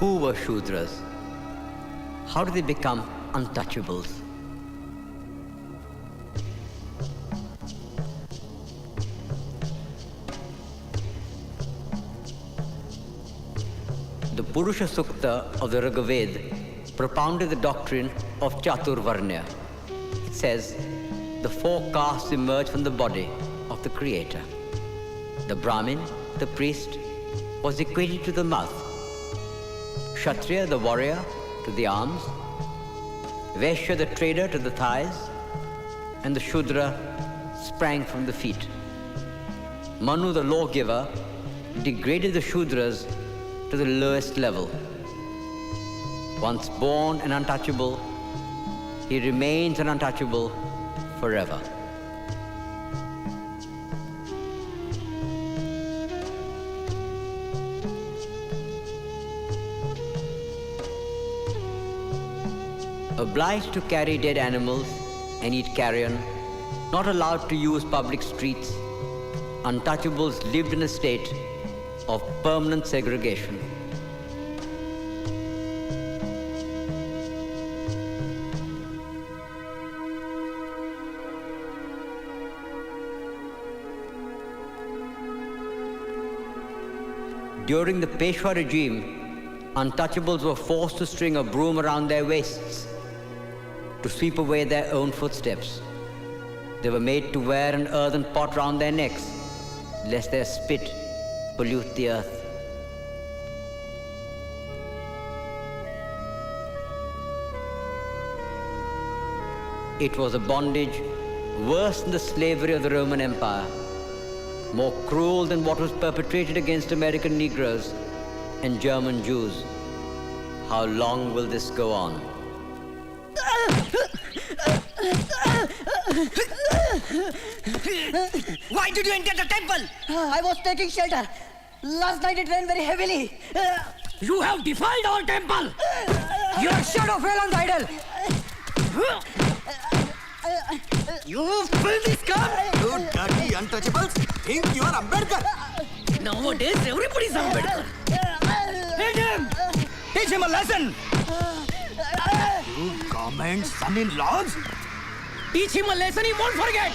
Who were Shudras? How did they become untouchables? The Purusha Sukta of the Rigveda propounded the doctrine of Chaturvarnya. It says, the four castes emerge from the body of the Creator. The Brahmin, the priest, was equated to the mouth. Kshatriya, the warrior, to the arms. Vaishya, the trader, to the thighs. And the Shudra sprang from the feet. Manu, the lawgiver, degraded the Shudras to the lowest level. Once born and untouchable, he remains an untouchable forever. Obliged to carry dead animals and eat carrion, not allowed to use public streets, untouchables lived in a state of permanent segregation. During the Peshwa regime, untouchables were forced to string a broom around their waists to sweep away their own footsteps. They were made to wear an earthen pot round their necks, lest their spit pollute the earth. It was a bondage worse than the slavery of the Roman Empire, more cruel than what was perpetrated against American Negroes and German Jews. How long will this go on? Why did you enter the temple? I was taking shelter. Last night it rained very heavily. You have defiled our temple. Your shadow fell on the idol. You filthy scum! You dirty untouchables! Think you are Ambedkar? Nowadays, everybody's Ambedkar. Hit him! Teach him a lesson! You government son-in-laws? Teach him a lesson he won't forget!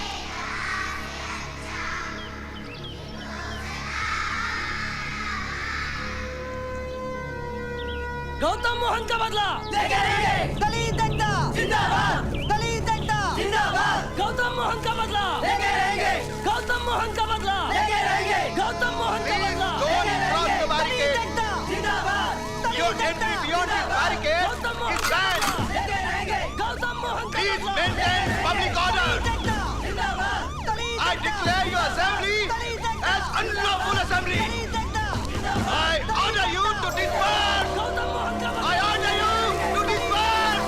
Gautam Mohan का बदला लेके रहेंगे दलित एकता जिंदाबाद दलित एकता जिंदाबाद गौतम मोहन का बदला लेके रहेंगे गौतम मोहन का बदला लेके रहेंगे गौतम मोहन का बदला लेके रहेंगे दलित एकता जिंदाबाद Your entry beyond this barricade Gautam Mohan is का banned. बदला लेके रहेंगे गौतम मोहन का Please बदला maintain public order. जिंदाबाद I declare your assembly as unlawful assembly. I order you to disperse. Gautam Mohan का बदला I order you to disperse.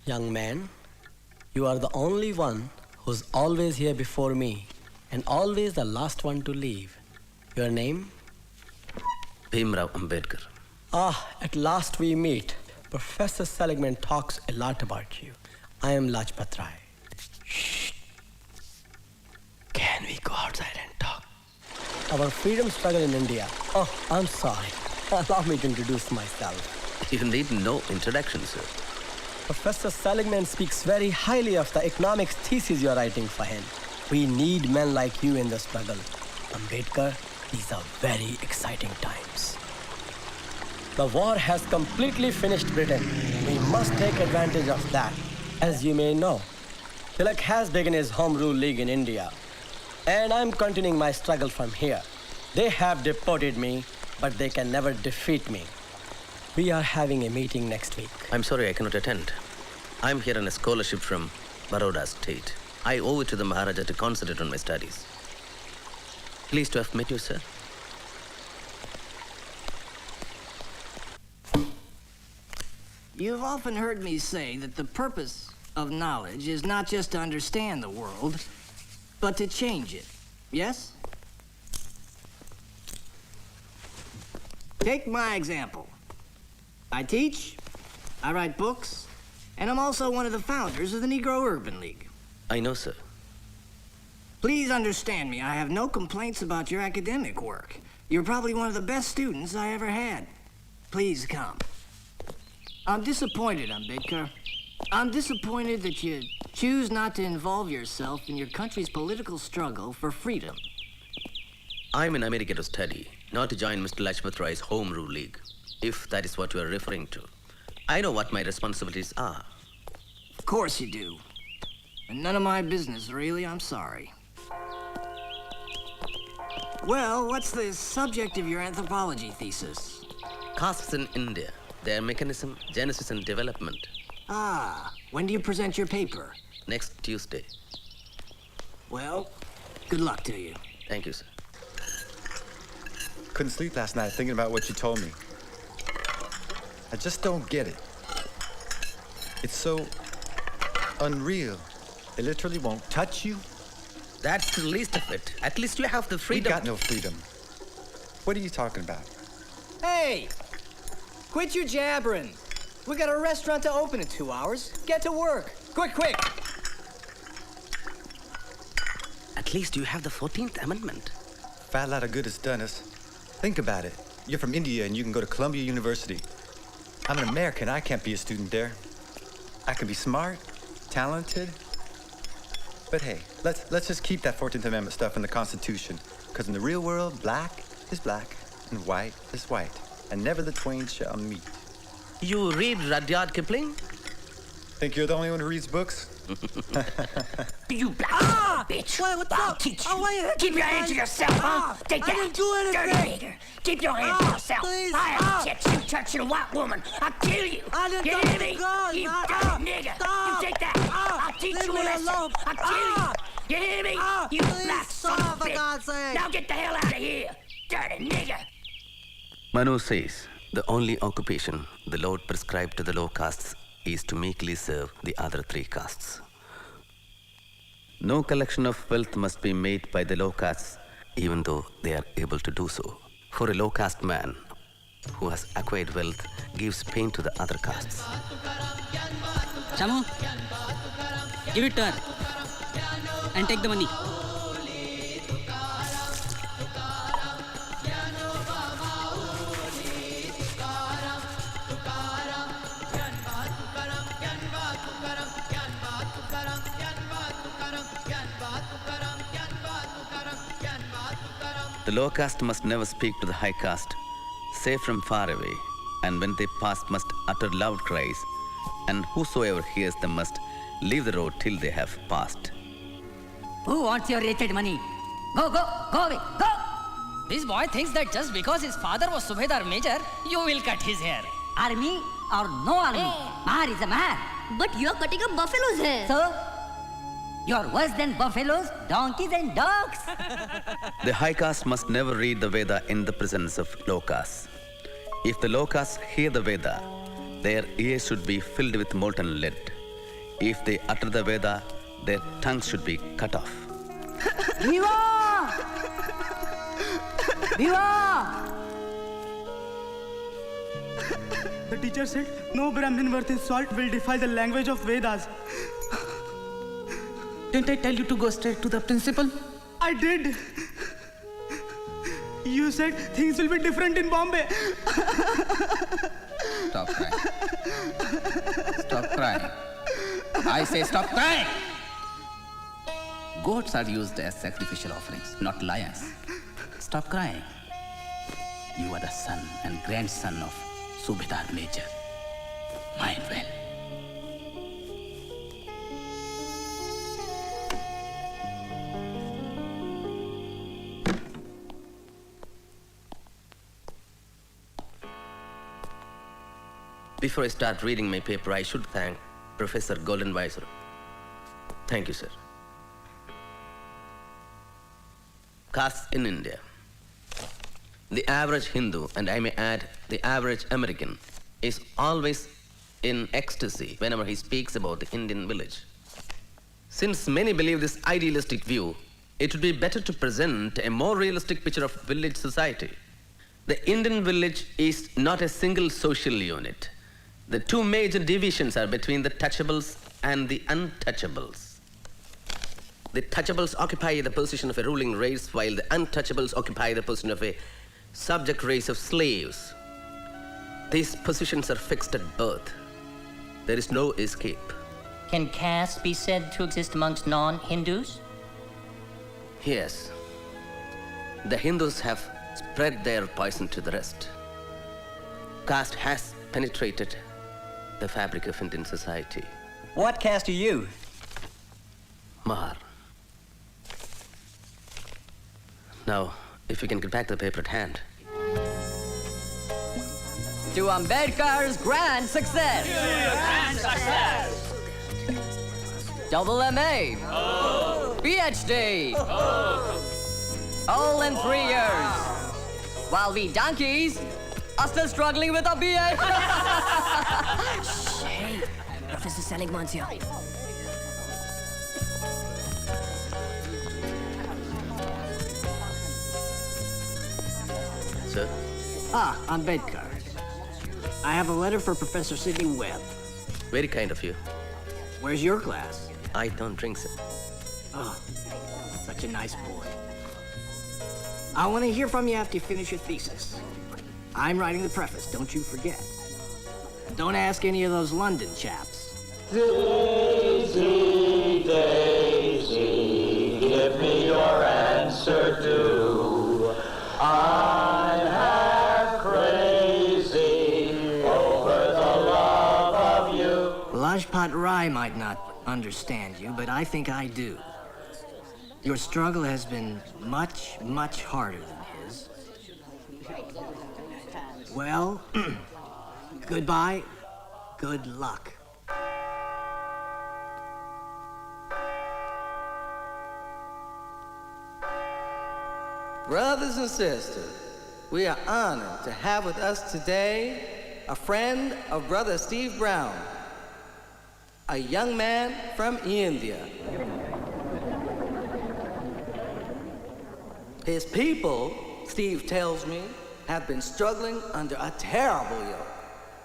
Young man, you are the only one who's always here before me and always the last one to leave. Your name? Bhimrao Ambedkar. Ah, at last we meet. Professor Seligman talks a lot about you. I am Lajpat Rai. Shh. Can we go outside and talk? Our freedom struggle in India. Oh, I'm sorry. Allow me to introduce myself. You need no introduction, sir. Professor Seligman speaks very highly of the economics thesis you're writing for him. We need men like you in the struggle. Ambedkar, these are very exciting times. The war has completely finished Britain. We must take advantage of that. As you may know, Tilak has begun his Home Rule League in India. And I'm continuing my struggle from here. They have deported me, but they can never defeat me. We are having a meeting next week. I'm sorry I cannot attend. I'm here on a scholarship from Baroda State. I owe it to the Maharaja to concentrate on my studies. Pleased to have met you, sir. You've often heard me say that the purpose of knowledge is not just to understand the world, but to change it. Yes? Take my example. I teach, I write books, and I'm also one of the founders of the Negro Urban League. I know, sir. Please understand me, I have no complaints about your academic work. You're probably one of the best students I ever had. Please come. I'm disappointed, Ambedkar. I'm disappointed that you choose not to involve yourself in your country's political struggle for freedom. I'm in America to study, not to join Mr. Lajpat Rai's Home Rule League, if that is what you are referring to. I know what my responsibilities are. Of course you do. And none of my business, really. I'm sorry. Well, what's the subject of your anthropology thesis? Castes in India, their mechanism, genesis, and development. Ah, when do you present your paper? Next Tuesday. Well, good luck to you. Thank you, sir. Couldn't sleep last night thinking about what you told me. I just don't get it. It's so unreal. They literally won't touch you. That's the least of it. At least you have the freedom. We got no freedom. What are you talking about? Hey! Quit your jabbering. We got a restaurant to open in 2 hours. Get to work. Quick, quick! At least you have the 14th Amendment. Fat lot of good it's done us. Think about it. You're from India and you can go to Columbia University. I'm an American. I can't be a student there. I can be smart, talented. But hey, let's just keep that 14th Amendment stuff in the Constitution. Because in the real world, black is black and white is white. And never the twain shall meet. You read Rudyard Kipling? Think you're the only one who reads books? You black bitch! What's I'll up? teach you. Oh, wait, Keep your hands to yourself, huh? Take that. I didn't do anything. Dirty nigger. Keep your hands to yourself. Please, I'll catch you touching a white woman. I'll kill you. I didn't You touch hear the me? gun. You Stop. dirty nigger. Stop. You take that. I'll teach Leave you a me lesson. alone. I'll kill you. You hear me? You please black son of stop, a for bitch. God's sake. Now get the hell out of here. Dirty nigger. Manu says, the only occupation the Lord prescribed to the low castes is to meekly serve the other three castes. No collection of wealth must be made by the low castes, even though they are able to do so. For a low caste man who has acquired wealth gives pain to the other castes. Shamu, give it to her and take the money. The low caste must never speak to the high caste, say from far away, and when they pass must utter loud cries, and whosoever hears them must leave the road till they have passed. Who wants your wretched money? Go away, go! This boy thinks that just because his father was Subedar Major, you will cut his hair. Army or no army, Mahar is a Mahar. But you're cutting a buffalo's hair. So, you're worse than buffaloes, donkeys and dogs. The high caste must never read the Veda in the presence of low caste. If the low caste hear the Veda, their ears should be filled with molten lead. If they utter the Veda, their tongues should be cut off. Viva! Viva! The teacher said no Brahmin worth in salt will defy the language of Vedas. Didn't I tell you to go straight to the principal? I did. You said things will be different in Bombay. Stop crying. Stop crying. I say stop crying. Goats are used as sacrificial offerings, not lions. Stop crying. You are the son and grandson of Subedar Major. Mind well. Before I start reading my paper, I should thank Professor Goldenweiser. Thank you, sir. Castes in India. The average Hindu, and I may add, the average American, is always in ecstasy whenever he speaks about the Indian village. Since many believe this idealistic view, it would be better to present a more realistic picture of village society. The Indian village is not a single social unit. The two major divisions are between the touchables and the untouchables. The touchables occupy the position of a ruling race, while the untouchables occupy the position of a subject race of slaves. These positions are fixed at birth. There is no escape. Can caste be said to exist amongst non-Hindus? Yes. The Hindus have spread their poison to the rest. Caste has penetrated the fabric of Indian society. What caste are you? Mahar. Now, if you can get back to the paper at hand. To Ambedkar's grand success! Grand success! Double MA! PhD! All in 3 years! While we donkeys are still struggling with our BA! Hey, Professor Seligman's here. Sir? Ah, Ambedkar. I have a letter for Professor Sidney Webb. Very kind of you. Where's your class? I don't drink, sir. Oh, such a nice boy. I want to hear from you after you finish your thesis. I'm writing the preface, don't you forget. Don't ask any of those London chaps. Daisy, Daisy, give me your answer too. I'm half crazy over the love of you. Lajpat Rai might not understand you, but I think I do. Your struggle has been much, much harder than his. Well, goodbye, good luck. Brothers and sisters, we are honored to have with us today a friend of Brother Steve Brown, a young man from India. His people, Steve tells me, have been struggling under a terrible yoke.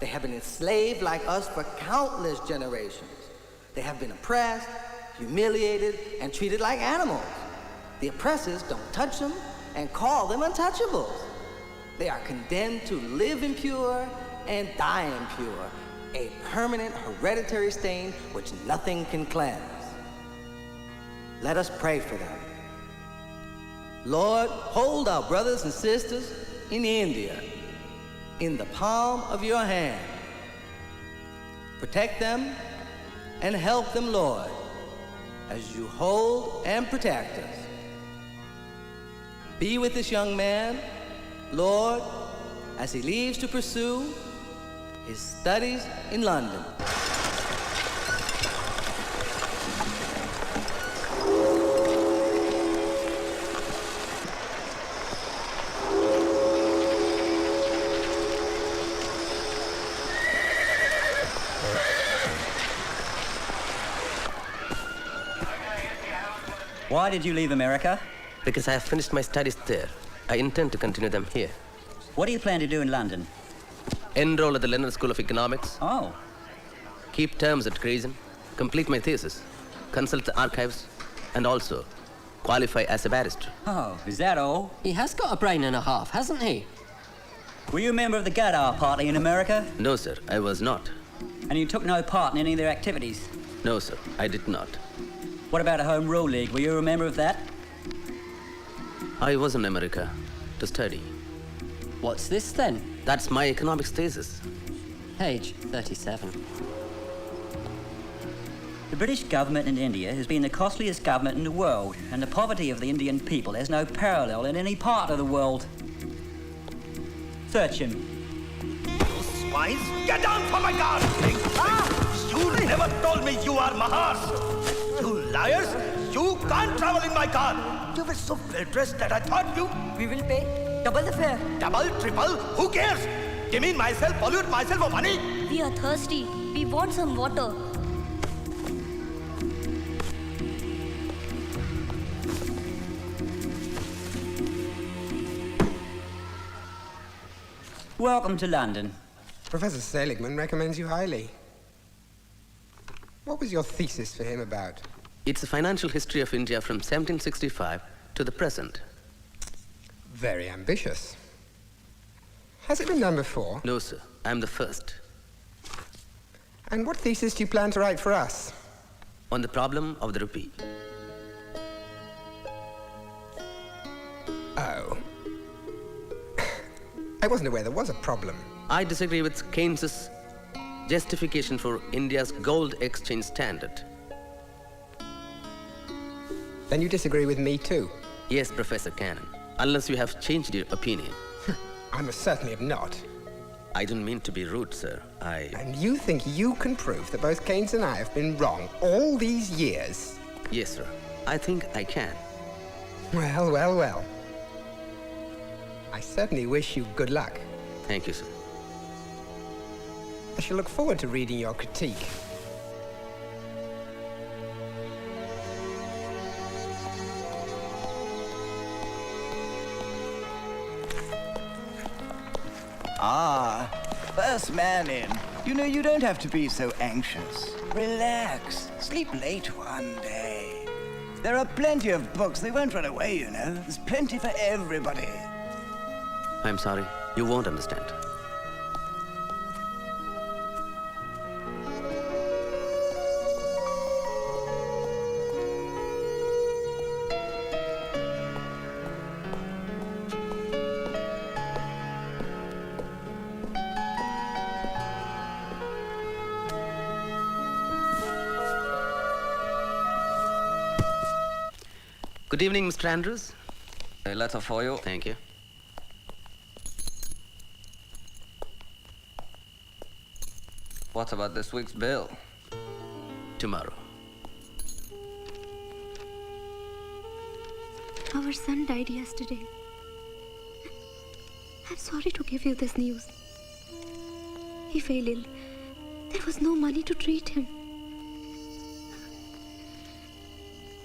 They have been enslaved like us for countless generations. They have been oppressed, humiliated, and treated like animals. The oppressors don't touch them and call them untouchables. They are condemned to live impure and die impure, a permanent hereditary stain which nothing can cleanse. Let us pray for them. Lord, hold our brothers and sisters in India in the palm of your hand. Protect them and help them, Lord, as you hold and protect us. Be with this young man, Lord, as he leaves to pursue his studies in London. Why did you leave America? Because I have finished my studies there. I intend to continue them here. What do you plan to do in London? Enroll at the London School of Economics. Oh. Keep terms at Grayson. Complete my thesis. Consult the archives. And also qualify as a barrister. Oh, is that all? He has got a brain and a half, hasn't he? Were you a member of the Gadar Party in America? No, sir, I was not. And you took no part in any of their activities? No, sir, I did not. What about a Home Rule League? Were you a member of that? I was in America to study. What's this then? That's my economics thesis. Page 37. The British government in India has been the costliest government in the world, and the poverty of the Indian people has no parallel in any part of the world. Search him. You swines! Get down from my car! You never told me you are Mahas! You liars! You can't travel in my car! You were so well dressed that I thought you... We will pay double the fare. Double, triple, who cares? Demean myself, pollute myself for money? We are thirsty. We want some water. Welcome to London. Professor Seligman recommends you highly. What was your thesis for him about? It's a financial history of India from 1765 to the present. Very ambitious. Has it been done before? No, sir. I'm the first. And what thesis do you plan to write for us? On the problem of the rupee. Oh. I wasn't aware there was a problem. I disagree with Keynes's justification for India's gold exchange standard. Then you disagree with me too? Yes, Professor Cannon. Unless you have changed your opinion. I most certainly have not. I don't mean to be rude, sir. And you think you can prove that both Keynes and I have been wrong all these years? Yes, sir. I think I can. Well, well, well. I certainly wish you good luck. Thank you, sir. I shall look forward to reading your critique. Ah, first man in. You know, you don't have to be so anxious. Relax. Sleep late one day. There are plenty of books. They won't run away, you know. There's plenty for everybody. I'm sorry. You won't understand. Good evening, Mr. Andrews. A letter for you. Thank you. What about this week's bill? Tomorrow. Our son died yesterday. I'm sorry to give you this news. He fell ill. There was no money to treat him.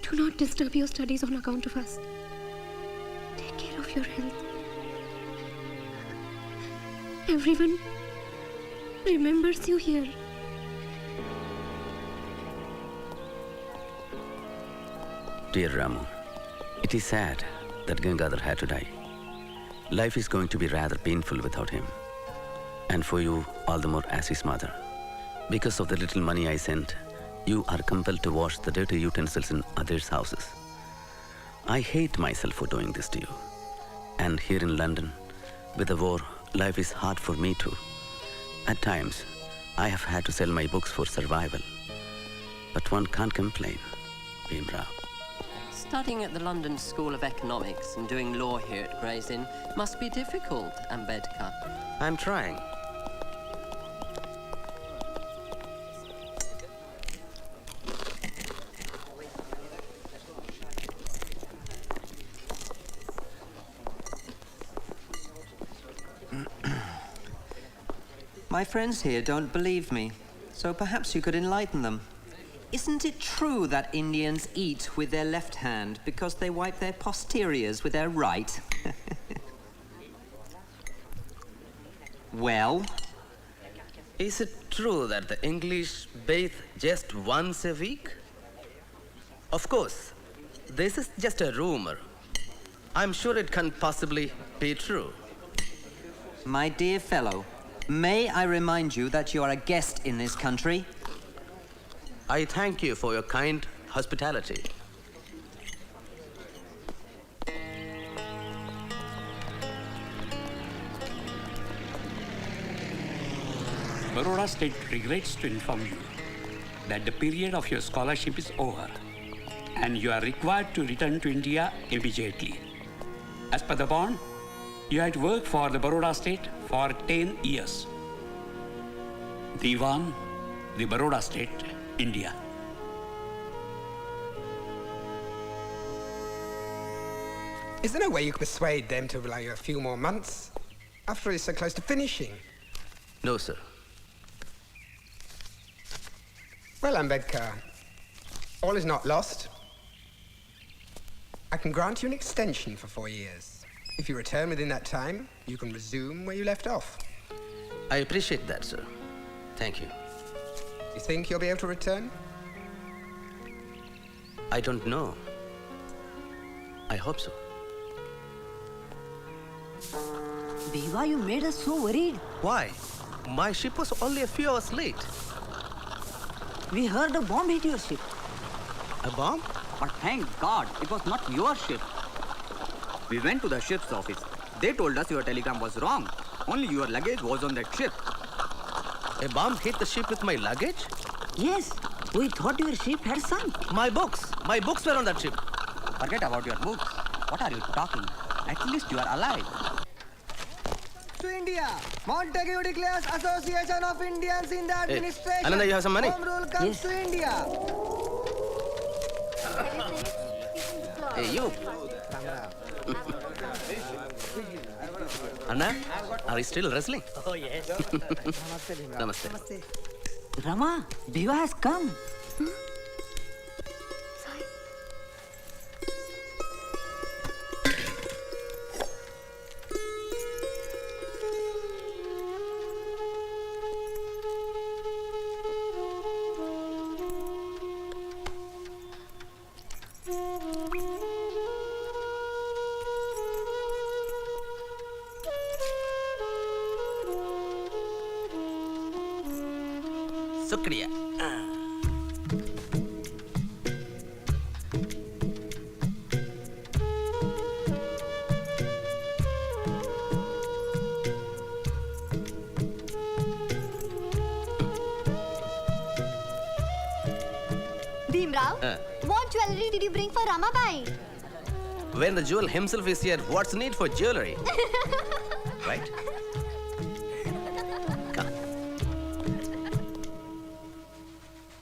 Do not disturb your studies on account of us. Take care of your health. Everyone remembers you here. Dear Ramu, it is sad that Gangadhar had to die. Life is going to be rather painful without him. And for you, all the more as his mother. Because of the little money I sent, you are compelled to wash the dirty utensils in others' houses. I hate myself for doing this to you. And here in London, with the war, life is hard for me too. At times, I have had to sell my books for survival. But one can't complain, Bhimrao. Studying at the London School of Economics and doing law here at Gray's Inn must be difficult, Ambedkar. I'm trying. My friends here don't believe me, so perhaps you could enlighten them. Isn't it true that Indians eat with their left hand because they wipe their posteriors with their right? Well? Is it true that the English bathe just once a week? Of course, this is just a rumor. I'm sure it can't possibly be true. My dear fellow, may I remind you that you are a guest in this country? I thank you for your kind hospitality. Baroda State regrets to inform you that the period of your scholarship is over and you are required to return to India immediately. As per the bond, you had worked for the Baroda State for 10 years. Diwan, the Baroda State, India. Is there no way you could persuade them to allow you a few more months? After all, it's so close to finishing. No, sir. Well, Ambedkar, all is not lost. I can grant you an extension for 4 years. If you return within that time, you can resume where you left off. I appreciate that, sir. Thank you. You think you'll be able to return? I don't know. I hope so. Deva, you made us so worried. Why? My ship was only a few hours late. We heard a bomb hit your ship. A bomb? But thank God, it was not your ship. We went to the ship's office. They told us your telegram was wrong. Only your luggage was on that ship. A bomb hit the ship with my luggage? Yes, we thought your ship had sunk. My books were on that ship. Forget about your books. What are you talking? At least you are alive. To India, Montague declares Association of Indians in the Administration. Ananda, you have some money? Home rule comes to India. Hey, you. Anna, are you still wrestling? Oh, yes. Namaste. Rama, Deva has come. Shukriya. Bhimrao, what jewelry did you bring for Ramabai? When the jewel himself is here, what's the need for jewelry? Right? Come.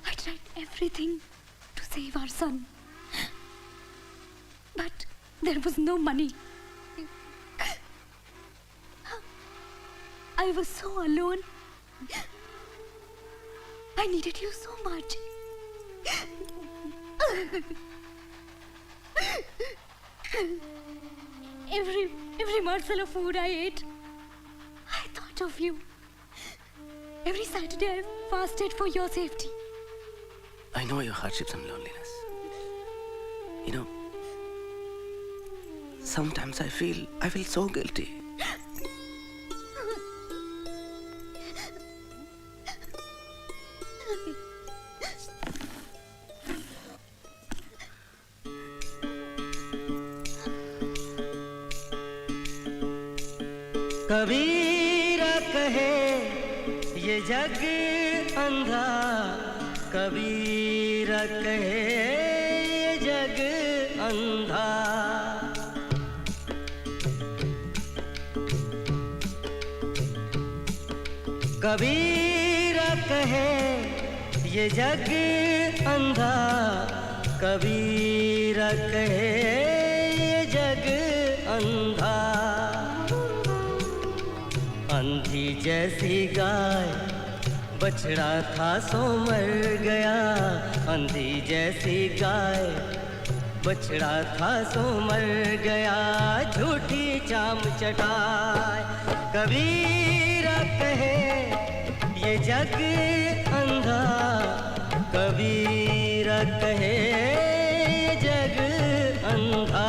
I tried everything to save our son. But there was no money. I was so alone. I needed you so much. Every morsel of food I ate, I thought of you. Every Saturday I fasted for your safety. I know your hardships and loneliness. You know, sometimes I feel so guilty. कबीरा कहे ये जग अंधा, कबीरा कहे ये जग अंधा। कबीरा कहे ये जग अंधा, कबीरा कहे ये जग अंधा। अंधी जैसी गाय बछड़ा था सो मर गया अंधी जैसी गाय, बछड़ा था सो मर गया झूठी चाम चटाए। कबीरा कहे ये जग अंधा, कबीरा कहे ये जग अंधा।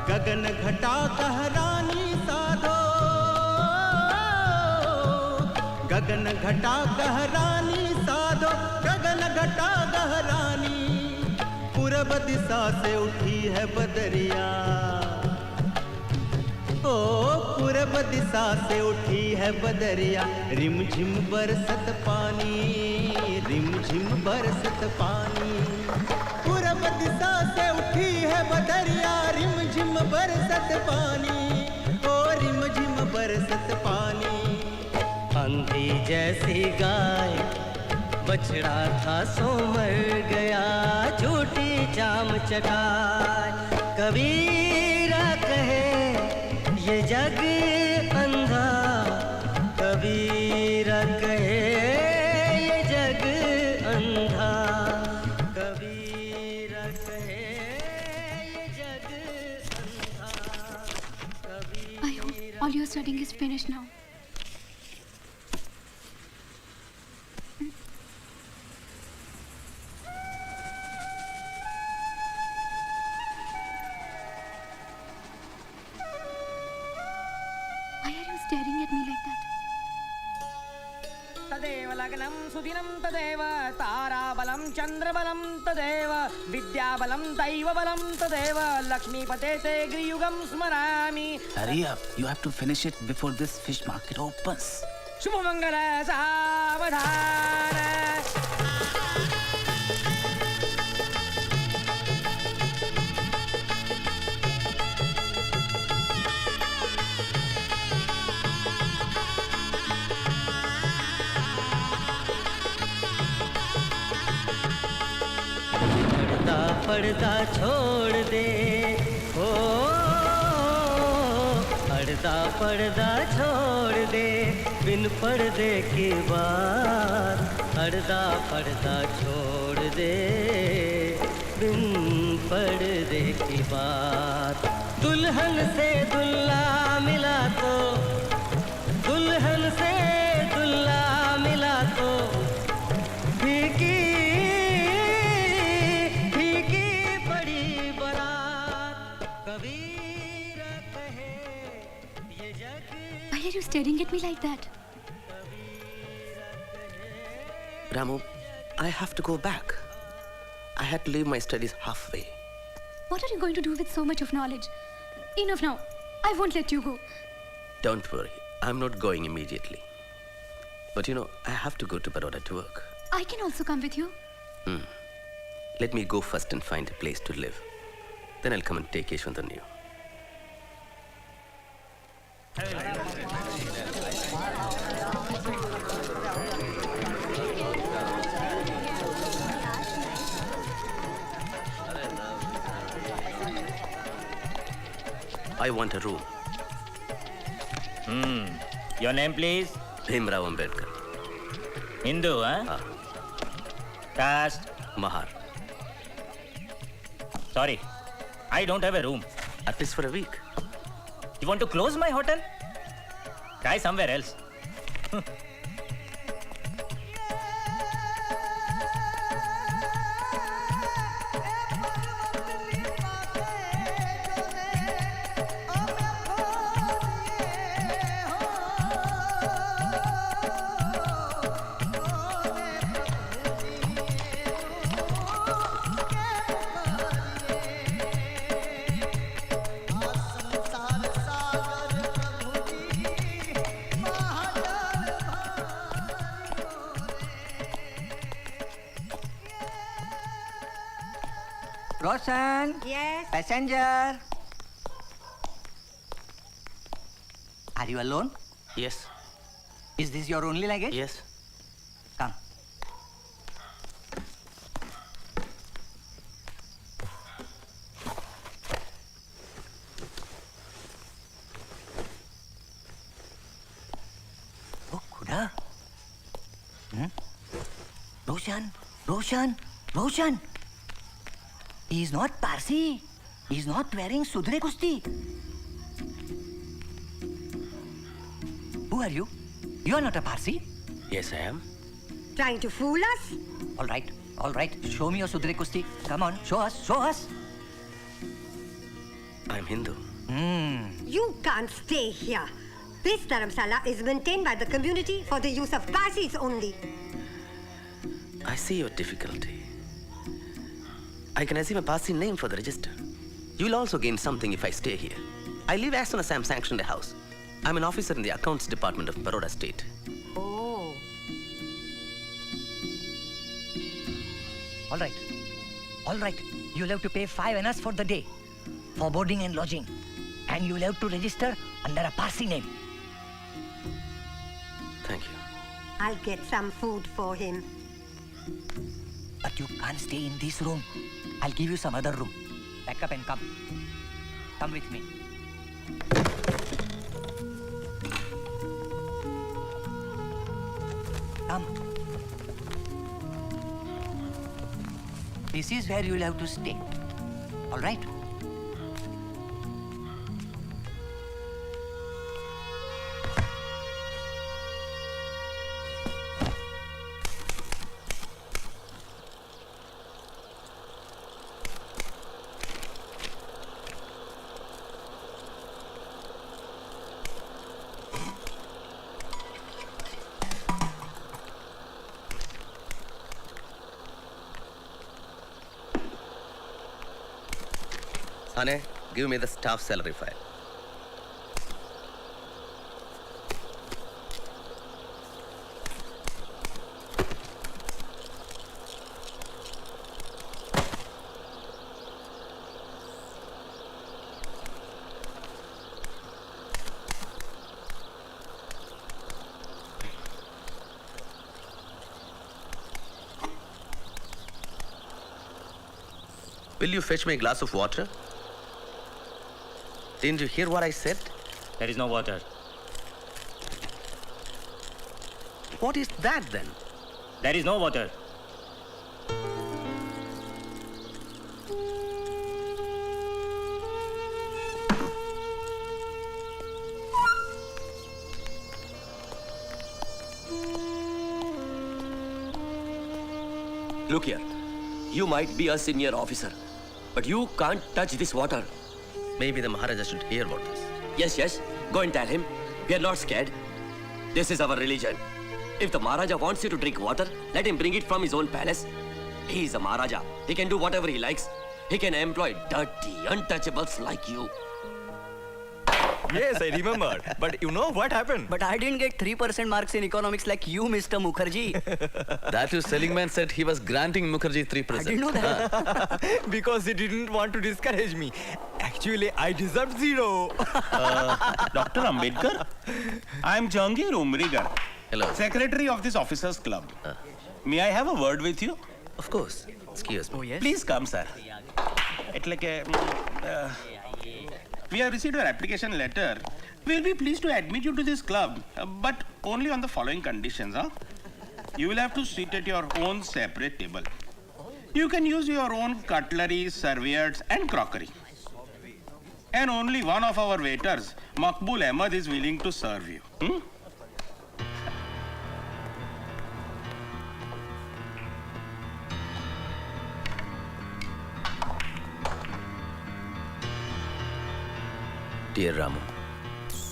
गगन घटा कहरानी साधो, गगन घटा कहरानी साधो, गगन घटा गहरानी। पूरब दिशा से उठी है बदरिया, ओ पूरब दिशा से उठी है बदरिया। रिमझिम बरसत पानी, रिमझिम बरसत पानी। पूरब दिशा से उठी है बदरिया, रिमझिम बरसत पानी, ओ रिमझिम बरसत पानी। अंधी जैसी गाय, बछड़ा था सो मर गया झूठी चाम चटाए। कबीरा कहे ये जग अंधा, कबीरा कहे ये जग अंधा, कबीरा कहे ये जग अंधा, कबीरा। I hope all your studying is finished now. Why are you staring at me like that? तदेव लग्नं सुदिनं तदेव ताराबलं चन्द्रबलं तदेव विद्याबलं दैवबलं तदेव लक्ष्मीपते ते गृयुगं स्मरामि। Hurry up, you have to finish it before this fish market opens. Shubhmangal सावधान। पर्दा छोड़ दे ओ, पर्दा छोड़ दे बिन पर्दे की बात। पर्दा छोड़ दे बिन पर्दे की बात। दुल्हन से दुल्हा मिला तो, दुल्हन से दुल्हा मिला तो फीकी Why are you staring at me like that? Ramu, I have to go back. I had to leave my studies halfway. What are you going to do with so much of knowledge? Enough now. I won't let you go. Don't worry, I'm not going immediately. But you know, I have to go to Baroda to work. I can also come with you. Let me go first and find a place to live. Then I'll come and take Yeshwantan. I want a room. Your name, please? Bhimrao Ambedkar. Hindu, huh? Caste? Mahar. Sorry, I don't have a room. At least for a week. You want to close my hotel? Try somewhere else. Roshan? Yes? Passenger? Are you alone? Yes. Is this your only luggage? Yes. Come. Huh? Roshan, Roshan, Roshan. He's not Parsi. He's not wearing Sudre Kusti. Who are you? You are not a Parsi. Yes, I am. Trying to fool us? All right, all right. Show me your Sudre Kusti. Come on, show us, show us. I'm Hindu. You can't stay here. This dharamsala is maintained by the community for the use of Parsis only. I see your difficulty. I can assume a Parsi name for the register. You will also gain something if I stay here. I leave as soon as I'm sanctioned a house. I'm an officer in the accounts department of Baroda State. Oh. All right, all right. You'll have to pay 5 annas for the day, for boarding and lodging. And you'll have to register under a Parsi name. Thank you. I'll get some food for him. But you can't stay in this room. I'll give you some other room. Pack up and come. Come with me. Come. This is where you'll have to stay. All right? Hane, give me the staff salary file. Will you fetch me a glass of water? Didn't you hear what I said? There is no water. What is that then? There is no water. Look here. You might be a senior officer, but you can't touch this water. Maybe the Maharaja should hear about this. Yes, yes. Go and tell him. We are not scared. This is our religion. If the Maharaja wants you to drink water, let him bring it from his own palace. He is a Maharaja. He can do whatever he likes. He can employ dirty, untouchables like you. Yes, I remember. But you know what happened? But I didn't get 3% marks in economics like you, Mr. Mukherjee. That too, selling man said he was granting Mukherjee 3%. I didn't know that. Because he didn't want to discourage me. Actually, I deserved 0. Dr. Ambedkar, I am Jahangir Umrigar. Hello. Secretary of this officers club. May I have a word with you? Of course. Excuse me. Oh, yes? Please come, sir. It's like a... we have received your application letter. We'll be pleased to admit you to this club, but only on the following conditions, huh? You will have to sit at your own separate table. You can use your own cutlery, serviettes, and crockery. And only one of our waiters, Makbul Ahmed, is willing to serve you. Dear Ramu,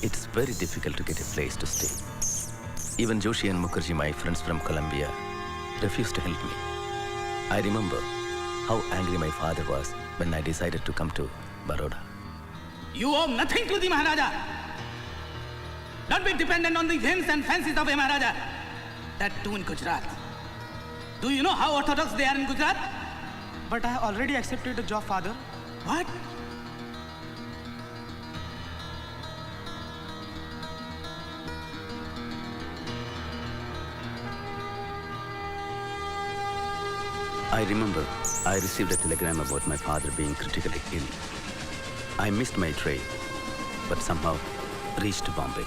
it's very difficult to get a place to stay. Even Joshi and Mukherjee, my friends from Colombia, refused to help me. I remember how angry my father was when I decided to come to Baroda. You owe nothing to the Maharaja. Not be dependent on the whims and fancies of a Maharaja. That too in Gujarat. Do you know how orthodox they are in Gujarat? But I have already accepted the job, father. What? I remember I received a telegram about my father being critically ill. I missed my train, but somehow reached Bombay.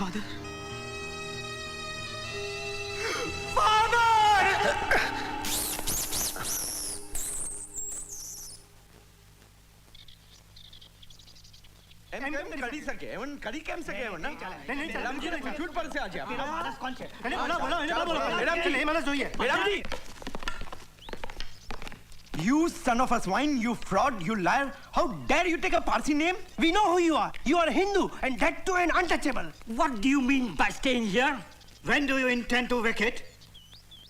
Father? कड़ी सके Avon कड़ी केम सके Avon ना नहीं madam जी ने झूठ पर से आ गया मेरा मानस कौन है बोलो मैडम जी नहीं मानस જોઈએ madam ji You son of a swine, you fraud, you liar. How dare you take a Parsi name? We know who you are. You are a Hindu, and that too an untouchable. What do you mean by staying here? When do you intend to vacate?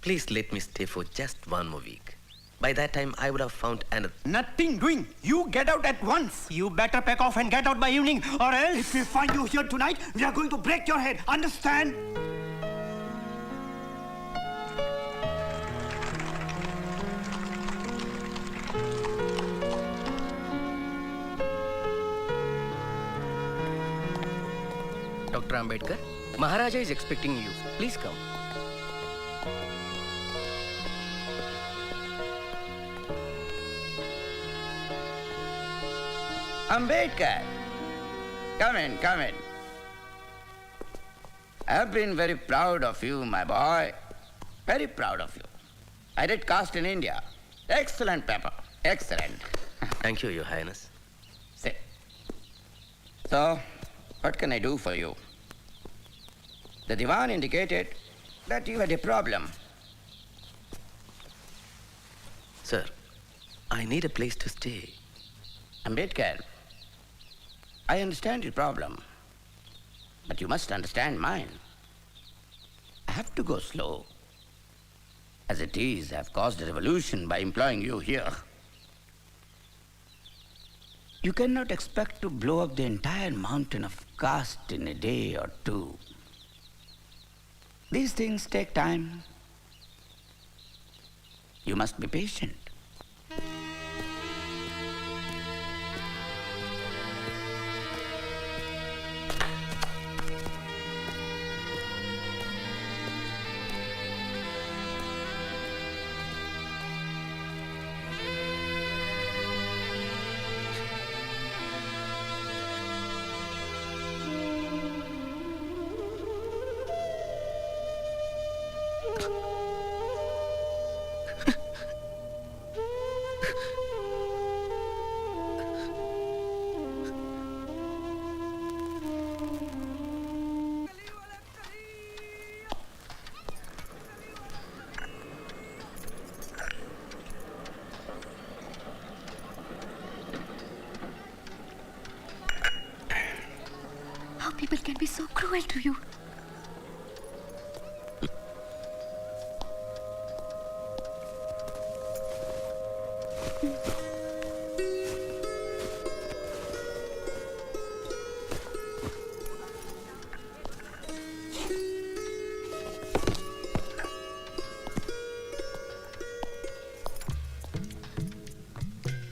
Please let me stay for just one more week. By that time, I would have found another. Nothing doing. You get out at once. You better pack off and get out by evening, or else if we find you here tonight, we are going to break your head. Understand? Dr. Ambedkar, Maharaja is expecting you. Please come. Ambedkar, come in, come in. I've been very proud of you, my boy. Very proud of you. I did cast in India. Excellent paper. Excellent. Thank you, Your Highness. Sit. So, what can I do for you? The Diwan indicated that you had a problem. Sir, I need a place to stay. Ambedkar, I understand your problem, but you must understand mine. I have to go slow. As it is, I have caused a revolution by employing you here. You cannot expect to blow up the entire mountain of caste in a day or two. These things take time. You must be patient. How people can be so cruel to you.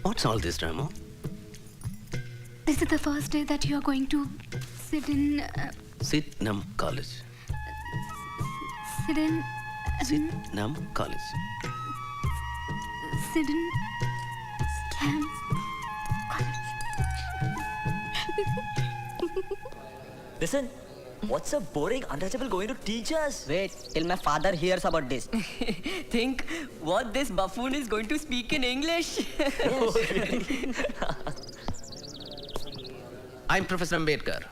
What's all this, Ramo? This is the first day that you are going to sit in... Sit-Nam College. Sit in... Sit-Nam College. Sit in... Scam... Listen, what's a boring untouchable going to teach us? Wait till my father hears about this. Think what this buffoon is going to speak in English. I'm Professor Ambedkar.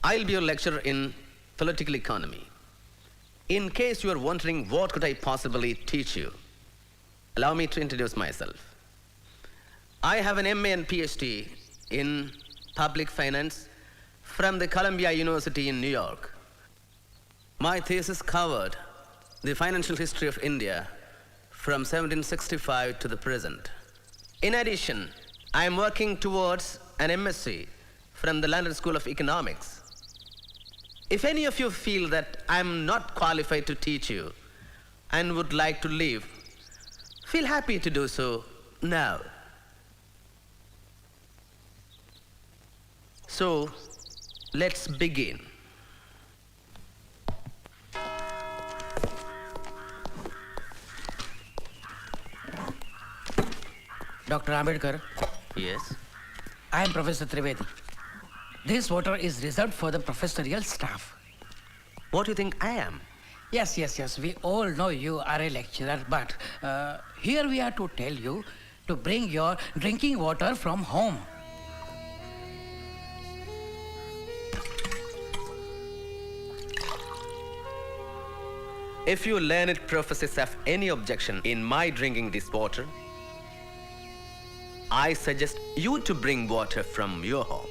I'll be your lecturer in political economy. In case you are wondering what could I possibly teach you, allow me to introduce myself. I have an MA and PhD in public finance from the Columbia University in New York. My thesis covered the financial history of India from 1765 to the present. In addition, I am working towards an MSc from the London School of Economics. If any of you feel that I'm not qualified to teach you and would like to leave, feel happy to do so now. So, let's begin. Dr. Ambedkar. Yes? I am Professor Trivedi. This water is reserved for the professorial staff. What do you think I am? Yes. We all know you are a lecturer, but here we are to tell you to bring your drinking water from home. If you learned professors have any objection in my drinking this water, I suggest you to bring water from your home.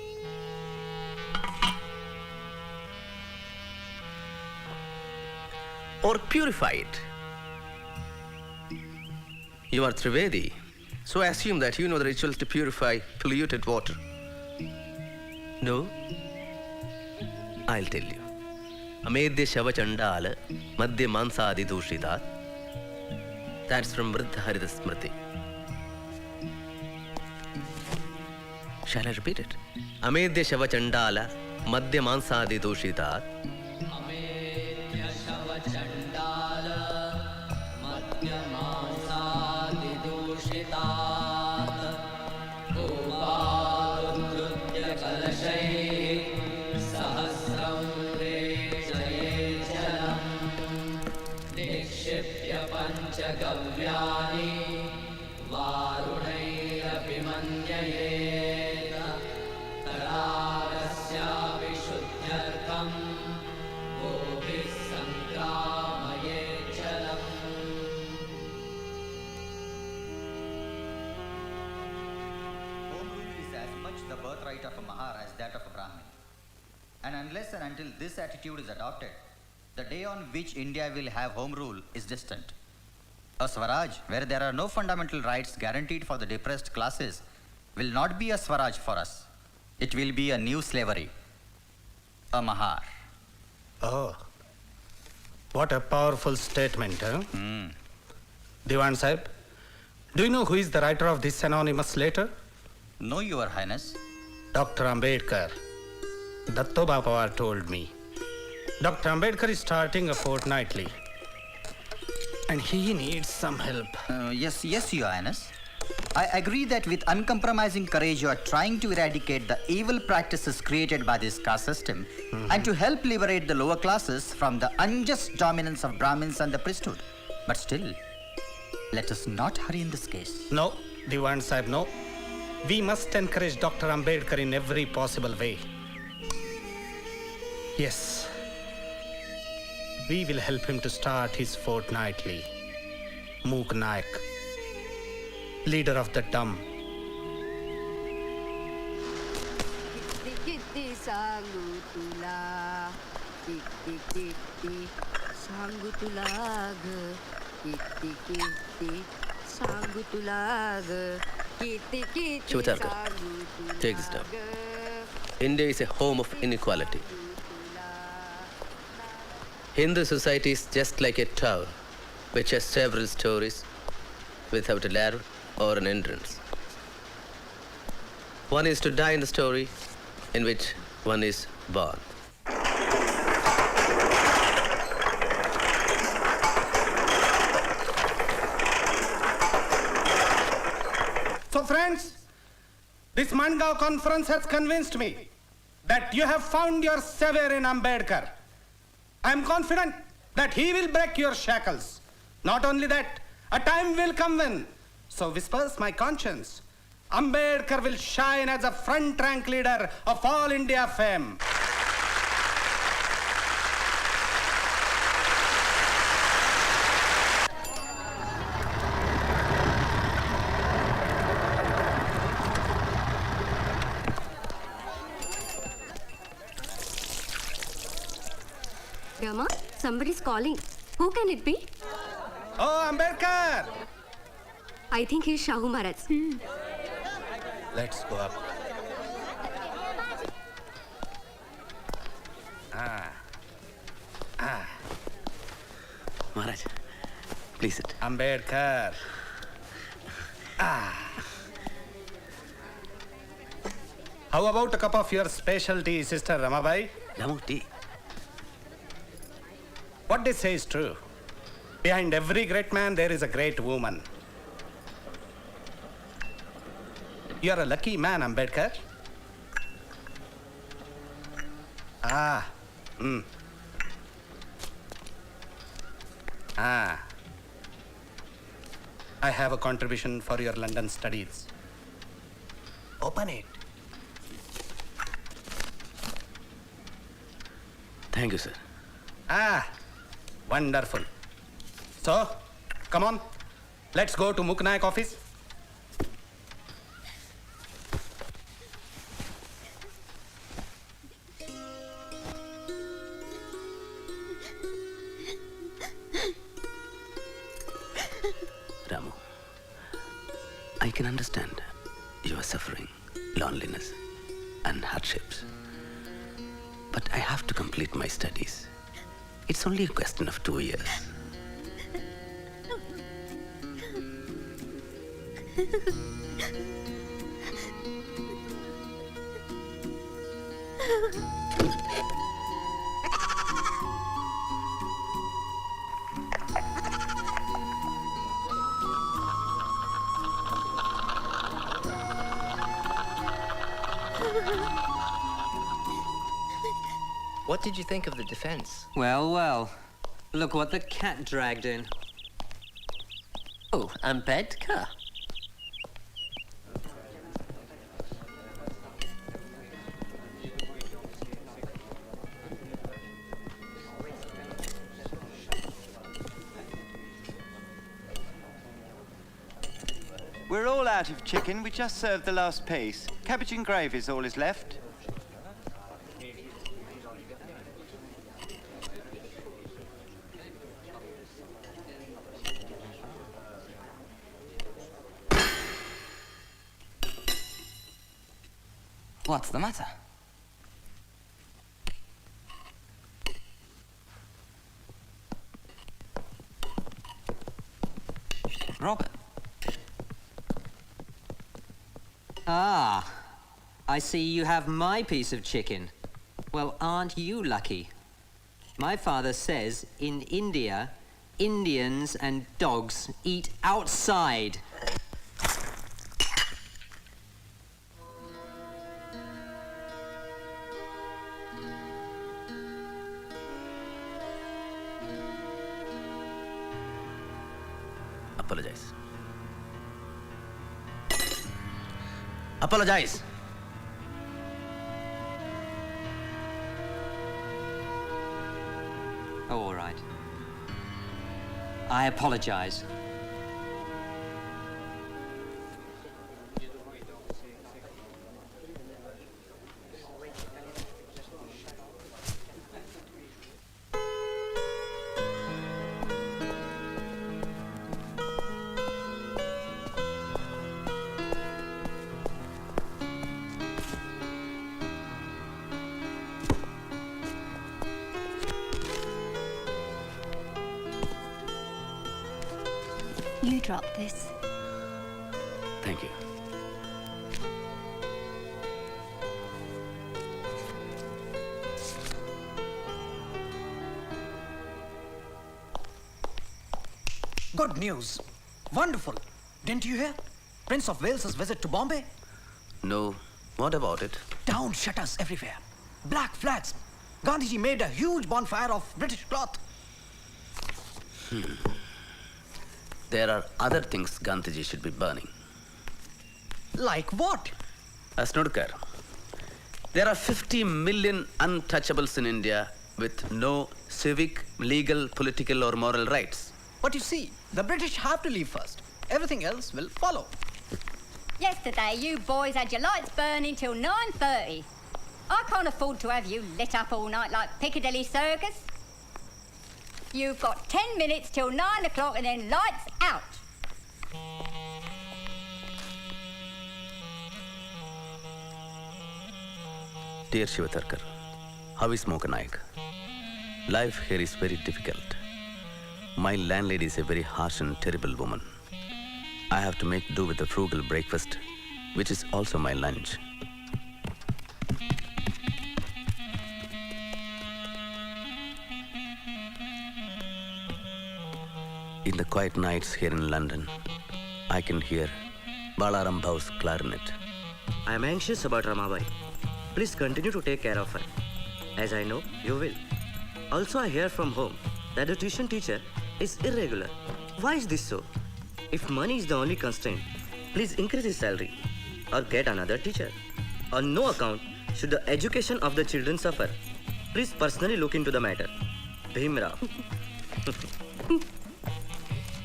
Or purify it. You are Trivedi, so I assume that you know the rituals to purify polluted water. No? I'll tell you. Amedya Shavachandala Madhya Mansadi Dushitat. That's from Vriddha Harita Smriti. Shall I repeat it? Amedya Shavachandala Madhya Mansadi Dushitat. Amedya Shavachandala Madhya Mansadi Dushitat. Gopaludrutya Kalashay Sahasram Nikshipya Panchagavyani Varunayrapi Manyayeta Tararasya Vishuddhyartham Gopis Sankramayechalam. Home rule is as much the birthright of a Mahar as that of a Brahmin. And unless and until this attitude is adopted, the day on which India will have home rule is distant. A Swaraj, where there are no fundamental rights guaranteed for the depressed classes, will not be a Swaraj for us. It will be a new slavery. A Mahar. Oh. What a powerful statement, huh? Diwan Sahib, do you know who is the writer of this anonymous letter? No, Your Highness. Dr. Ambedkar. Datto Bapawar told me. Dr. Ambedkar is starting a fortnightly. And he needs some help. Yes, Your Highness. I agree that with uncompromising courage you are trying to eradicate the evil practices created by this caste system and to help liberate the lower classes from the unjust dominance of Brahmins and the priesthood. But still, let us not hurry in this case. No, Diwan Sahib, no. We must encourage Dr. Ambedkar in every possible way. Yes. We will help him to start his fortnightly. Mook Naik, leader of the dumb. Kitti sangutula, kitti sangutulag, kitti sangutulag, kitti Shivatarkar, take this down. India is a home of inequality. Hindu society is just like a tower, which has several stories without a ladder or an entrance. One is to die in the story in which one is born. So friends, this Mandgaon conference has convinced me that you have found your savior in Ambedkar. I am confident that he will break your shackles. Not only that, a time will come when, so whispers my conscience, Ambedkar will shine as a front rank leader of all India fame. Rama, somebody's calling. Who can it be? Oh, Ambedkar! I think he's Shahu Maharaj. Let's go up. Maharaj, please sit. Ambedkar. How about a cup of your special tea, Sister Ramabai? Ramu, tea. What they say is true. Behind every great man, there is a great woman. You are a lucky man, Ambedkar. Ah. I have a contribution for your London studies. Open it. Thank you, sir. Wonderful. So, come on. Let's go to Muknaik office. Ramu, I can understand you are suffering loneliness and hardships. But I have to complete my studies. It's only a question of 2 years. What did you think of the defense? Well, well. Look what the cat dragged in. Oh, Ambedkar. We're all out of chicken. We just served the last piece. Cabbage and gravy is all is left. What's the matter? Robert. Ah, I see you have my piece of chicken. Well, aren't you lucky? My father says in India, Indians and dogs eat outside. Apologize. Apologize. Oh, all right. I apologize. You drop this. Thank you. Good news. Wonderful. Didn't you hear? Prince of Wales's visit to Bombay? No. What about it? Down shutters everywhere. Black flags. Gandhiji made a huge bonfire of British cloth. There are other things Gandhiji should be burning. Like what? Snudkar. There are 50 million untouchables in India with no civic, legal, political or moral rights. But you see, the British have to leave first. Everything else will follow. Yesterday, you boys had your lights burning till 9:30. I can't afford to have you lit up all night like Piccadilly Circus. You've got 10 minutes till 9 o'clock and then lights out. Dear Shivatarkar, how is Mokanaik? Life here is very difficult. My landlady is a very harsh and terrible woman. I have to make do with a frugal breakfast, which is also my lunch. In the quiet nights here in London, I can hear Balaram Bhau's clarinet. I am anxious about Ramabai. Please continue to take care of her. as I know you will. Also, I hear from home that the tuition teacher is irregular. Why is this so? If money is the only constraint, please increase his salary or get another teacher. On no account should the education of the children suffer. Please personally look into the matter. Bhimrao.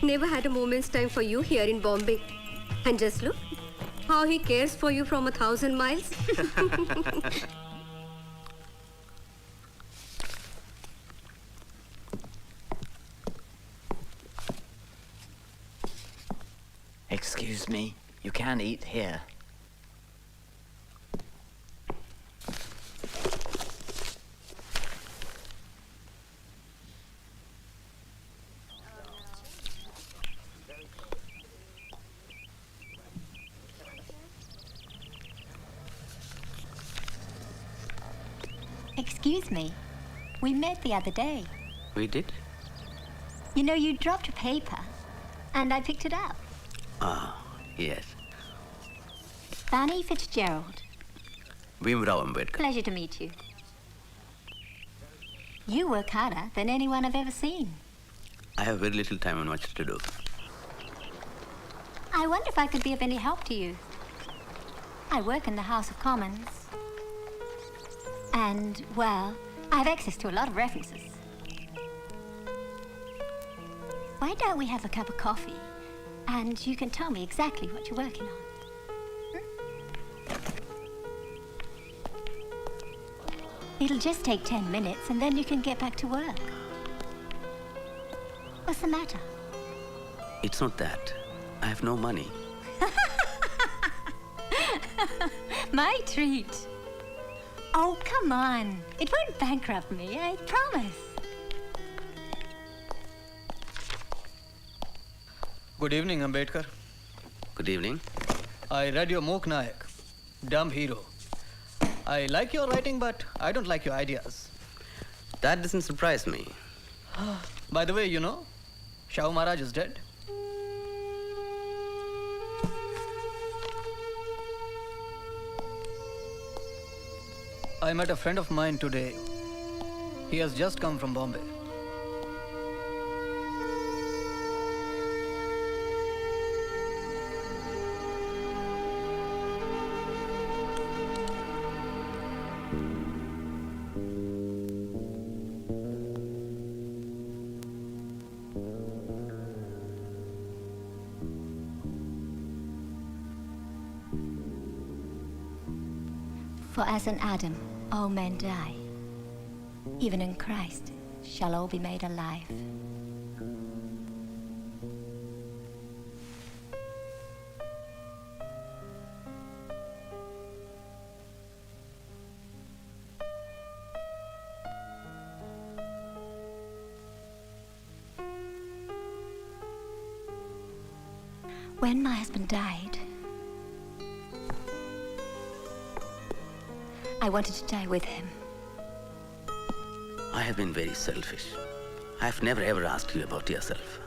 Never had a moment's time for you here in Bombay. And just look how he cares for you from 1,000 miles. Excuse me, you can't eat here. Excuse me. We met the other day. We did? You know, you dropped a paper, and I picked it up. Ah, yes. Barney Fitzgerald. Bhimrao Ambedkar. Pleasure to meet you. You work harder than anyone I've ever seen. I have very little time and much to do. I wonder if I could be of any help to you. I work in the House of Commons. And, well, I have access to a lot of references. Why don't we have a cup of coffee? And you can tell me exactly what you're working on. It'll just take 10 minutes, and then you can get back to work. What's the matter? It's not that. I have no money. My treat. Oh, come on. It won't bankrupt me, I promise. Good evening, Ambedkar. Good evening. I read your Mook Nayak, Dumb Hero. I like your writing, but I don't like your ideas. That doesn't surprise me. By the way, you know, Shahu Maharaj is dead. I met a friend of mine today. He has just come from Bombay. For as in Adam, all men die, even in Christ shall all be made alive. When my husband died, I wanted to die with him. I have been very selfish. I have never ever asked you about yourself.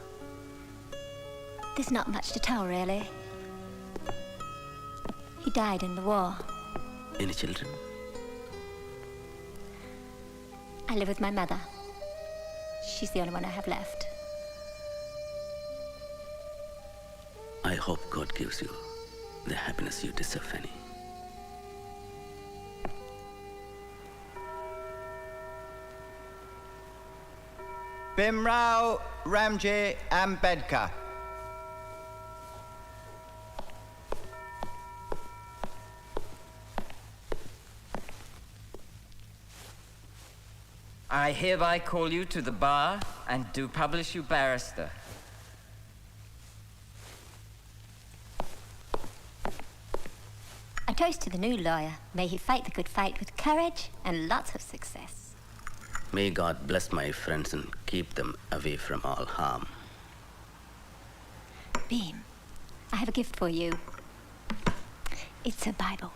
There's not much to tell, really. He died in the war. Any children? I live with my mother. She's the only one I have left. I hope God gives you the happiness you deserve, Fanny. Bhimrao Ramji Ambedkar. I hereby call you to the bar and do publish you barrister. A toast to the new lawyer. May he fight the good fight with courage and lots of success. May God bless my friends and keep them away from all harm. Beam, I have a gift for you. It's a Bible.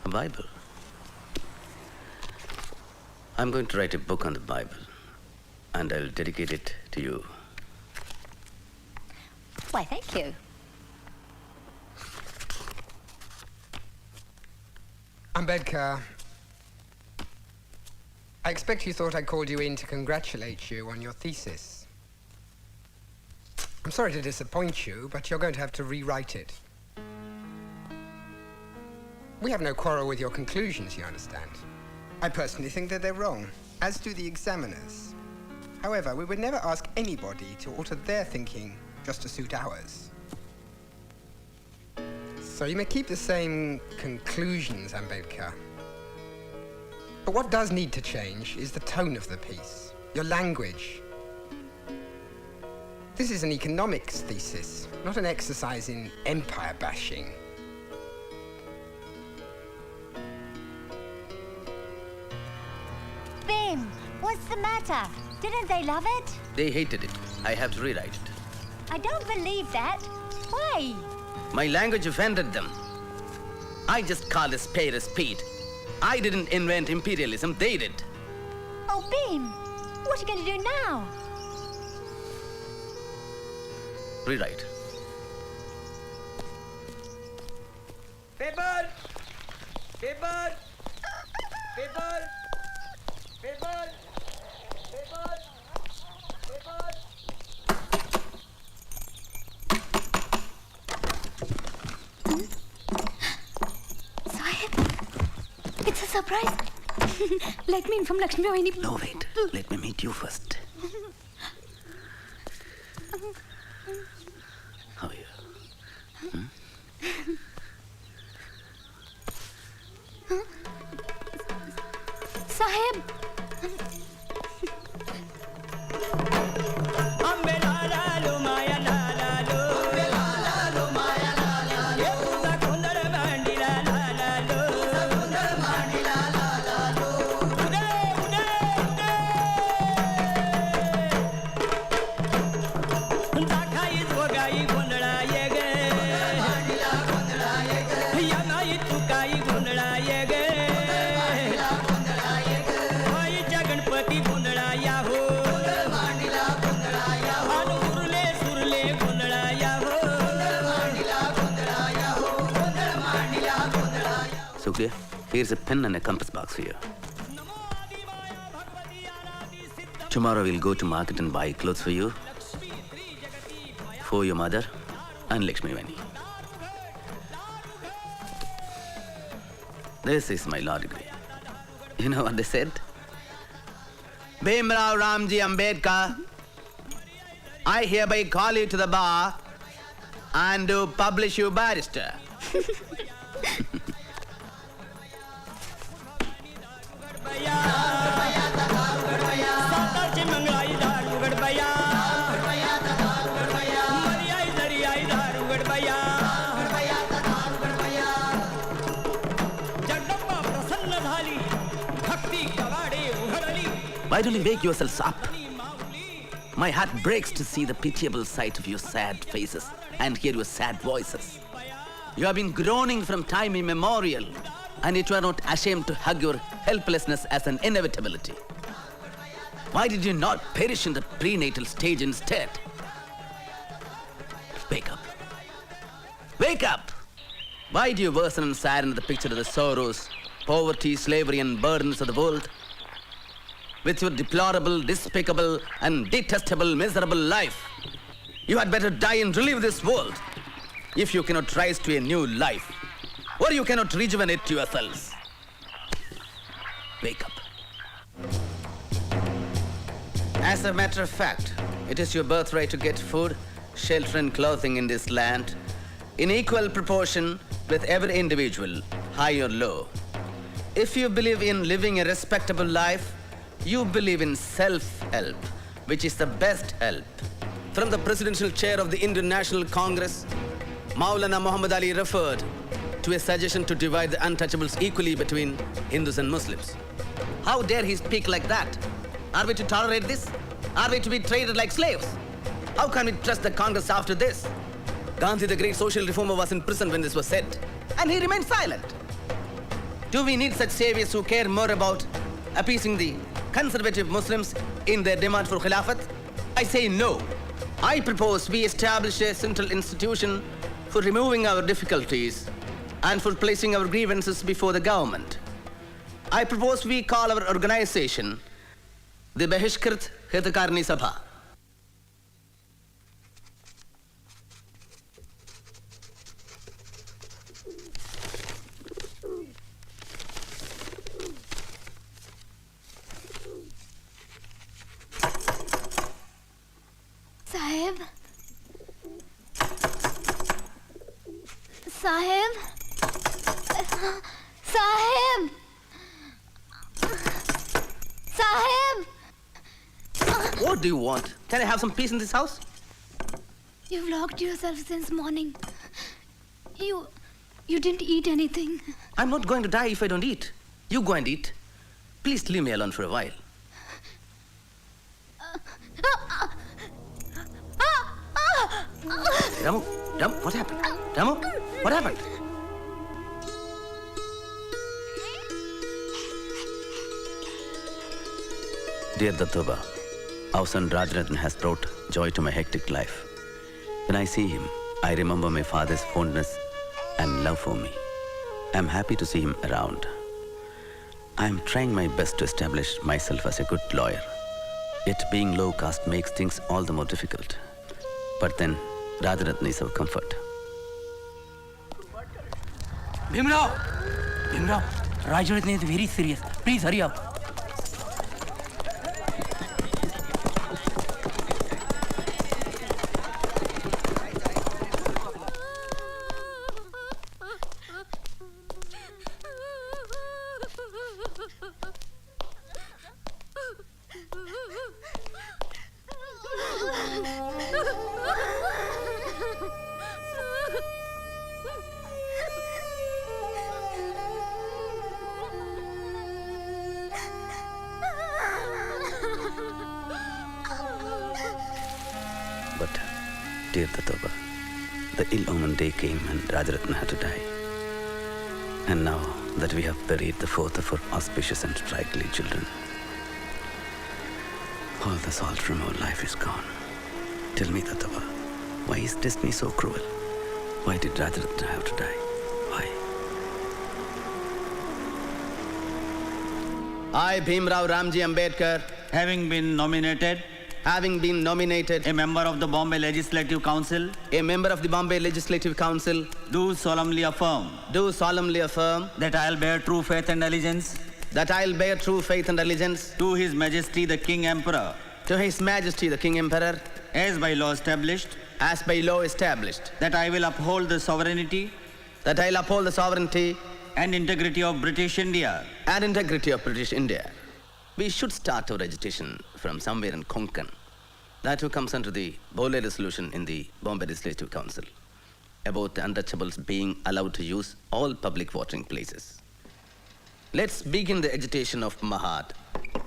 A Bible? I'm going to write a book on the Bible, and I'll dedicate it to you. Why, thank you. Ambedkar, I expect you thought I called you in to congratulate you on your thesis. I'm sorry to disappoint you, but you're going to have to rewrite it. We have no quarrel with your conclusions, you understand. I personally think that they're wrong, as do the examiners. However, we would never ask anybody to alter their thinking just to suit ours. So you may keep the same conclusions, Ambedkar. But what does need to change is the tone of the piece, your language. This is an economics thesis, not an exercise in empire bashing. Bim, what's the matter? Didn't they love it? They hated it. I have to rewrite it. I don't believe that. Why? My language offended them. I just called a spade. I didn't invent imperialism, they did. Oh, Bim, what are you going to do now? Rewrite. Paper! Paper! Paper! Paper! Paper! Paper! Sahib, it's a surprise. Let me inform Lakshmi Vahini. No, wait. Let me meet you first. How are you? Sahib. Sukriya, here's a pen and a compass box for you. Tomorrow we'll go to market and buy clothes for you, for your mother and Lakshmi Vani. This is my law degree. You know what they said? Bhimrao Ramji Ambedkar, I hereby call you to the bar and do publish you barrister. Why don't you wake yourselves up? My heart breaks to see the pitiable sight of your sad faces and hear your sad voices. You have been groaning from time immemorial, and yet you are not ashamed to hug your helplessness as an inevitability. Why did you not perish in the prenatal stage instead? Wake up. Wake up! Why do you worsen and sadden the picture of the sorrows, poverty, slavery, and burdens of the world? With your deplorable, despicable, and detestable, miserable life, you had better die and relive this world if you cannot rise to a new life, or you cannot rejuvenate yourselves. Wake up. As a matter of fact, it is your birthright to get food, shelter, and clothing in this land in equal proportion with every individual, high or low. If you believe in living a respectable life, you believe in self-help, which is the best help. From the presidential chair of the Indian National Congress, Maulana Muhammad Ali referred to a suggestion to divide the untouchables equally between Hindus and Muslims. How dare he speak like that? Are we to tolerate this? Are we to be treated like slaves? How can we trust the Congress after this? Gandhi, the great social reformer, was in prison when this was said, and he remained silent. Do we need such saviors who care more about appeasing the conservative Muslims in their demand for Khilafat? I say no. I propose we establish a central institution for removing our difficulties and for placing our grievances before the government. I propose we call our organization the Bahishkrit Hitakarni Sabha. Saheb? Saheb? Saheb? Saheb? What do you want? Can I have some peace in this house? You've locked yourself since morning. You didn't eat anything. I'm not going to die if I don't eat. You go and eat. Please leave me alone for a while. Ramu, what happened? Ramu, what happened? Dear Dattoba, our son Rajarathan has brought joy to my hectic life. When I see him, I remember my father's fondness and love for me. I'm happy to see him around. I'm trying my best to establish myself as a good lawyer. Yet being low caste makes things all the more difficult. But then, Rajarathan is our comfort. Bhimrao! Bhimrao, Rajarathan is very serious. Please hurry up. But, dear Dattoba, the ill-omened day came and Rajarathan had to die. And now that we have buried the fourth of our auspicious and sprightly children, all the salt from our life is gone. Tell me, Dattoba, why is destiny so cruel? Why did Rajarathan have to die? Why? I, Bhimrao Ramji Ambedkar, Having been nominated a member of the Bombay Legislative Council, do solemnly affirm that I will bear true faith and allegiance to His Majesty the King Emperor, as by law established, that I will uphold the sovereignty and integrity of British India. We should start our agitation from somewhere in Konkan. That who comes under the Bole resolution in the Bombay Legislative Council about the untouchables being allowed to use all public watering places. Let's begin the agitation of Mahat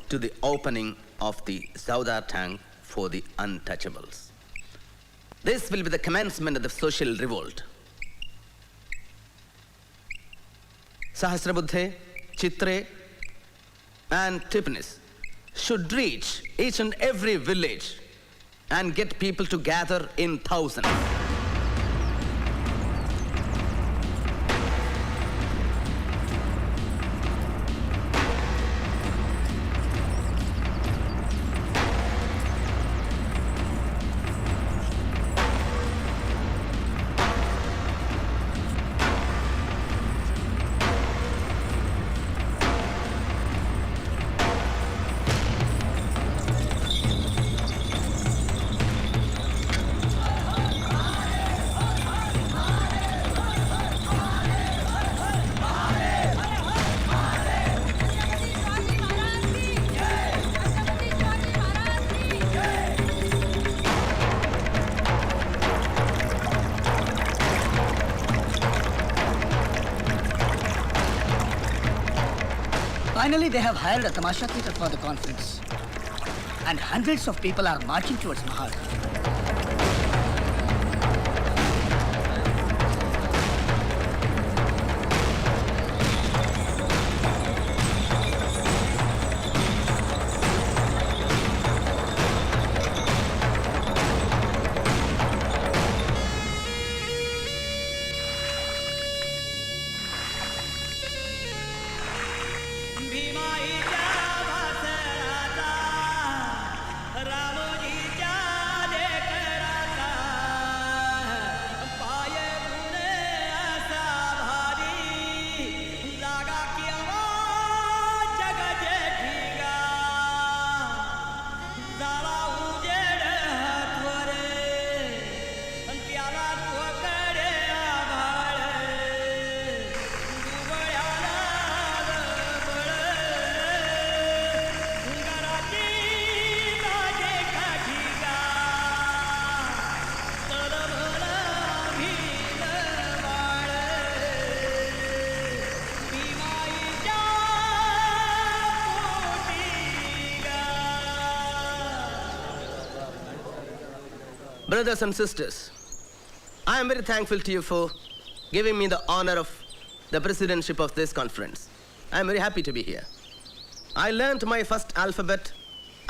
to the opening of the Saudar tank for the untouchables. This will be the commencement of the social revolt. Sahasrabuddhe, Chitre, and Tipanis should reach each and every village and get people to gather in thousands. Finally, they have hired a tamasha theatre for the conference. And hundreds of people are marching towards Mahal. Brothers and sisters, I am very thankful to you for giving me the honor of the presidentship of this conference. I am very happy to be here. I learned my first alphabet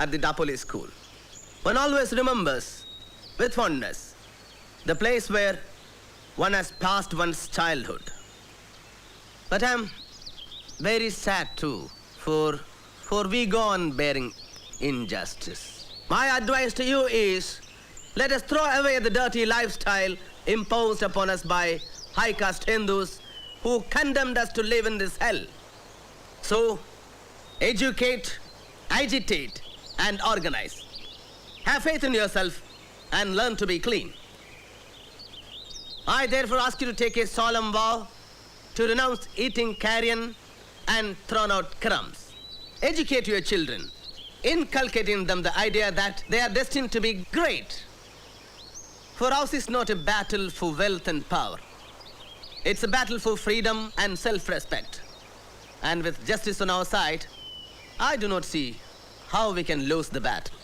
at the Dapoli school. One always remembers with fondness the place where one has passed one's childhood. But I am very sad too, for we go on bearing injustice. My advice to you is, let us throw away the dirty lifestyle imposed upon us by high-caste Hindus who condemned us to live in this hell. So, educate, agitate, and organize. Have faith in yourself and learn to be clean. I therefore ask you to take a solemn vow to renounce eating carrion and thrown out crumbs. Educate your children, inculcating them the idea that they are destined to be great. For ours is not a battle for wealth and power. It's a battle for freedom and self-respect. And with justice on our side, I do not see how we can lose the battle.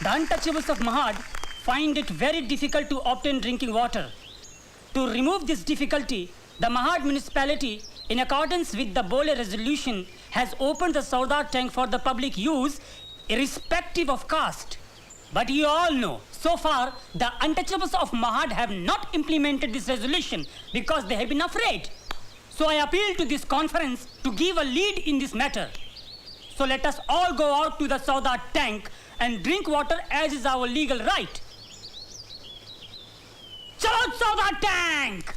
The untouchables of Mahad find it very difficult to obtain drinking water. To remove this difficulty, the Mahad municipality, in accordance with the Bole resolution, has opened the Sardar tank for the public use, irrespective of caste. But you all know, so far, the untouchables of Mahad have not implemented this resolution because they have been afraid. So I appeal to this conference to give a lead in this matter. So let us all go out to the Sardar tank and drink water as is our legal right. Chalo Sardar tank!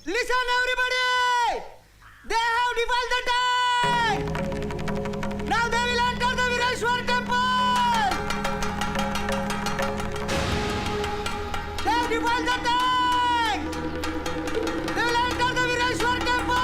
Listen, everybody! They have defiled the tank! Now they will enter the Vireshwar temple! They have defiled the tank! They will enter the Vireshwar temple!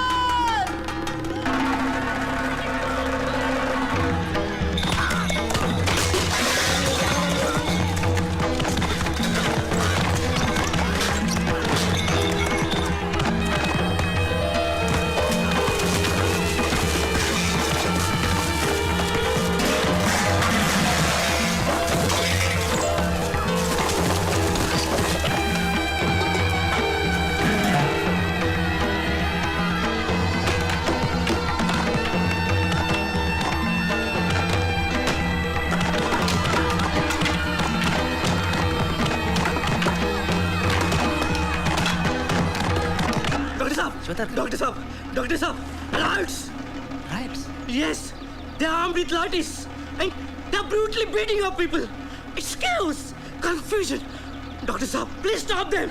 Doctor Sahab, riots! Riots? Yes, they are armed with lathis and they are brutally beating up people. It's chaos, confusion. Doctor Sahab, please stop them.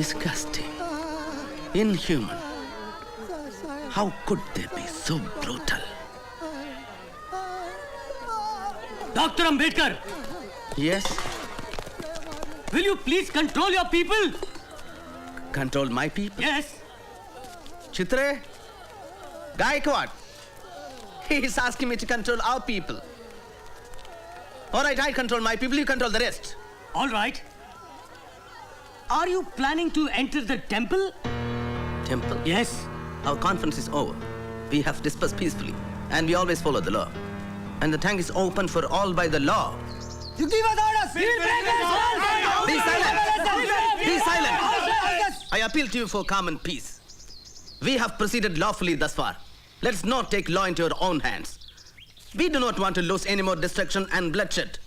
Disgusting. Inhuman. How could they be so brutal? Dr. Ambedkar! Yes? Will you please control your people? Control my people? Yes. Chitre? Gaikwad? He is asking me to control our people. All right, I control my people, you control the rest. All right. Are you planning to enter the temple? Temple? Yes. Our conference is over. We have dispersed peacefully, and we always follow the law. And the tank is open for all by the law. You give us orders! Be silent! Be silent! I appeal to you for calm and peace. We have proceeded lawfully thus far. Let's not take law into our own hands. We do not want to lose any more destruction and bloodshed.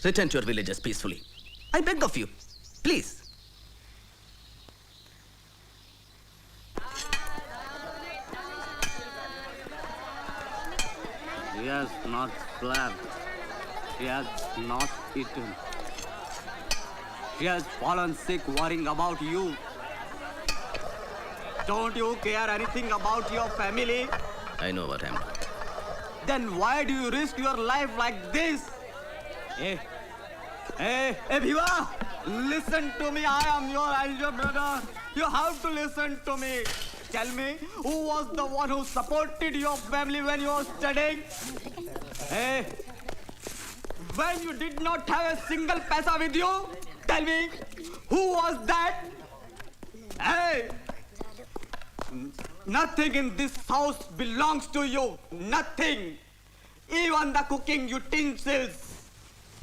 Return to your villages peacefully. I beg of you. Please. He has not slept. He has not eaten. He has fallen sick worrying about you. Don't you care anything about your family? I know what I'm doing. Then why do you risk your life like this? Hey, Bhiva! Listen to me. I am your elder brother. You have to listen to me. Tell me, who was the one who supported your family when you were studying? Hey, when you did not have a single paisa with you? Tell me, who was that? Hey, nothing in this house belongs to you. Nothing. Even the cooking utensils.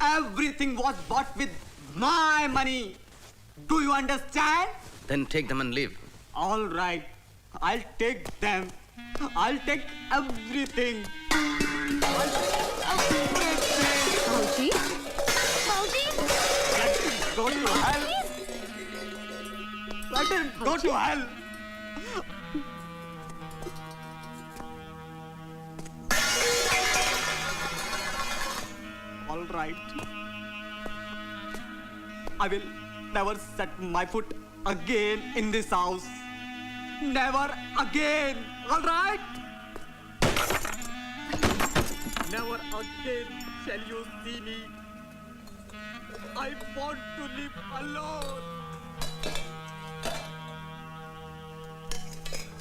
Everything was bought with my money. Do you understand? Then take them and leave. All right. I'll take them. I'll take everything. Mauji? Mauji? Let him go to hell. Let him go to hell. All right. I will never set my foot again in this house. Never again. All right? Never again shall you see me. I want to live alone.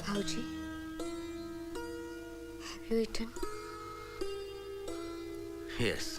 Mauji, have you eaten? Yes.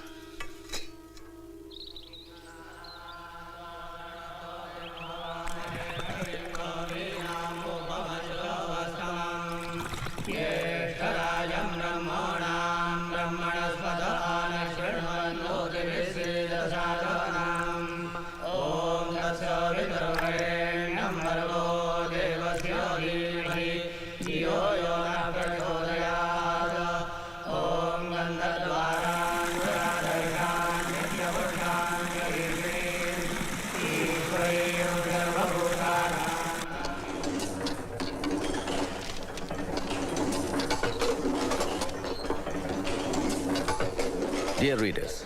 Dear readers,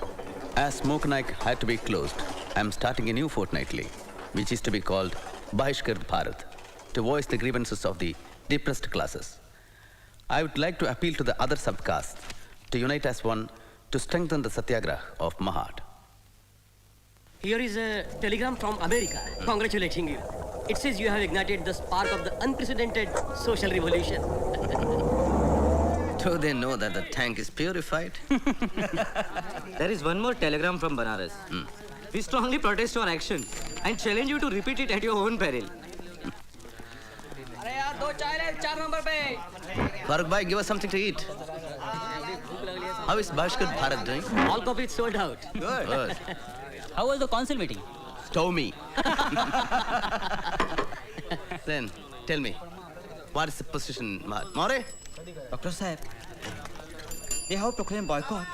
as Smoke Night had to be closed, I am starting a new fortnightly, which is to be called Babasaheb Bharat, to voice the grievances of the depressed classes. I would like to appeal to the other subcastes to unite as one to strengthen the satyagraha of Mahad. Here is a telegram from America congratulating you. It says you have ignited the spark of the unprecedented social revolution. Do they know that the tank is purified? There is one more telegram from Banaras. We strongly protest your action and challenge you to repeat it at your own peril. Farooq bhai, give us something to eat. How is Babasaheb Bharat doing? All copies sold out. Good. How was the council meeting? Stormy. Then, tell me, what is the position, Mahad? More? Dr. Sahib, they have proclaimed boycott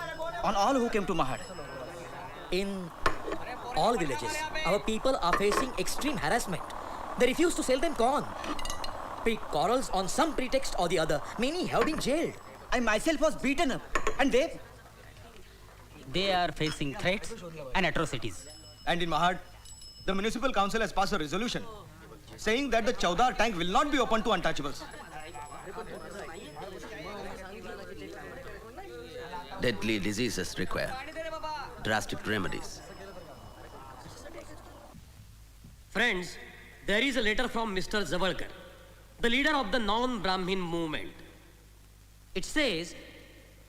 on all who came to Mahad. In all villages, our people are facing extreme harassment. They refuse to sell them corn. Pick quarrels on some pretext or the other. Many have been jailed. I myself was beaten up. And they are facing threats and atrocities. And in Mahad, the municipal council has passed a resolution saying that the Chaudhar tank will not be open to untouchables. Deadly diseases require drastic remedies. Friends, there is a letter from Mr. Jaybhimtalk, the leader of the non-Brahmin movement. It says,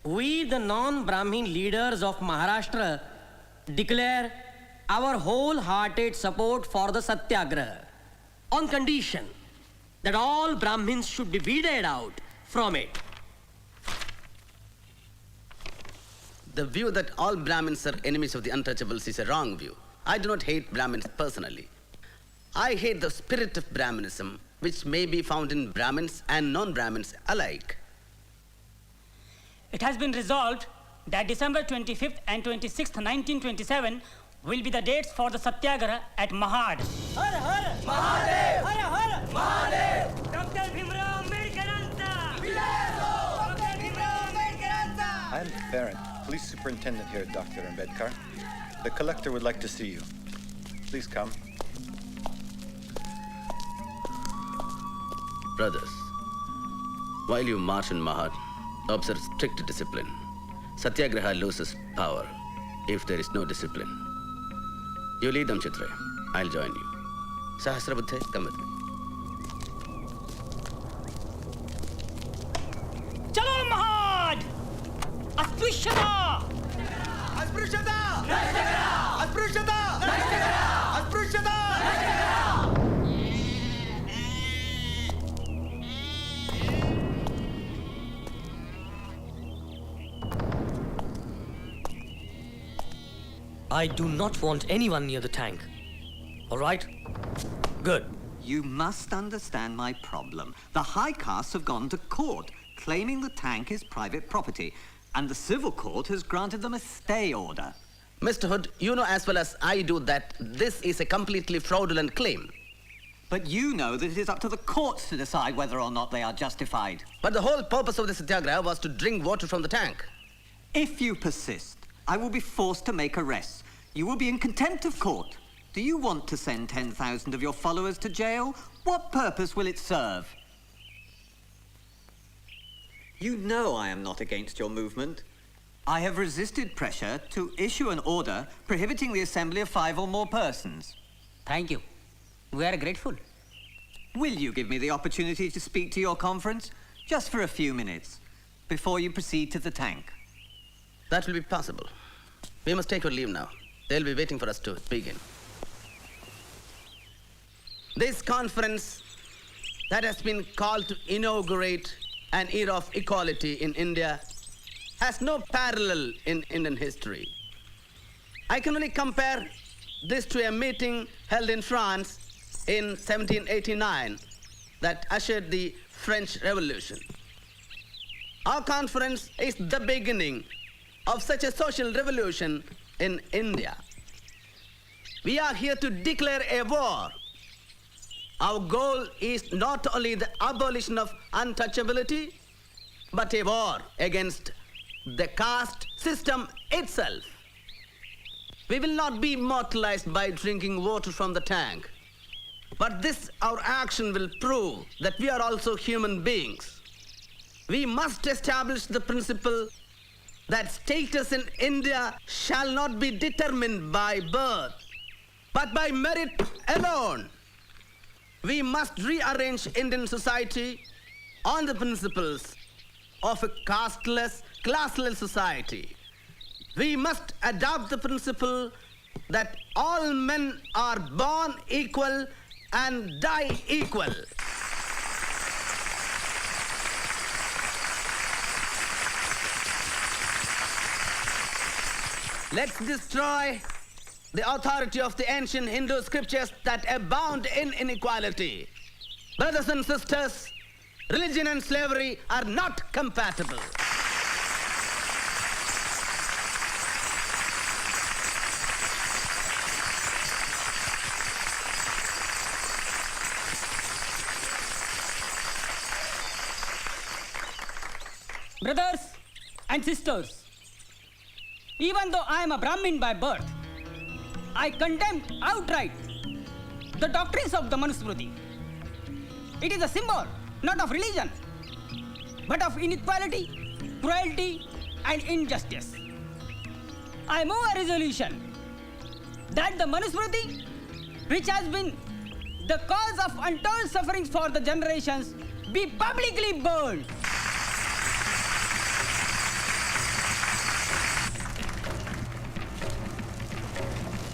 "We, the non-Brahmin leaders of Maharashtra, declare our wholehearted support for the Satyagraha on condition that all Brahmins should be weeded out from it." The view that all Brahmins are enemies of the untouchables is a wrong view. I do not hate Brahmins personally. I hate the spirit of Brahminism, which may be found in Brahmins and non-Brahmins alike. It has been resolved that December 25th and 26th, 1927 will be the dates for the Satyagraha at Mahad. Har Har Mahadev! Har Har Mahadev! Dr. Bhimrao Ambedkaranta! Dr. Bhimrao Ambedkaranta! I am the parent, police superintendent here at Dr. Ambedkar. The collector would like to see you. Please come. Brothers, while you march in Mahad, observe strict discipline. Satyagraha loses power if there is no discipline. You lead them, Chitra. I'll join you. Sahasrabuddhe, come with me. Chalo Mahad! Asprishyata! Asprishyata! Asprishyata! Asprishyata! I do not want anyone near the tank. All right? Good. You must understand my problem. The high castes have gone to court, claiming the tank is private property, and the civil court has granted them a stay order. Mr. Hood, you know as well as I do that this is a completely fraudulent claim. But you know that it is up to the courts to decide whether or not they are justified. But the whole purpose of the Satyagraha was to drink water from the tank. If you persist, I will be forced to make arrests. You will be in contempt of court. Do you want to send 10,000 of your followers to jail? What purpose will it serve? You know I am not against your movement. I have resisted pressure to issue an order prohibiting the assembly of 5 or more persons. Thank you. We are grateful. Will you give me the opportunity to speak to your conference? Just for a few minutes, before you proceed to the tank. That will be possible. We must take our leave now. They'll be waiting for us to begin. This conference that has been called to inaugurate an era of equality in India has no parallel in Indian history. I can only compare this to a meeting held in France in 1789 that ushered the French Revolution. Our conference is the beginning of such a social revolution in India. We are here to declare a war. Our goal is not only the abolition of untouchability, but a war against the caste system itself. We will not be immortalized by drinking water from the tank, but this, our action, will prove that we are also human beings. We must establish the principle that status in India shall not be determined by birth, but by merit alone. We must rearrange Indian society on the principles of a casteless, classless society. We must adopt the principle that all men are born equal and die equal. Let's destroy the authority of the ancient Hindu scriptures that abound in inequality. Brothers and sisters, religion and slavery are not compatible. Brothers and sisters, even though I am a Brahmin by birth, I condemn outright the doctrines of the Manusmriti. It is a symbol, not of religion, but of inequality, cruelty, and injustice. I move a resolution that the Manusmriti, which has been the cause of untold sufferings for the generations, be publicly burned.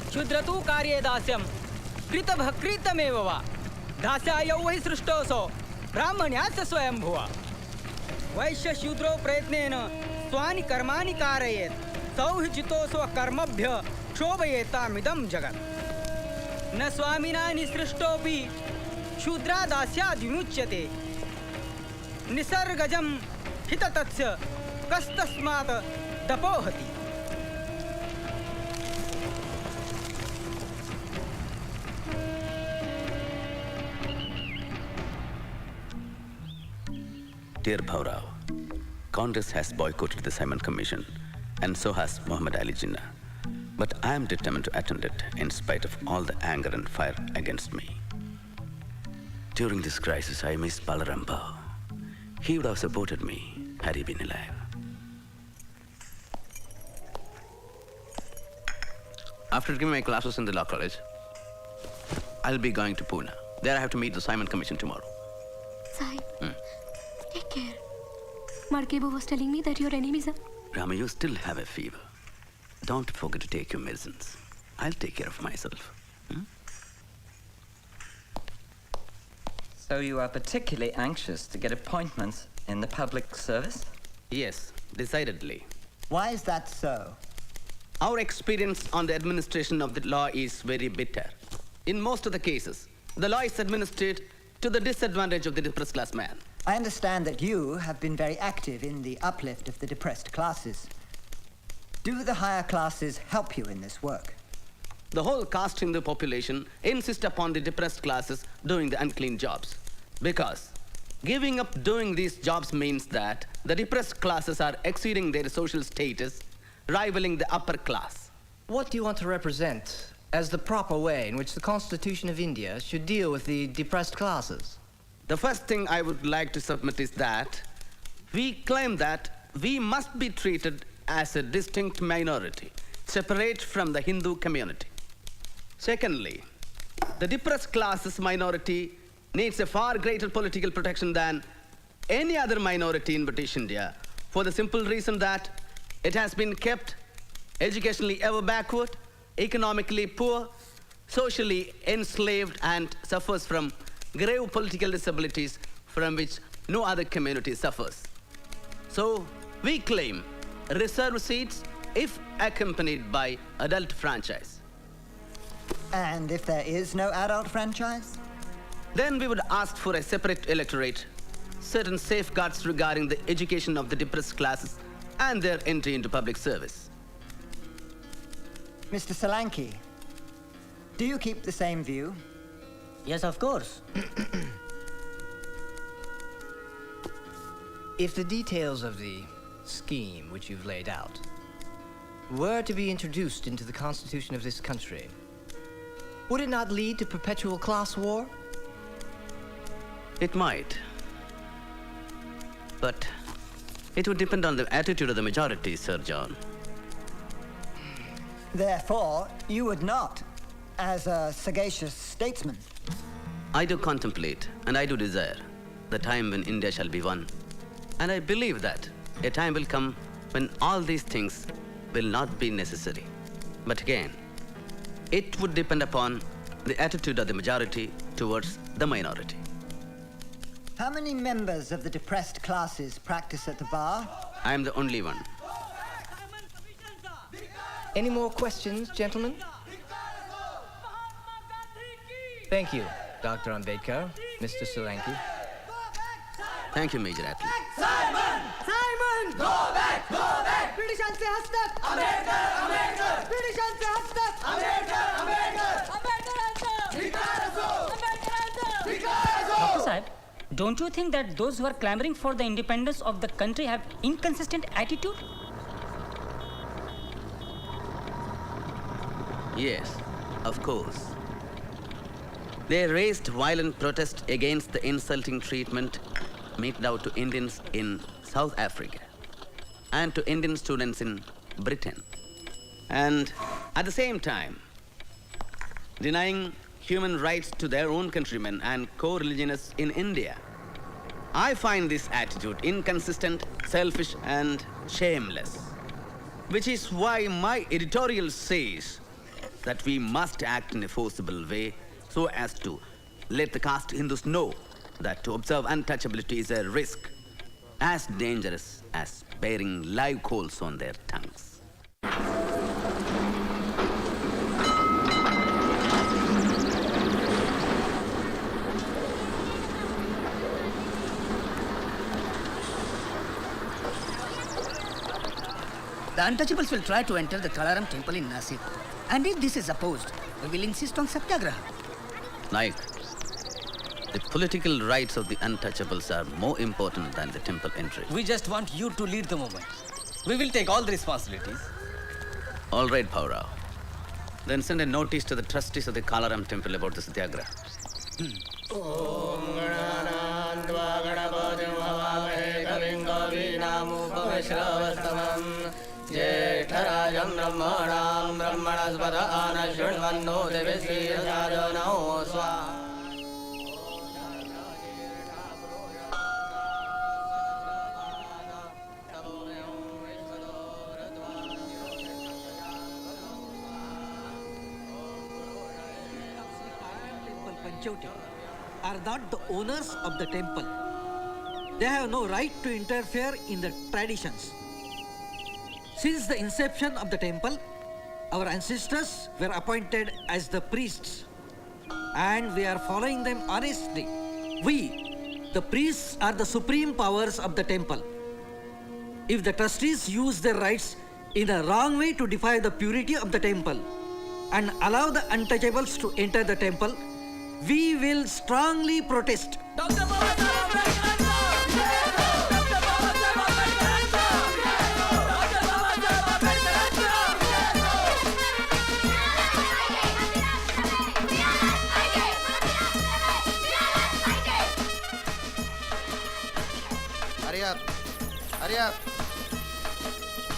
क्षुद्रतु कार्ये दास्यं कृतमेव वा दास्यायौ वै सृष्टोऽसौ ब्राह्मण्यास्य स्वयंभुवा वैश्यशूद्रो प्रयत्नेन स्वानि कर्माणि कारयेत् सौ हि चितो स्वकर्मभ्य क्षोभयेतामिदं जगत् न स्वामिना निसृष्टोऽपि शूद्रा दास्याद् विमुच्यते निसर्गजं हिततस्य कस्तस्मात् दपोहति. Dear Bhaurao, Congress has boycotted the Simon Commission, and so has Muhammad Ali Jinnah. But I am determined to attend it in spite of all the anger and fire against me. During this crisis, I miss Balaram Bhau. He would have supported me had he been alive. After giving my classes in the law college, I'll be going to Pune. There I have to meet the Simon Commission tomorrow. Sai, take care. Markebo was telling me that your enemies are... Rama, you still have a fever. Don't forget to take your medicines. I'll take care of myself. So you are particularly anxious to get appointments in the public service? Yes, decidedly. Why is that so? Our experience on the administration of the law is very bitter. In most of the cases, the law is administered to the disadvantage of the depressed class man. I understand that you have been very active in the uplift of the depressed classes. Do the higher classes help you in this work? The whole caste Hindu population insist upon the depressed classes doing the unclean jobs. Because giving up doing these jobs means that the depressed classes are exceeding their social status, rivaling the upper class. What do you want to represent as the proper way in which the Constitution of India should deal with the depressed classes? The first thing I would like to submit is that we claim that we must be treated as a distinct minority, separate from the Hindu community. Secondly, the depressed classes minority needs a far greater political protection than any other minority in British India, for the simple reason that it has been kept educationally ever backward, economically poor, socially enslaved, and suffers from grave political disabilities from which no other community suffers. So we claim reserved seats if accompanied by adult franchise. And if there is no adult franchise? Then we would ask for a separate electorate, certain safeguards regarding the education of the depressed classes and their entry into public service. Mr. Solanki, do you keep the same view? Yes, of course. If the details of the scheme which you've laid out were to be introduced into the constitution of this country, would it not lead to perpetual class war? It might. But it would depend on the attitude of the majority, Sir John. Therefore, you would not, as a sagacious statesman. I do contemplate, and I do desire, the time when India shall be one. And I believe that a time will come when all these things will not be necessary. But again, it would depend upon the attitude of the majority towards the minority. How many members of the depressed classes practice at the bar? I am the only one. Any more questions, gentlemen? Thank you, Dr. Ambedkar, Mr. Solanki. Thank you, Major Atlee. Simon! Simon! Go back! Go back! Britishanse hastak! Ambedkar! Ambedkar! Britishanse hastak! Ambedkar! Ambedkar! Ambedkar answer! Vikaraso! Ambedkar answer! Vikaraso! Dr. Sahib, don't you think that those who are clamoring for the independence of the country have inconsistent attitude? Yes, of course. They raised violent protest against the insulting treatment meted out to Indians in South Africa and to Indian students in Britain. And at the same time, denying human rights to their own countrymen and co-religionists in India. I find this attitude inconsistent, selfish, and shameless. Which is why my editorial says that we must act in a forcible way so as to let the caste Hindus know that to observe untouchability is a risk as dangerous as bearing live coals on their tongues. The untouchables will try to enter the Kalaram temple in Nasik. And if this is opposed, we will insist on Satyagraha. Naik, the political rights of the untouchables are more important than the temple entry. We just want you to lead the movement. We will take all the responsibilities. All right, Paurao. Then send a notice to the trustees of the Kalaram temple about the Satyagraha. ज्येष्ठराजं ब्रह्मणां ब्रह्मणस्पत आनशृण्वन्नो दिविश्रीरसादनो स्वा are not the owners of the temple. They have no right to interfere in the traditions. Since the inception of the temple, our ancestors were appointed as the priests, and we are following them honestly. We, the priests, are the supreme powers of the temple. If the trustees use their rights in a wrong way to defy the purity of the temple and allow the untouchables to enter the temple, we will strongly protest. Dr. Hurry up. Hurry up.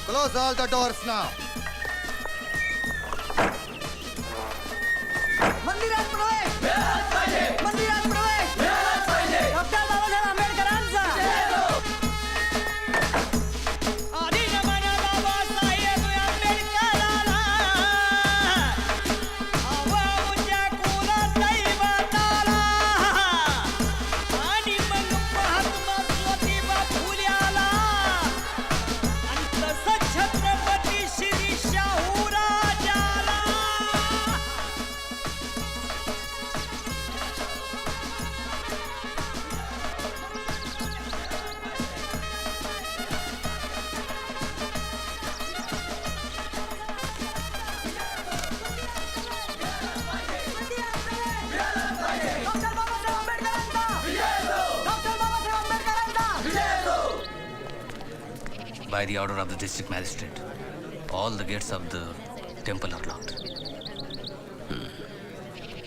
Close all the doors now. मंदिरात प्रवेश! मंदिरात प्रवेश! Doctor Babasaheb आंबेडकरांचा! आदिनमन बाबासाहेब आंबेडकराला आवामुच्या कुलदैवताला आणि मग महात्मा ज्योतिबा फुल्याला आणि तसं छत्रपती श्री शाहू राजाला By the order of the district magistrate, all the gates of the temple are locked.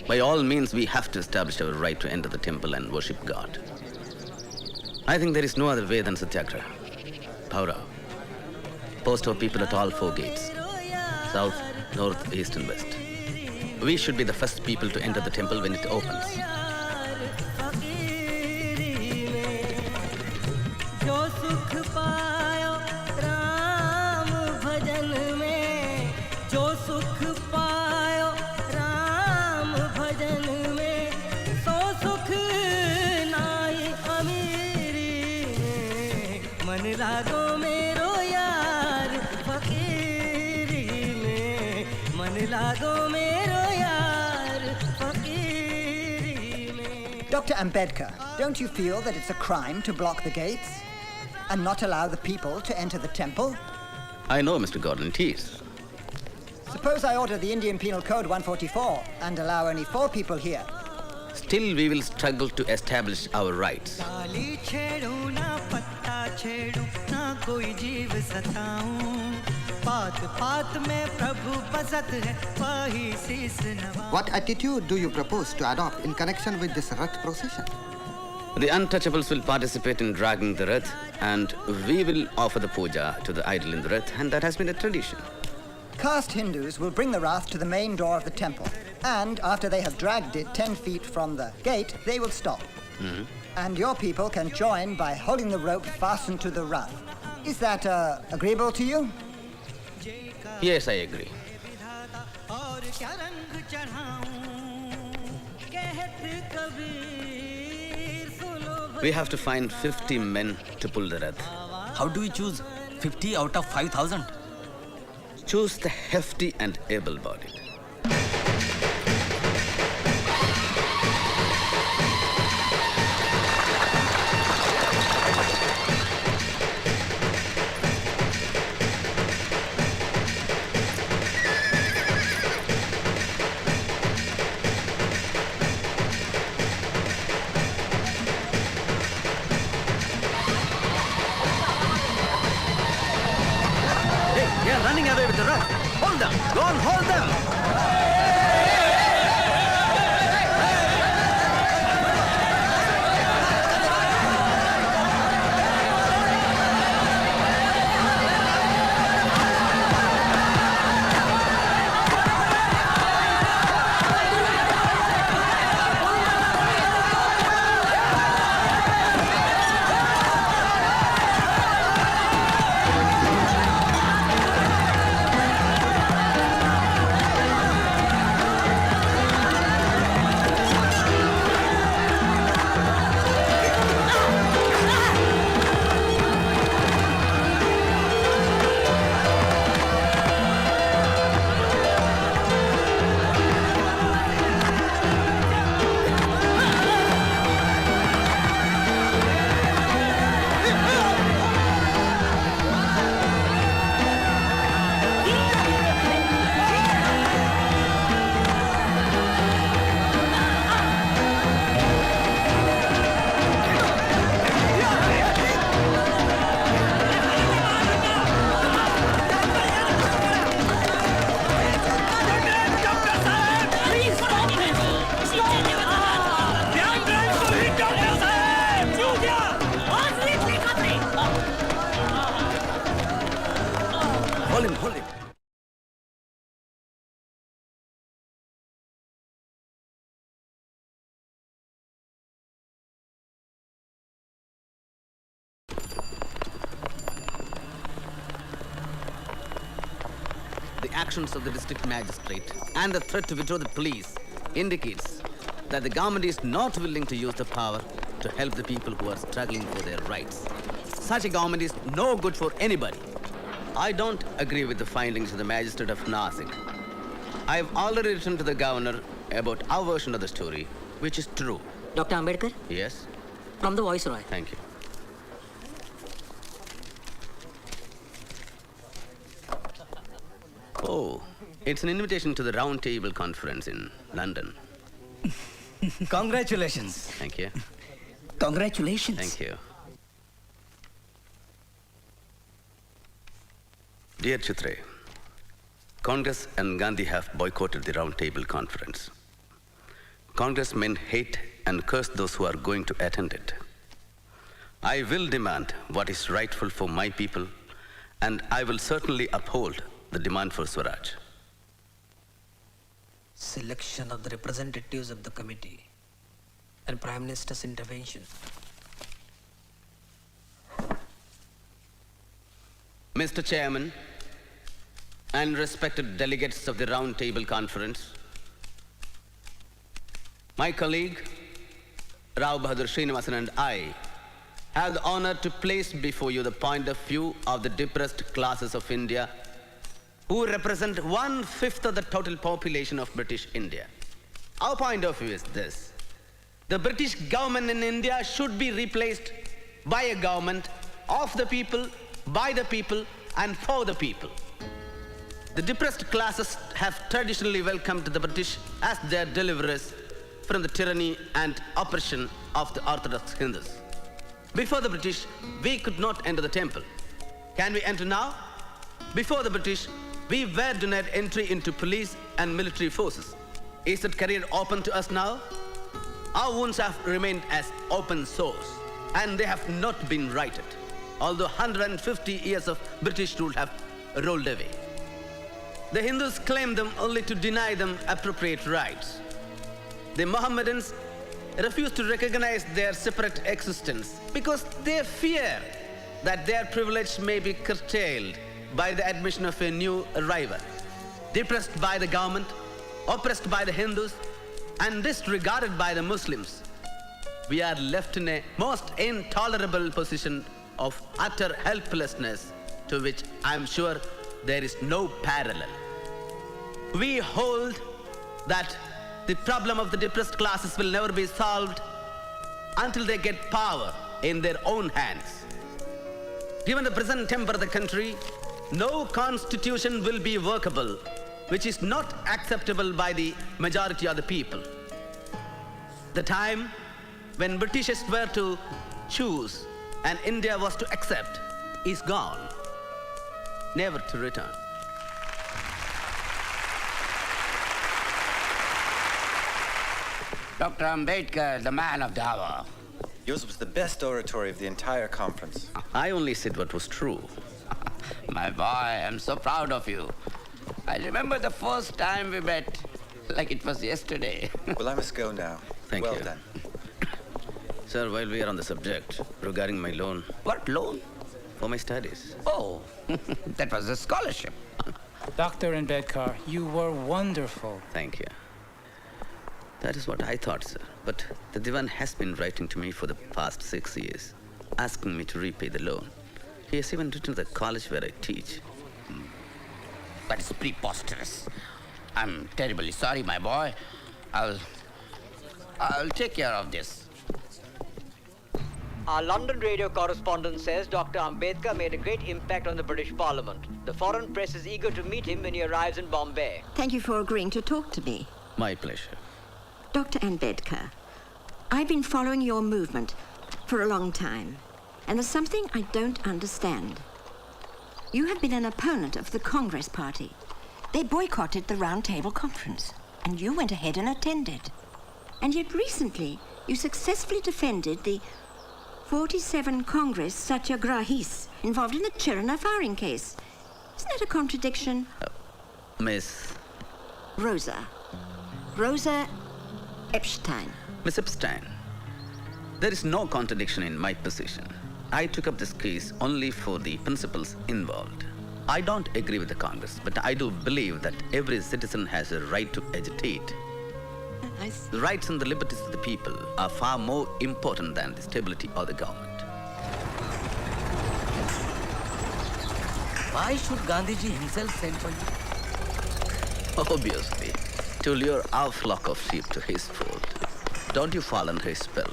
By all means, we have to establish our right to enter the temple and worship God. I think there is no other way than Satyagraha. Paurao, post our people at all four gates, south, north, east, and west. We should be the first people to enter the temple when it opens. जो सुख पायो राम भजन में जो सुख पायो राम भजन में सो सुख नाई अमीरी में मन लागो मेरो यार फकीरी में मन लागो मेरो यार फकीरी में. Dr. Ambedkar, don't you feel that it's a crime to block the gates and not allow the people to enter the temple? I know, Mr. Gordon, it is. Suppose I order the Indian Penal Code 144 and allow only 4 people here. Still, we will struggle to establish our rights. डाली छेड़ू ना पत्ता छेड़ू ना कोई जीव सताऊं पात पात में प्रभु बसत है वही शीस नवा. What attitude do you propose to adopt in connection with this Rath procession? The untouchables will participate in dragging the Rath, and we will offer the puja to the idol in the Rath, and that has been a tradition. Caste Hindus will bring the Rath to the main door of the temple, and after they have dragged it 10 feet from the gate, they will stop. Mhm. And your people can join by holding the rope fastened to the Rath. Is that agreeable to you? Yes, I agree. और क्या रंग चढ़ाऊं कहत कबीर सुनो. We have to find 50 men to pull the Rath. How do we choose 50 out of 5,000? Choose the hefty and able-bodied. They are running away with the Rath. Hold them. Go on, hold them. Hold him, hold him. The actions of the district magistrate and the threat to withdraw the police indicates that the government is not willing to use the power to help the people who are struggling for their rights. Such a government is no good for anybody. I don't agree with the findings of the magistrate of Nasik. I have already written to the governor about our version of the story, which is true. Dr. Ambedkar? Yes? From the Viceroy. Thank you. Oh, it's an invitation to the Round Table Conference in London. Congratulations. Thank you. Congratulations. Thank you. Dear Chitre, Congress and Gandhi have boycotted the Round Table Conference. Congressmen hate and curse those who are going to attend it. I will demand what is rightful for my people, and I will certainly uphold the demand for Swaraj. Selection of the representatives of the committee and Prime Minister's intervention. Mr. Chairman and respected delegates of the Round Table Conference, my colleague Rao Bahadur Srinivasan and I have the honor to place before you the point of view of the depressed classes of India who represent 1/5 of the total population of British India. Our point of view is this: the British government in India should be replaced by a government of the people, by the people, and for the people. The depressed classes have traditionally welcomed the British as their deliverers from the tyranny and oppression of the Orthodox Hindus. Before the British, we could not enter the temple. Can we enter now? Before the British, we were denied entry into police and military forces. Is that career open to us now? Our wounds have remained as open sores, and they have not been righted, although 150 years of British rule have rolled away. The Hindus claim them only to deny them appropriate rights. The Mohammedans refuse to recognize their separate existence because they fear that their privilege may be curtailed by the admission of a new arrival. Depressed by the government, oppressed by the Hindus, and disregarded by the Muslims, we are left in a most intolerable position of utter helplessness to which I am sure there is no parallel. We hold that the problem of the depressed classes will never be solved until they get power in their own hands. Given the present temper of the country, no constitution will be workable which is not acceptable by the majority of the people. The time when Britishers were to choose and India was to accept is gone, never to return. Dr. Ambedkar, the man of the hour. Yours was the best oratory of the entire conference. I only said what was true. My boy, I'm so proud of you. I remember the first time we met, like it was yesterday. Well, I must go now. Thank well you. done. Sir, while we are on the subject, regarding my loan. What loan? For my studies. Oh, that was a scholarship. Dr. Ambedkar, you were wonderful. Thank you. That is what I thought, sir. But the Divan has been writing to me for the past 6 years, asking me to repay the loan. He has even written to the college where I teach. That is preposterous. I'm terribly sorry, my boy. I'll take care of this. Our London radio correspondent says Dr. Ambedkar made a great impact on the British Parliament. The foreign press is eager to meet him when he arrives in Bombay. Thank you for agreeing to talk to me. My pleasure. Dr. Ambedkar, I've been following your movement for a long time, and there's something I don't understand. You have been an opponent of the Congress Party. They boycotted the Round Table Conference, and you went ahead and attended. And yet recently, you successfully defended the 47 Congress Satyagrahis involved in the Chirana firing case. Isn't that a contradiction? Miss Rosa Epstein. Miss Epstein, there is no contradiction in my position. I took up this case only for the principles involved. I don't agree with the Congress, but I do believe that every citizen has a right to agitate. The rights and the liberties of the people are far more important than the stability of the government. Why should Gandhiji himself send for you? Obviously, to lure our flock of sheep to his fold. Don't you fall under his spell.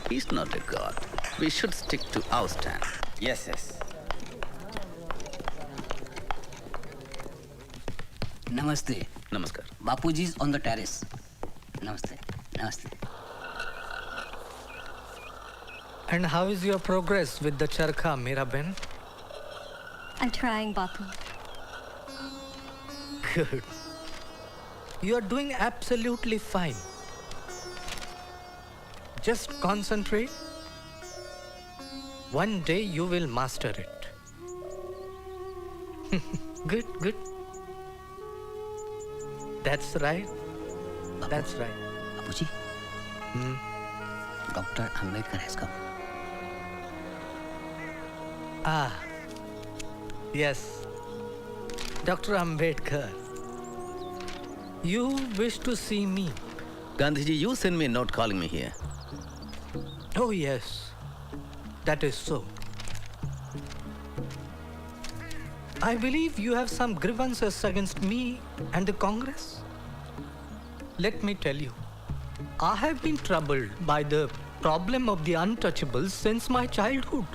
He's not a god. We should stick to our stand. Yes, yes. Namaste. Namaskar. Bapuji is on the terrace. Namaste. Namaste. And how is your progress with the charkha, Miraben? I'm trying, Bapu. Good. You are doing absolutely fine. Just concentrate. One day you will master it. Good, good. That's right. That's right. Bapuji, Dr. Ambedkar has come. Ah, yes. Dr. Ambedkar, you wish to see me? Gandhiji, you sent me a note calling me here. Oh, yes. That is so. I believe you have some grievances against me and the Congress. Let me tell you, I have been troubled by the problem of the untouchables since my childhood.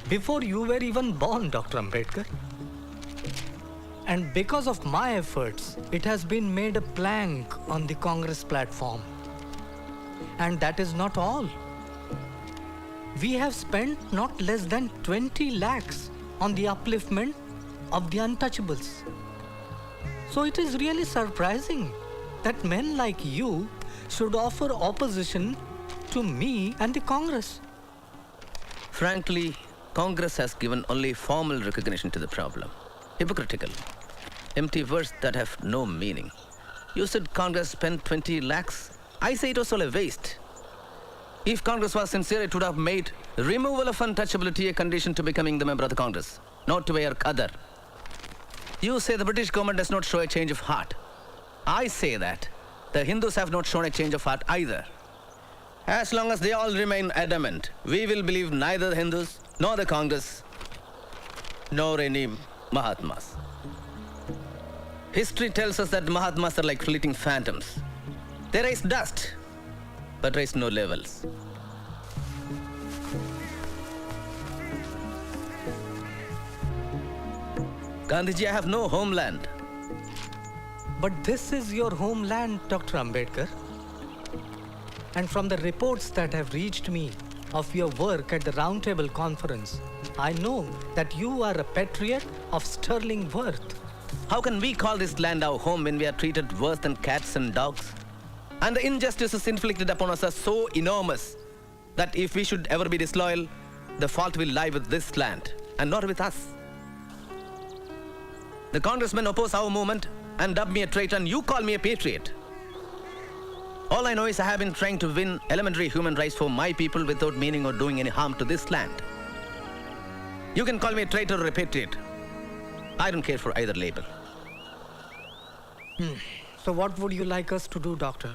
Before you were even born, Dr. Ambedkar. And because of my efforts, it has been made a plank on the Congress platform. And that is not all. We have spent not less than 20 lakhs on the upliftment of the untouchables. So it is really surprising that men like you should offer opposition to me and the Congress. Frankly, Congress has given only formal recognition to the problem. Hypocritical. Empty words that have no meaning. You said Congress spent 20 lakhs. I say it was all a waste. If Congress was sincere, it would have made removal of untouchability a condition to becoming the member of the Congress, not to wear khadar. You say the British government does not show a change of heart. I say that the Hindus have not shown a change of heart either. As long as they all remain adamant, we will believe neither the Hindus, nor the Congress, nor any Mahatmas. History tells us that Mahatmas are like fleeting phantoms. They raise dust, but raise no levels. Gandhiji, I have no homeland. But this is your homeland, Dr. Ambedkar. And from the reports that have reached me of your work at the Roundtable Conference, I know that you are a patriot of sterling worth. How can we call this land our home when we are treated worse than cats and dogs? And the injustices inflicted upon us are so enormous that if we should ever be disloyal, the fault will lie with this land and not with us. The congressmen oppose our movement and dub me a traitor, and you call me a patriot. All I know is I have been trying to win elementary human rights for my people without meaning or doing any harm to this land. You can call me a traitor or a patriot. I don't care for either label. So what would you like us to do, Doctor?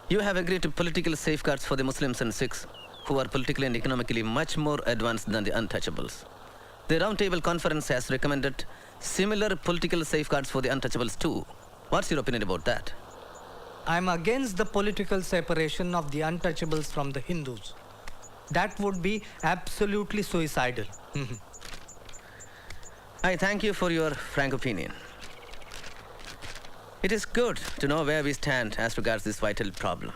You have agreed to political safeguards for the Muslims and Sikhs, who are politically and economically much more advanced than the untouchables. The Roundtable Conference has recommended similar political safeguards for the untouchables too. What's your opinion about that? I'm against the political separation of the untouchables from the Hindus. That would be absolutely suicidal. I thank you for your frank opinion. It is good to know where we stand as regards this vital problem.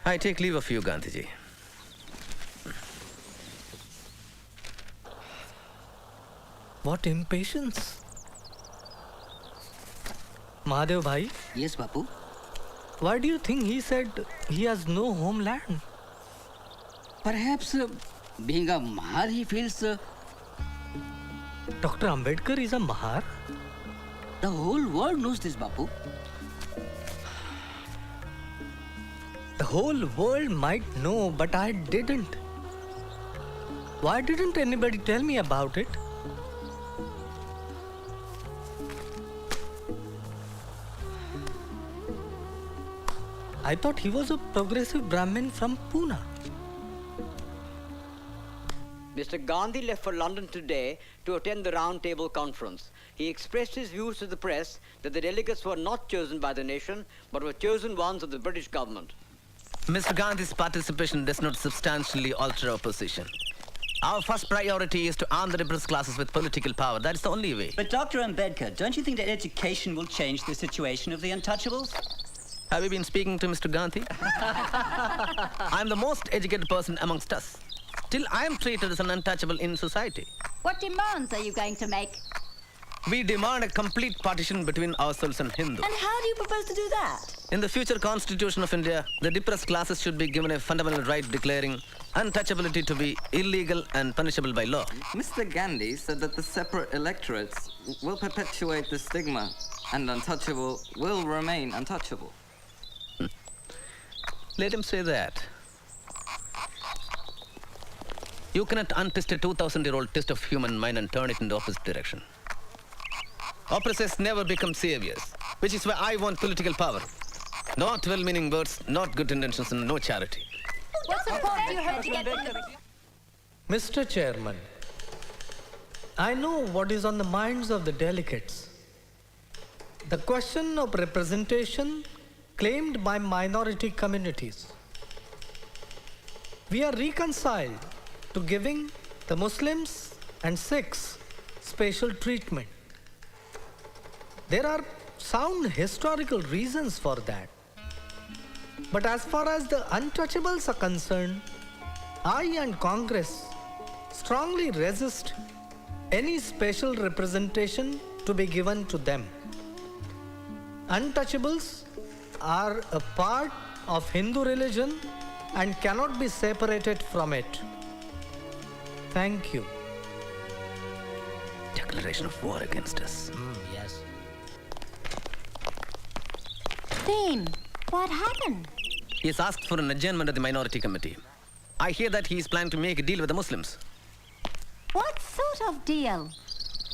I take leave of you, Gandhiji. What impatience. Mahadev Bhai? Yes, Bapu? Why do you think he said he has no homeland? Perhaps being a Mahar, he feels... Dr. Ambedkar is a Mahar? The whole world knows this, Bapu. The whole world might know, but I didn't. Why didn't anybody tell me about it? I thought he was a progressive Brahmin from Pune. Mr. Gandhi left for London today to attend the Roundtable Conference. He expressed his views to the press that the delegates were not chosen by the nation, but were chosen ones of the British government. Mr. Gandhi's participation does not substantially alter our position. Our first priority is to arm the repressed classes with political power. That is the only way. But Dr. Ambedkar, don't you think that education will change the situation of the untouchables? Have you been speaking to Mr. Gandhi? I'm the most educated person amongst us. Still, I am treated as an untouchable in society. What demands are you going to make? We demand a complete partition between ourselves and Hindus. And how do you propose to do that? In the future Constitution of India, the depressed classes should be given a fundamental right declaring untouchability to be illegal and punishable by law. Mr. Gandhi said that the separate electorates will perpetuate the stigma and untouchable will remain untouchable. Let him say that. You cannot untwist a 2,000-year-old twist of human mind and turn it in the opposite direction. Oppressors never become saviors, which is why I want political power. Not well-meaning words, not good intentions, and no charity. What support do you have to get from the... Mr. Chairman, I know what is on the minds of the delegates. The question of representation claimed by minority communities. We are reconciled to giving the Muslims and Sikhs special treatment. There are sound historical reasons for that. But as far as the untouchables are concerned, I and Congress strongly resist any special representation to be given to them. Untouchables are a part of Hindu religion and cannot be separated from it. Thank you. Declaration of war against us. Yes. Dean, what happened? He has asked for an adjournment of the minority committee. I hear that he is planning to make a deal with the Muslims. What sort of deal?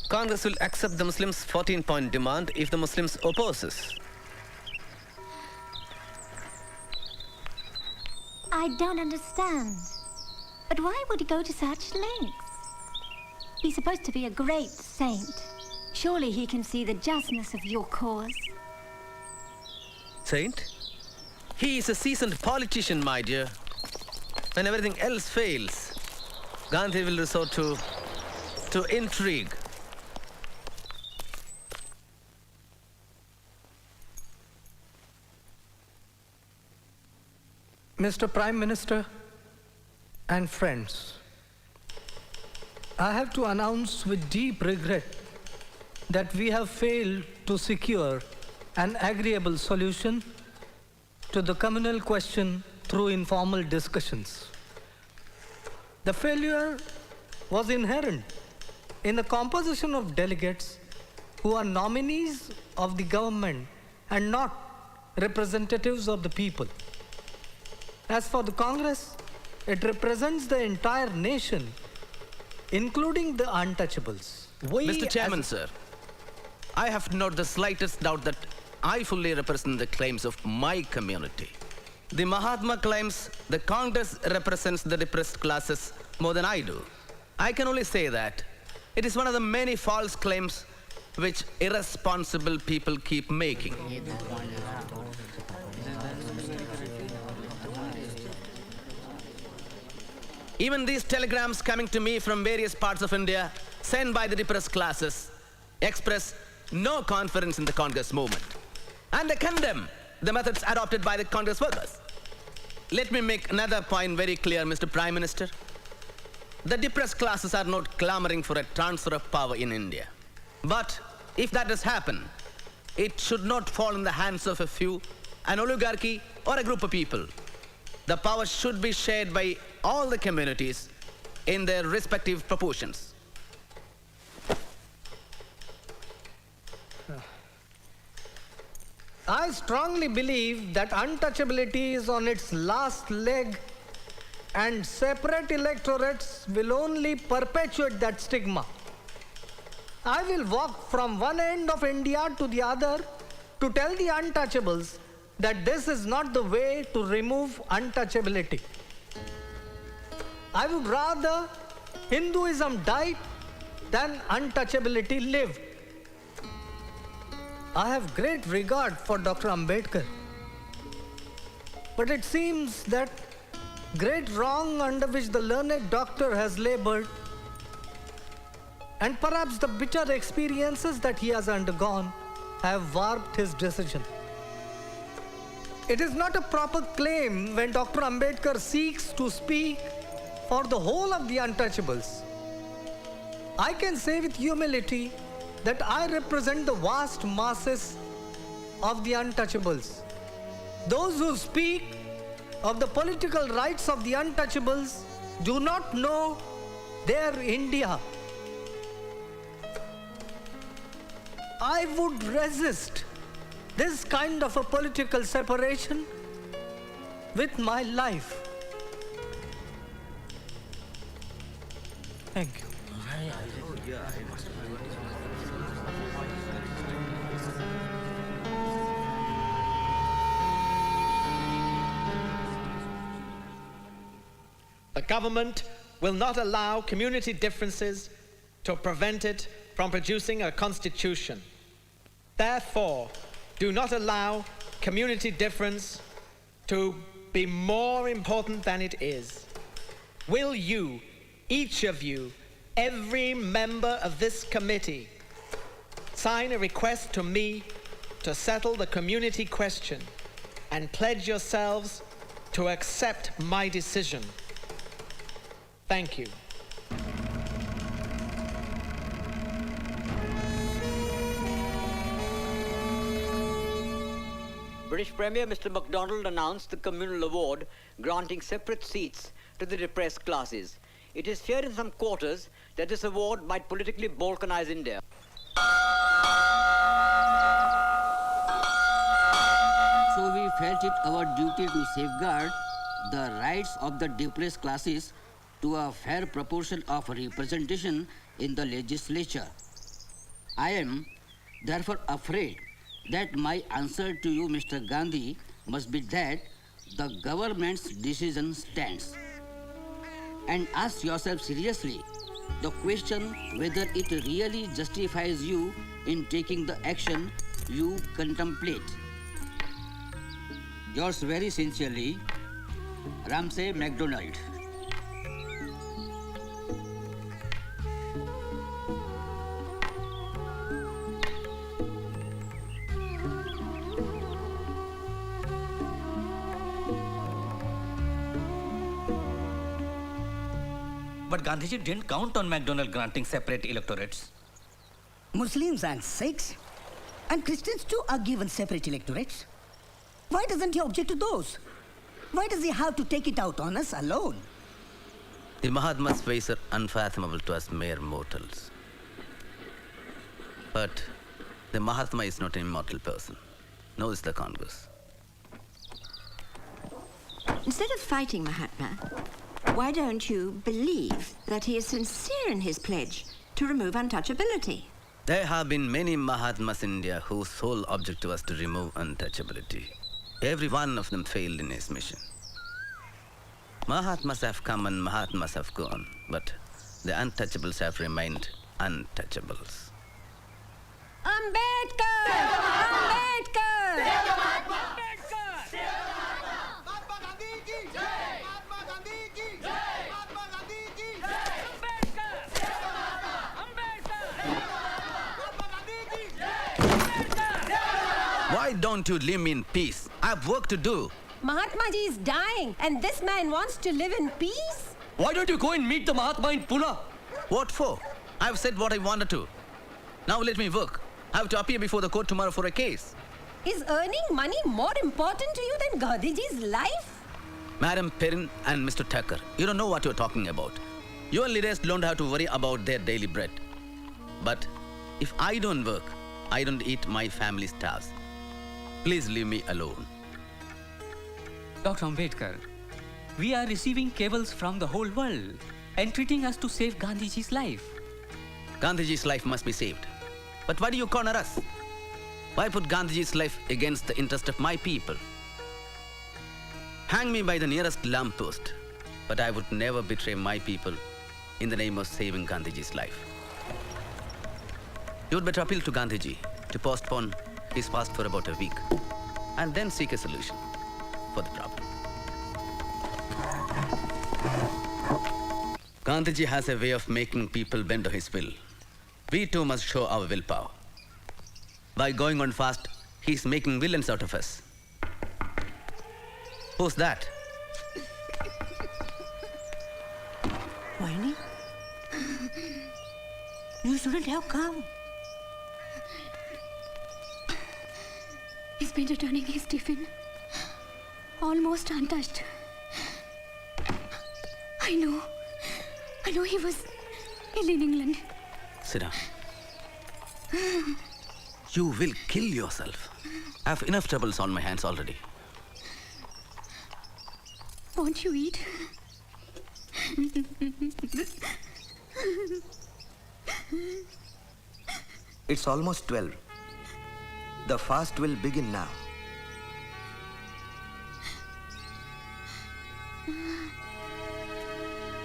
Congress will accept the Muslims' 14-point demand if the Muslims opposes. I don't understand. But why would he go to such lengths? He's supposed to be a great saint. Surely he can see the justness of your cause. Saint? He is a seasoned politician, my dear. When everything else fails, Gandhi will resort to intrigue. Mr. Prime Minister and friends, I have to announce with deep regret that we have failed to secure an agreeable solution to the communal question through informal discussions. The failure was inherent in the composition of delegates who are nominees of the government and not representatives of the people. As for the Congress, it represents the entire nation, including the untouchables. Mr. Chairman, sir, I have not the slightest doubt that I fully represent the claims of my community. The Mahatma claims the Congress represents the depressed classes more than I do. I can only say that it is one of the many false claims which irresponsible people keep making. Even these telegrams coming to me from various parts of India, sent by the depressed classes, express no confidence in the Congress movement. And they condemn the methods adopted by the Congress workers. Let me make another point very clear, Mr. Prime Minister. The depressed classes are not clamoring for a transfer of power in India. But if that does happen, it should not fall in the hands of a few, an oligarchy or a group of people. The power should be shared by all the communities in their respective proportions. I strongly believe that untouchability is on its last leg and separate electorates will only perpetuate that stigma. I will walk from one end of India to the other to tell the untouchables that this is not the way to remove untouchability. I would rather Hinduism died than untouchability lived. I have great regard for Dr. Ambedkar. But it seems that great wrong under which the learned doctor has labored, and perhaps the bitter experiences that he has undergone, have warped his decision. It is not a proper claim when Dr. Ambedkar seeks to speak for the whole of the untouchables. I can say with humility that I represent the vast masses of the untouchables. Those who speak of the political rights of the untouchables do not know their India. I would resist this kind of a political separation with my life. Thank you. The government will not allow community differences to prevent it from producing a constitution. Therefore, do not allow community difference to be more important than it is. Will you, each of you, every member of this committee, sign a request to me to settle the community question and pledge yourselves to accept my decision? Thank you. British Premier Mr. MacDonald announced the communal award granting separate seats to the depressed classes. It is feared in some quarters that this award might politically balkanize India. So we felt it our duty to safeguard the rights of the depressed classes to a fair proportion of representation in the legislature. I am therefore afraid that my answer to you, Mr. Gandhi, must be that the government's decision stands. And ask yourself seriously the question whether it really justifies you in taking the action you contemplate. Yours very sincerely, Ramsay MacDonald. But Gandhiji didn't count on MacDonald granting separate electorates. Muslims and Sikhs and Christians too are given separate electorates. Why doesn't he object to those? Why does he have to take it out on us alone? The Mahatma's ways are unfathomable to us mere mortals. But the Mahatma is not an immortal person, nor is the Congress. Instead of fighting Mahatma, why don't you believe that he is sincere in his pledge to remove untouchability? There have been many Mahatmas in India whose sole objective was to remove untouchability. Every one of them failed in his mission. Mahatmas have come and Mahatmas have gone, but the untouchables have remained untouchables. Ambedkar! Ambedkar! Why don't you leave me in peace? I have work to do. Mahatma Ji is dying and this man wants to live in peace? Why don't you go and meet the Mahatma in Pune? What for? I have said what I wanted to. Now let me work. I have to appear before the court tomorrow for a case. Is earning money more important to you than Gandhiji's life? Madam Perrin and Mr. Thakur, you don't know what you're talking about. Your leaders don't have to worry about their daily bread. But if I don't work, I don't eat my family's starves. Please leave me alone. Dr. Ambedkar, we are receiving cables from the whole world, entreating us to save Gandhiji's life. Gandhiji's life must be saved. But why do you corner us? Why put Gandhiji's life against the interest of my people? Hang me by the nearest lamppost, but I would never betray my people in the name of saving Gandhiji's life. You would better appeal to Gandhiji to postpone his fast for about a week and then seek a solution for the problem. Gandhiji has a way of making people bend to his will. We too must show our willpower. By going on fast, he's making villains out of us. Who's that? Vaini? You shouldn't have come. He's been returning his tiffin, almost untouched. I know he was ill in England. Sit down. You will kill yourself. I have enough troubles on my hands already. Won't you eat? It's almost 12. The fast will begin now.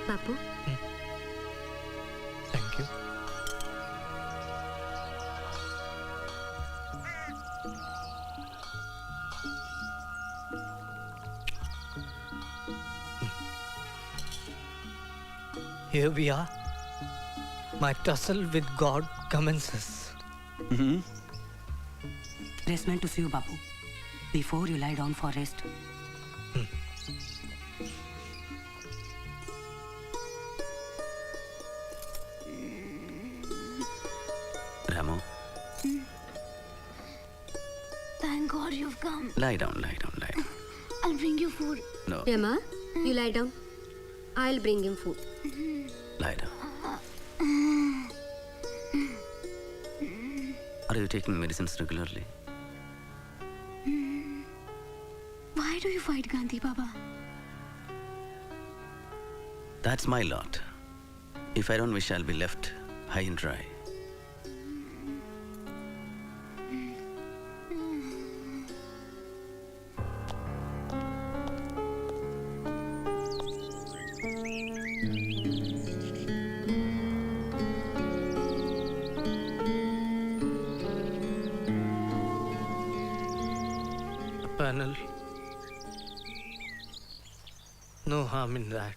Bapu? Thank you. Here we are. My tussle with God commences. Rest meant to see you, Bapu, before you lie down for rest. Ramo, Thank God you've come. Lie down, lie down, lie down. I'll bring you food. No, Emma, you lie down. I'll bring him food. lie down. Are you taking medicines regularly? Why do you fight Gandhi, Baba? That's my lot. If I don't wish, I'll be left high and dry. Panel. No harm in that.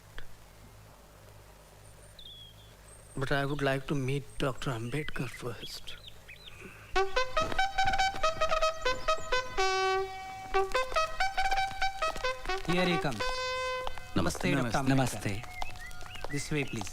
But I would like to meet Dr. Ambedkar first. Here he comes. Namaste. Dr. Ambedkar. This way, please.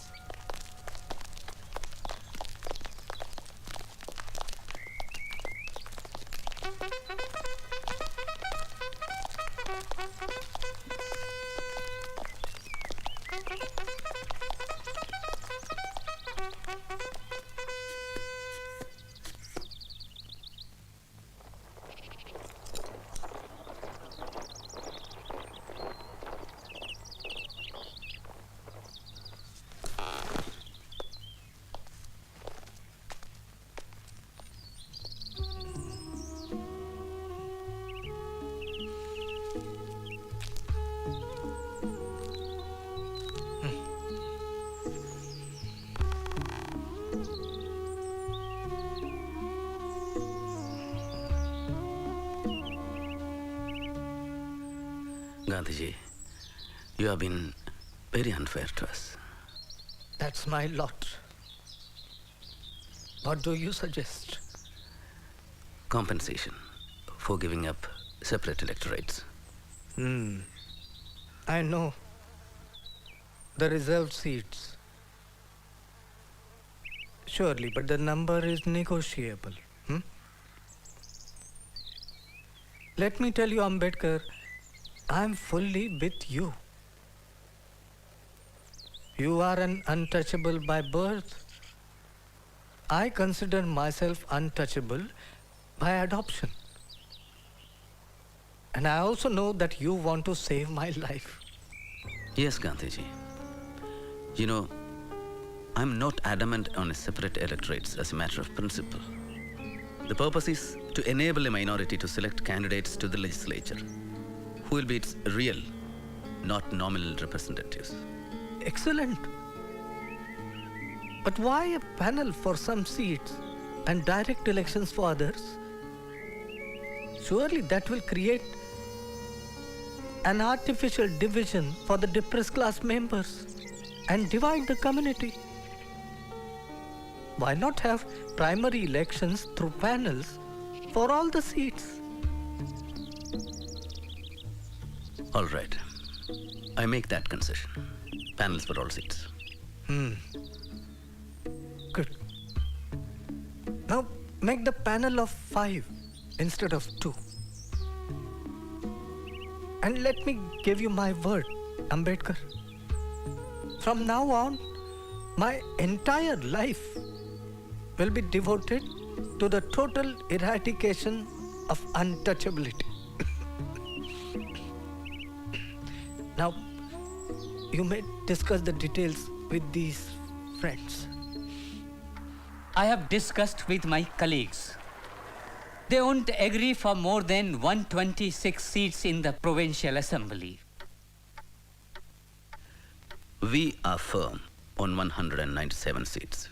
Gandhiji, you have been very unfair to us. That's my lot. What do you suggest? Compensation for giving up separate electorates. I know. The reserved seats. Surely, but the number is negotiable. Let me tell you, Ambedkar, I'm fully with you. You are an untouchable by birth. I consider myself untouchable by adoption. And I also know that you want to save my life. Yes, Gandhiji. You know, I'm not adamant on separate electorates as a matter of principle. The purpose is to enable a minority to select candidates to the legislature who will be its real, not nominal representatives. Excellent. But why a panel for some seats and direct elections for others? Surely that will create an artificial division for the depressed class members and divide the community. Why not have primary elections through panels for all the seats? All right. I make that concession. Panels for all seats. Good. Now make the panel of 5 instead of 2. And let me give you my word, Ambedkar. From now on, my entire life will be devoted to the total eradication of untouchability. Now, you may discuss the details with these friends. I have discussed with my colleagues. They won't agree for more than 126 seats in the Provincial Assembly. We are firm on 197 seats.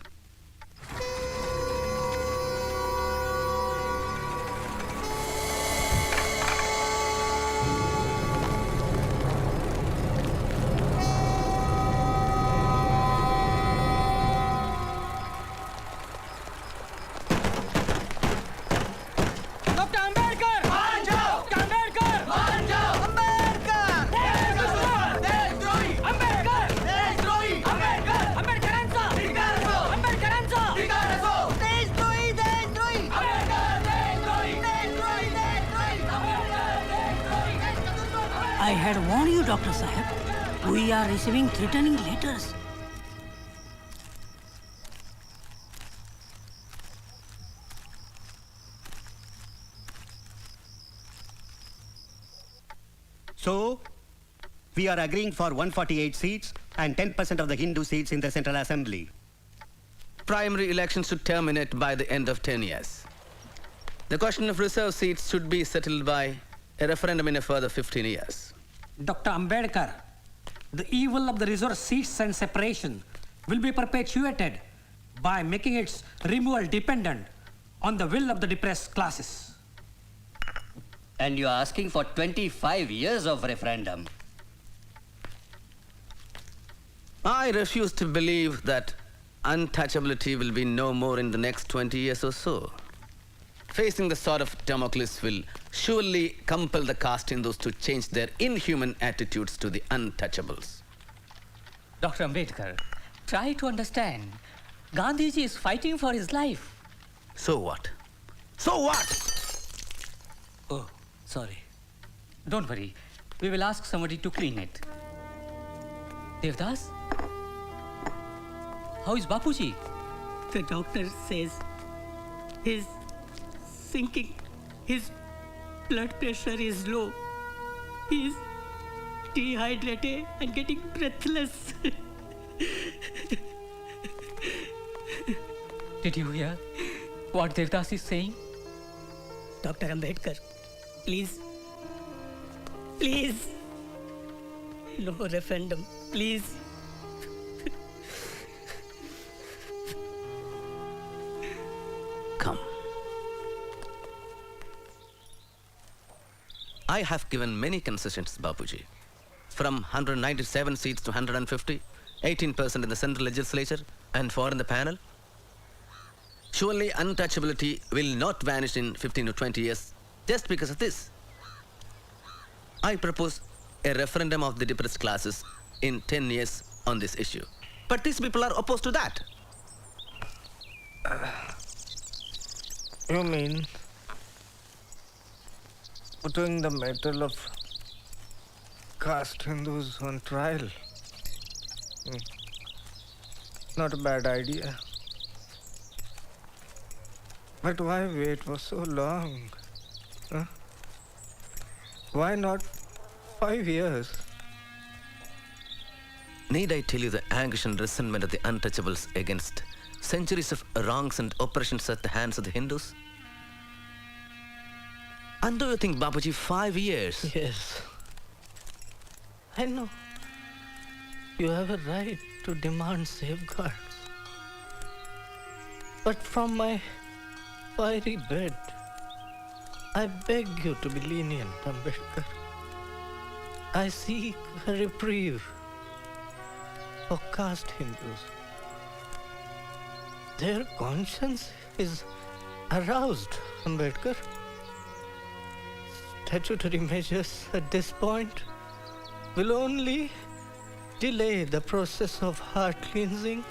I had warned you, Dr. Saheb. We are receiving threatening letters. So, we are agreeing for 148 seats and 10% of the Hindu seats in the Central Assembly. Primary elections should terminate by the end of 10 years. The question of reserve seats should be settled by a referendum in a further 15 years. Dr. Ambedkar, the evil of the reserve seats and separation will be perpetuated by making its removal dependent on the will of the depressed classes. And you're asking for 25 years of referendum. I refuse to believe that untouchability will be no more in the next 20 years or so. Facing the sword of Damocles will surely compel the caste Hindus to change their inhuman attitudes to the untouchables. Dr. Ambedkar, try to understand. Gandhiji is fighting for his life. So what? So what? Oh, sorry. Don't worry. We will ask somebody to clean it. Devdas? How is Bapuji? The doctor says he's sinking. His blood pressure is low. He's dehydrated and getting breathless. Did you hear what Devdas is saying? Dr. Ambedkar, please. Please. No referendum, please. Come. I have given many concessions, Bapuji. From 197 seats to 150, 18% in the central legislature, and 4 in the panel. Surely untouchability will not vanish in 15 to 20 years just because of this. I propose a referendum of the depressed classes in 10 years on this issue. But these people are opposed to that. You mean putting the matter of caste Hindus on trial? Not a bad idea. But why wait for so long? Huh? Why not 5 years? Need I tell you the anguish and resentment of the untouchables against centuries of wrongs and oppressions at the hands of the Hindus? And do you think, Bapuji, 5 years? Yes. I know. You have a right to demand safeguards. But from my fiery bed, I beg you to be lenient, Ambedkar. I seek a reprieve for caste Hindus. Their conscience is aroused, Ambedkar. Statutory measures at this point will only delay the process of heart cleansing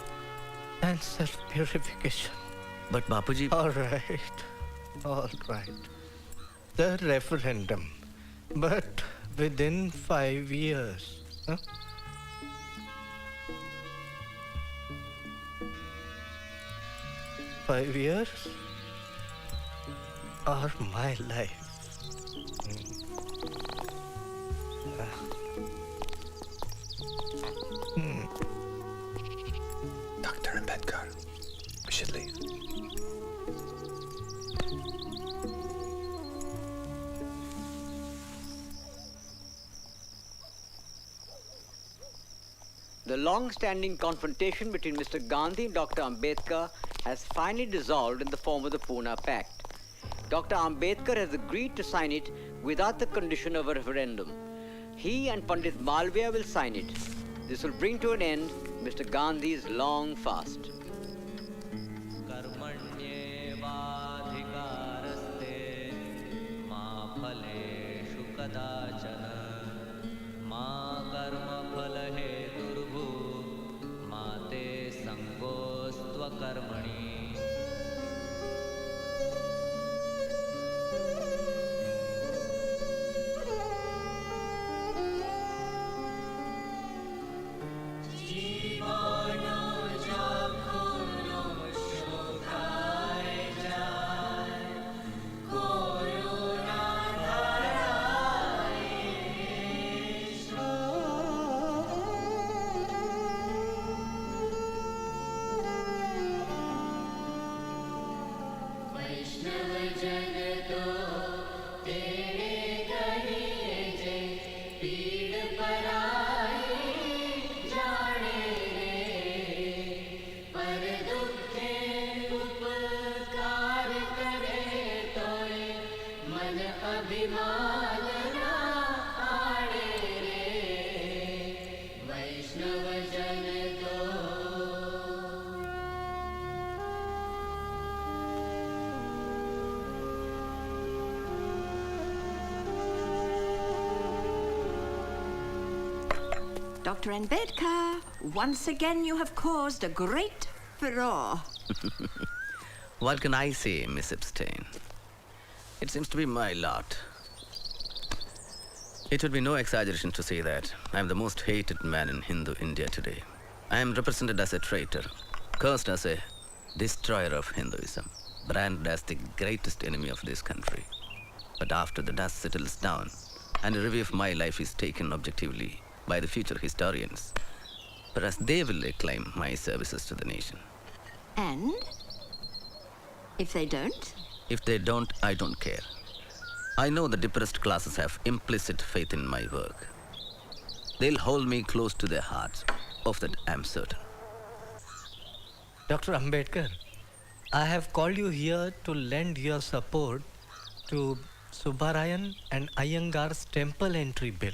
and self-purification. But Bapuji... All right. The referendum, but within 5 years. Huh? $5 years or my life. Dr. Ambedkar, we should leave. The long-standing confrontation between Mr. Gandhi and Dr. Ambedkar has finally dissolved in the form of the Pune Pact. Dr. Ambedkar has agreed to sign it without the condition of a referendum. He and Pandit Malviya will sign it. This will bring to an end Mr. Gandhi's long fast. Dr. Ambedkar, once again you have caused a great furore. What can I say, Miss Epstein? It seems to be my lot. It would be no exaggeration to say that I am the most hated man in Hindu India today. I am represented as a traitor, cursed as a destroyer of Hinduism, branded as the greatest enemy of this country. But after the dust settles down and a review of my life is taken objectively by the future historians, perhaps they will acclaim my services to the nation. And if they don't? If they don't, I don't care. I know the depressed classes have implicit faith in my work. They'll hold me close to their hearts. Of that, I'm certain. Dr. Ambedkar, I have called you here to lend your support to Subbarayan and Iyengar's temple entry bill.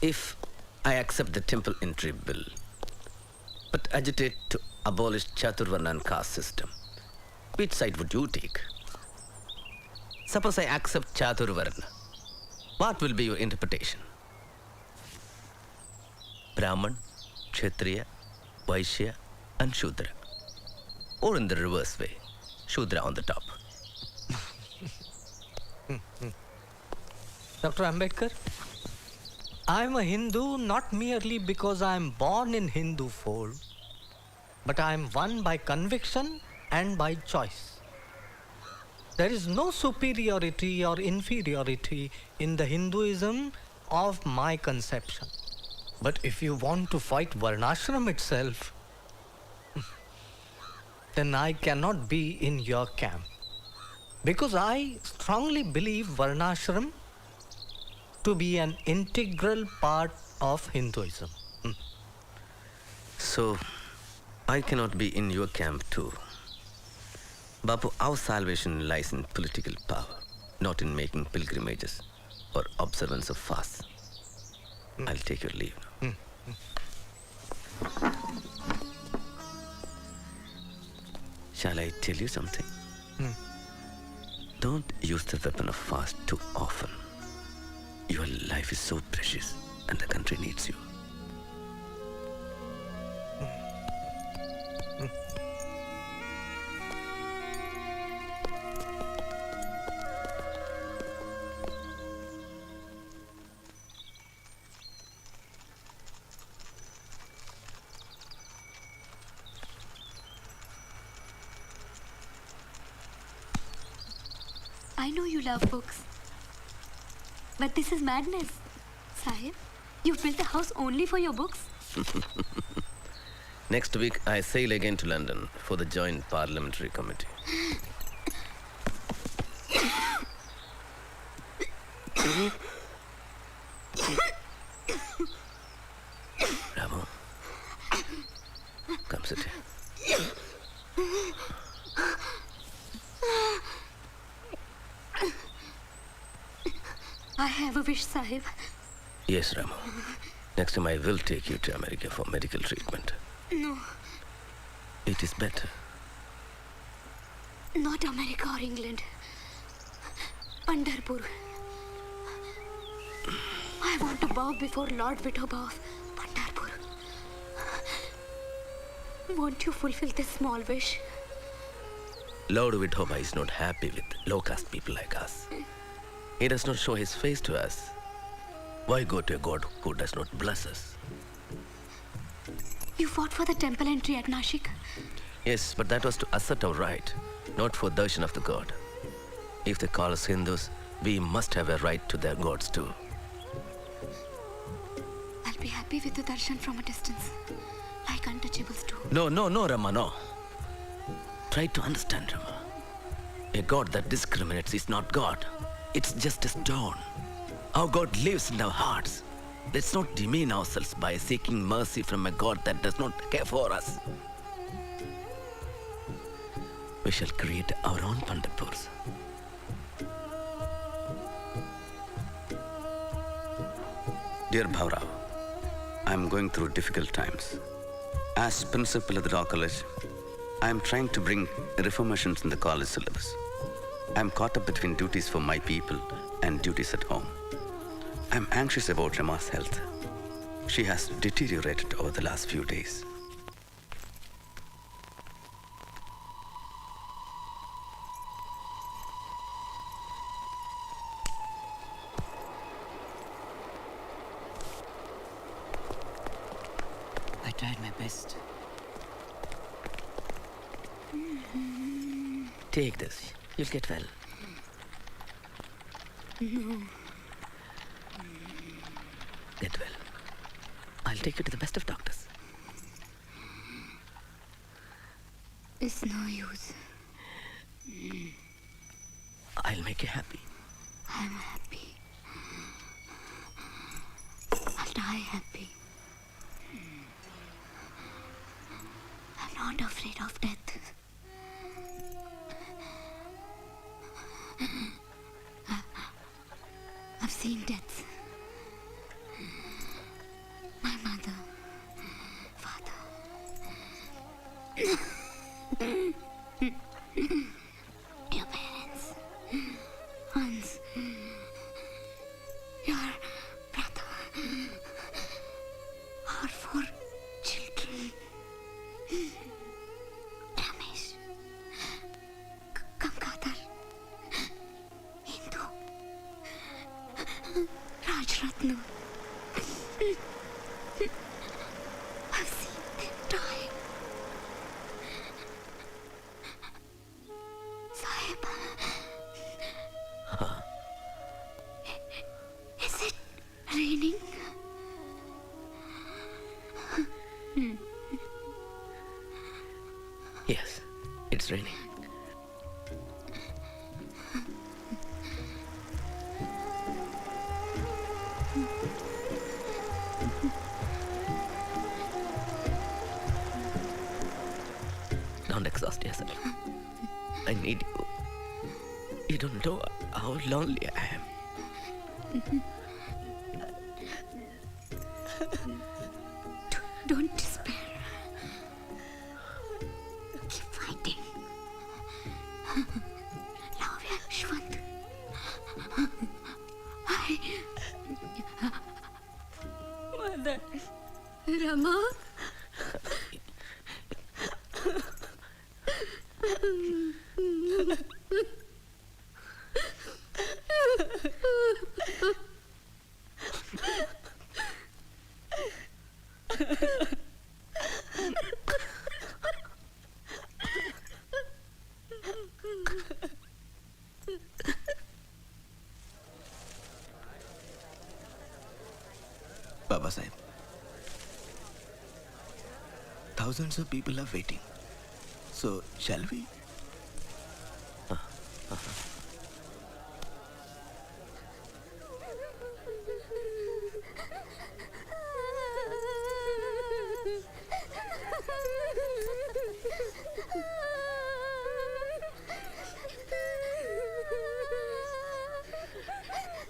If I accept the temple entry bill, but agitate to abolish Chaturvarnan caste system, which side would you take? Suppose I accept Chaturvarna. What will be your interpretation? Brahman, Kshatriya, Vaishya, and Shudra. Or in the reverse way, Shudra on the top. Dr. Ambedkar, I am a Hindu not merely because I am born in Hindu fold, but I am one by conviction and by choice. There is no superiority or inferiority in the Hinduism of my conception. But if you want to fight Varnashram itself, then I cannot be in your camp. Because I strongly believe Varnashram to be an integral part of Hinduism. So, I cannot be in your camp too. Bapu, our salvation lies in political power, not in making pilgrimages or observance of fasts. I'll take your leave now. Shall I tell you something? Don't use the weapon of fast too often. Your life is so precious and the country needs you. I know you love books. But this is madness. Sahib, you've built a house only for your books? Next week, I sail again to London for the Joint Parliamentary Committee. Ramu, come sit here. I have a wish, Sahib. Yes, Ramu. Next time I will take you to America for medical treatment. No, It is better. not America or England. Pandharpur. I want to bow before Lord Vithoba of Pandharpur. Won't you fulfill this small wish? Lord Vithoba is not happy with low-caste people like us. He does not show his face to us. Why go to a god who does not bless us? You fought for the temple entry at Nashik. Yes, but that was to assert our right, not for darshan of the god. If they call us Hindus, we must have a right to their gods too. I'll be happy with the darshan from a distance, like untouchables. No, Rama, no. Try to understand, Rama. A God that discriminates is not God. It's just a stone. Our God lives in our hearts. Let's not demean ourselves by seeking mercy from a God that does not care for us. We shall create our own Panditpurs. Dear Bhaurav, I am going through difficult times. As principal of the Law College, I am trying to bring reformations in the college syllabus. I am caught up between duties for my people and duties at home. I am anxious about Rama's health. She has deteriorated over the last few days. I tried my best. Take this. You'll get well. No. Get well. I'll take you to the best of doctors. It's no use. I'll make you happy. I'm happy. I'll die happy. I'm not afraid of death. I've seen death. My mother, father. Your parents. Hans. Your brother. Our 4 children. Ramesh. Gangadhar. Hindu. Rajratna. I've seen them die. Sahib. Is it raining? Yes, it's raining. Don't exhaust yourself. I need you. You don't know how lonely I am. Don't despair. Keep fighting. Love you, Shwant. Mother. Rama. Babasaheb, thousands of people are waiting. So, shall we?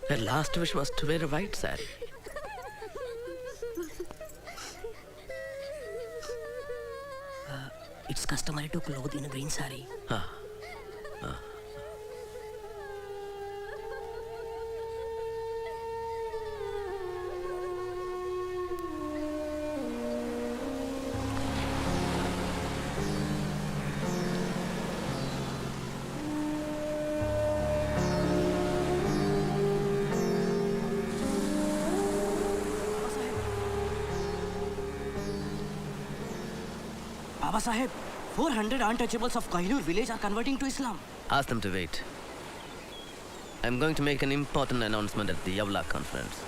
Her last wish was to wear a white sari. It's customary to clothe in a green sari. Babasaheb, 400 untouchables of Kailur village are converting to Islam. Ask them to wait. I'm going to make an important announcement at the Yavla conference.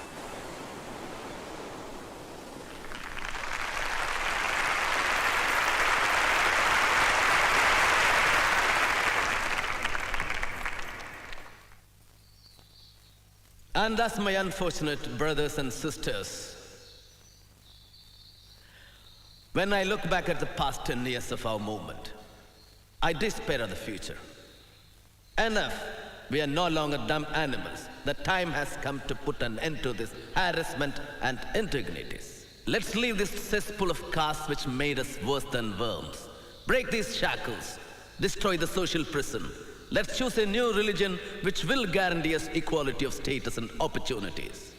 And thus, my unfortunate brothers and sisters, when I look back at the past 10 years of our movement, I despair of the future. Enough. We are no longer dumb animals. The time has come to put an end to this harassment and indignities. Let's leave this cesspool of castes which made us worse than worms. Break these shackles. Destroy the social prison. Let's choose a new religion which will guarantee us equality of status and opportunities.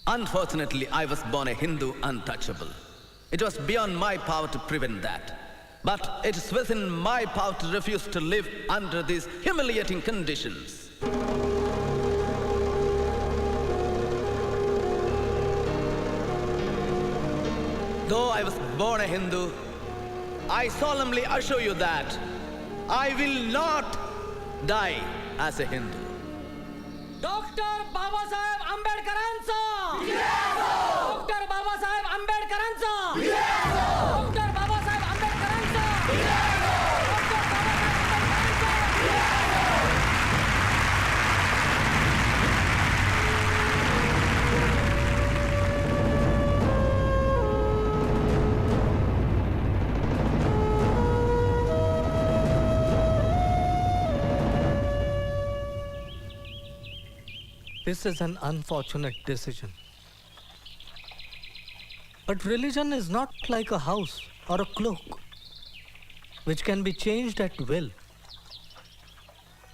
Unfortunately, I was born a Hindu untouchable. It was beyond my power to prevent that. But it is within my power to refuse to live under these humiliating conditions. Though I was born a Hindu, I solemnly assure you that I will not die as a Hindu. Dr. Babasaheb Ambedkarancha! Dr. Babasaheb Ambedkarancha! Dr. Babasaheb Ambedkarancha! This is an unfortunate decision. But religion is not like a house or a cloak, which can be changed at will.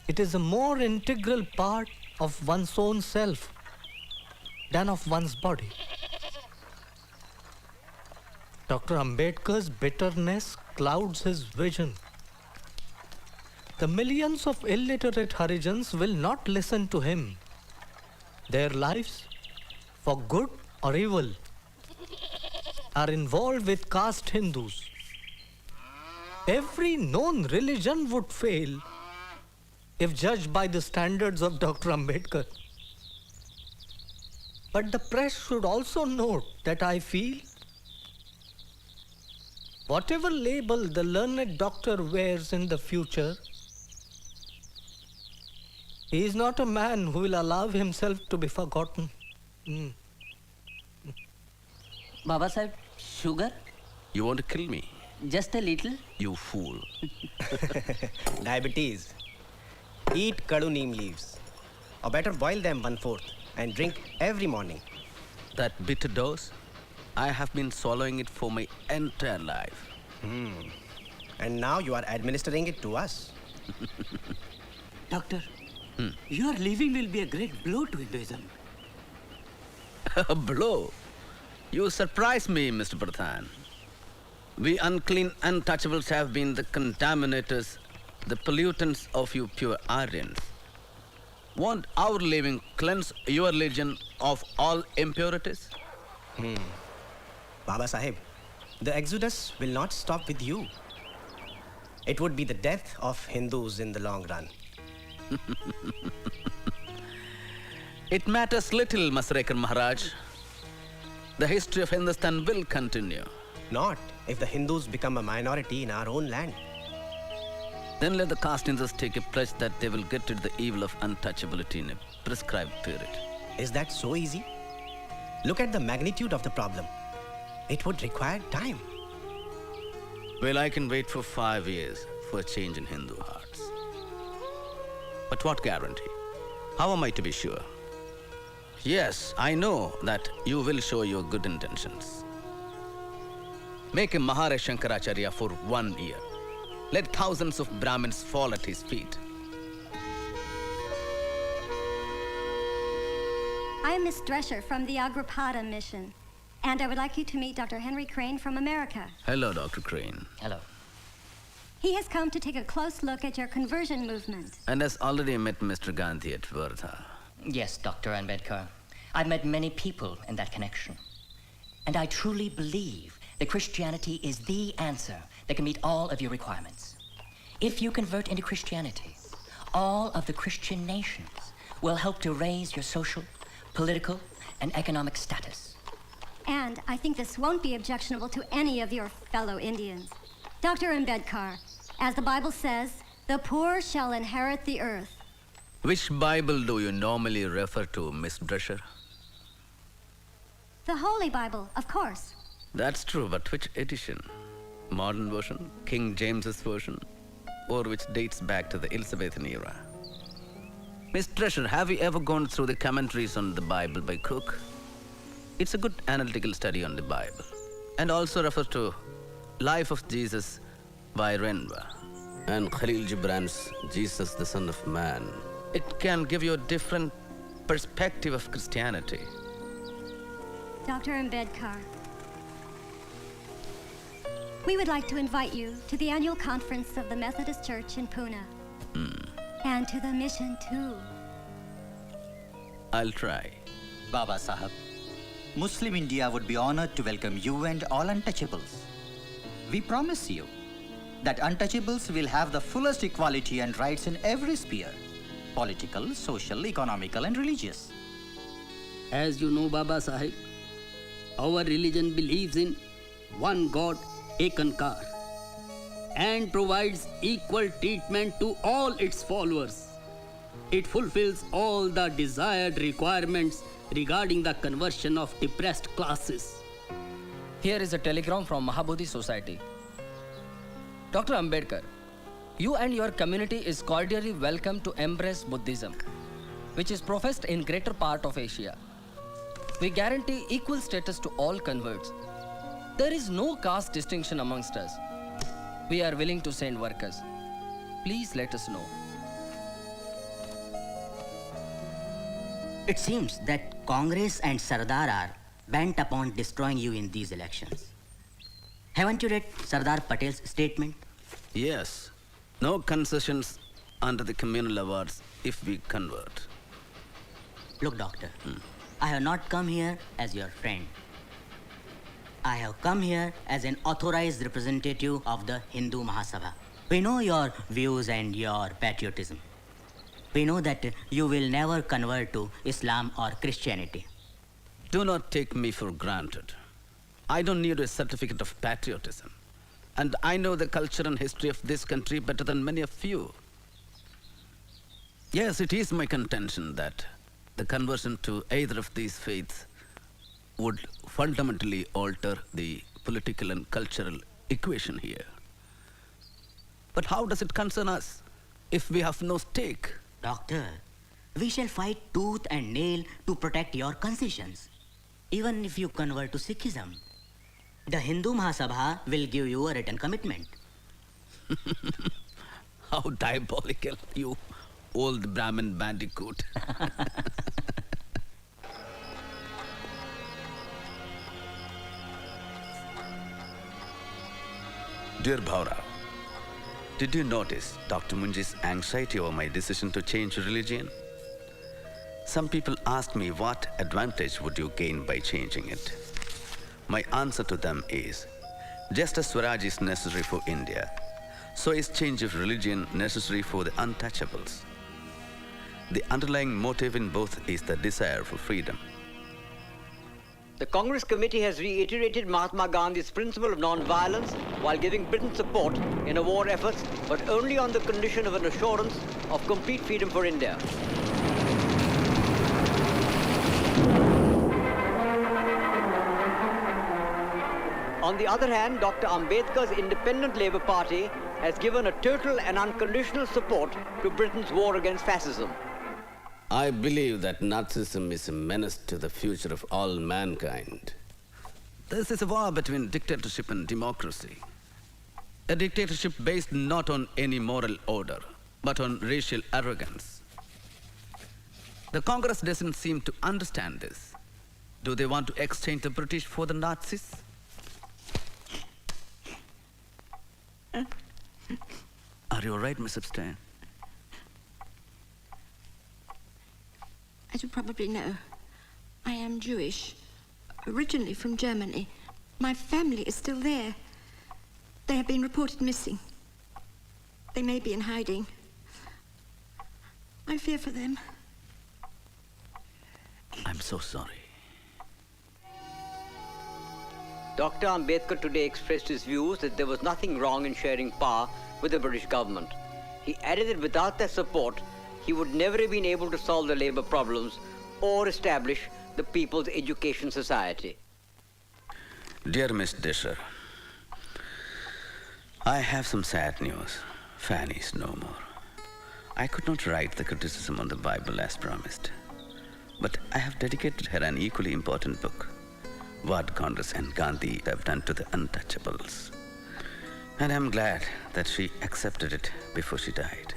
It is a more integral part of one's own self than of one's body. Dr. Ambedkar's bitterness clouds his vision. The millions of illiterate Harijans will not listen to him. Their lives, for good or evil, are involved with caste Hindus. Every known religion would fail if judged by the standards of Dr. Ambedkar. But the press should also note that I feel whatever label the learned doctor wears in the future, he is not a man who will allow himself to be forgotten. Babasaheb, sugar? You want to kill me? Just a little. You fool. Diabetes. Eat kadu neem leaves. Or better boil them 1/4 and drink every morning. That bitter dose? I have been swallowing it for my entire life. And now you are administering it to us. Doctor, your leaving will be a great blow to Hinduism. A blow? You surprise me, Mr. Pradhan. We unclean untouchables have been the contaminators, the pollutants of you pure Aryans. Won't our leaving cleanse your religion of all impurities? Babasaheb, the exodus will not stop with you. It would be the death of Hindus in the long run. It matters little, Masrekar Maharaj. The history of Hindustan will continue. Not if the Hindus become a minority in our own land. Then let the caste Hindus take a pledge that they will get rid of the evil of untouchability in a prescribed period. Is that so easy? Look at the magnitude of the problem. It would require time. Well, I can wait for 5 years for a change in Hindu hearts. But what guarantee? How am I to be sure? Yes, I know that you will show your good intentions. Make a Mahara Shankaracharya for 1 year. Let thousands of Brahmins fall at his feet. I am Miss Drescher from the Agripada mission, and I would like you to meet Dr. Henry Crane from America. Hello, Dr. Crane. Hello. He has come to take a close look at your conversion movement. And has already met Mr. Gandhi at Wardha. Yes, Dr. Ambedkar. I've met many people in that connection. And I truly believe that Christianity is the answer that can meet all of your requirements. If you convert into Christianity, all of the Christian nations will help to raise your social, political, and economic status. And I think this won't be objectionable to any of your fellow Indians. Dr. Ambedkar, as the Bible says, the poor shall inherit the earth. Which Bible do you normally refer to, Miss Drescher? The Holy Bible, of course. That's true, but which edition? Modern version, King James's version, or which dates back to the Elizabethan era? Miss Drescher, have you ever gone through the commentaries on the Bible by Cook? It's a good analytical study on the Bible, and also refers to Life of Jesus by Renwa and Khalil Gibran's Jesus, the Son of Man. It can give you a different perspective of Christianity. Dr. Ambedkar, we would like to invite you to the annual conference of the Methodist Church in Pune. And to the mission too. I'll try. Babasaheb, Muslim India would be honored to welcome you and all untouchables. We promise you that untouchables will have the fullest equality and rights in every sphere: political, social, economical, and religious. As you know, Babasaheb, our religion believes in one God, Ekankar, and provides equal treatment to all its followers. It fulfills all the desired requirements regarding the conversion of depressed classes. Here is a telegram from Mahabodhi Society. Dr. Ambedkar, you and your community is cordially welcome to embrace Buddhism, which is professed in greater part of Asia. We guarantee equal status to all converts. There is no caste distinction amongst us. We are willing to send workers. Please let us know. It seems that Congress and Sardar are bent upon destroying you in these elections. Haven't you read Sardar Patel's statement? Yes. No concessions under the communal awards if we convert. Look, Doctor, I have not come here as your friend. I have come here as an authorized representative of the Hindu Mahasabha. We know your views and your patriotism. We know that you will never convert to Islam or Christianity. Do not take me for granted. I don't need a certificate of patriotism. And I know the culture and history of this country better than many of you. Yes, it is my contention that the conversion to either of these faiths would fundamentally alter the political and cultural equation here. But how does it concern us if we have no stake? Doctor, we shall fight tooth and nail to protect your concessions. Even if you convert to Sikhism, the Hindu Mahasabha will give you a written commitment. How diabolical, you old Brahmin bandicoot. Dear Bhaura, did you notice Dr. Munji's anxiety over my decision to change religion? Some people asked me what advantage would you gain by changing it. My answer to them is, just as Swaraj is necessary for India, so is change of religion necessary for the untouchables. The underlying motive in both is the desire for freedom. The Congress Committee has reiterated Mahatma Gandhi's principle of non-violence while giving Britain support in a war effort, but only on the condition of an assurance of complete freedom for India. On the other hand, Dr. Ambedkar's Independent Labour Party has given a total and unconditional support to Britain's war against fascism. I believe that Nazism is a menace to the future of all mankind. This is a war between dictatorship and democracy. A dictatorship based not on any moral order, but on racial arrogance. The Congress doesn't seem to understand this. Do they want to exchange the British for the Nazis? Are you all right, Miss Epstein? As you probably know, I am Jewish, originally from Germany. My family is still there. They have been reported missing. They may be in hiding. I fear for them. I'm so sorry. Dr. Ambedkar today expressed his views that there was nothing wrong in sharing power with the British government. He added that without their support, he would never have been able to solve the labor problems or establish the People's Education Society. Dear Miss Disher, I have some sad news. Fanny is no more. I could not write the criticism on the Bible as promised, but I have dedicated her an equally important book, What Congress and Gandhi Have Done to the Untouchables. And I'm glad that she accepted it before she died.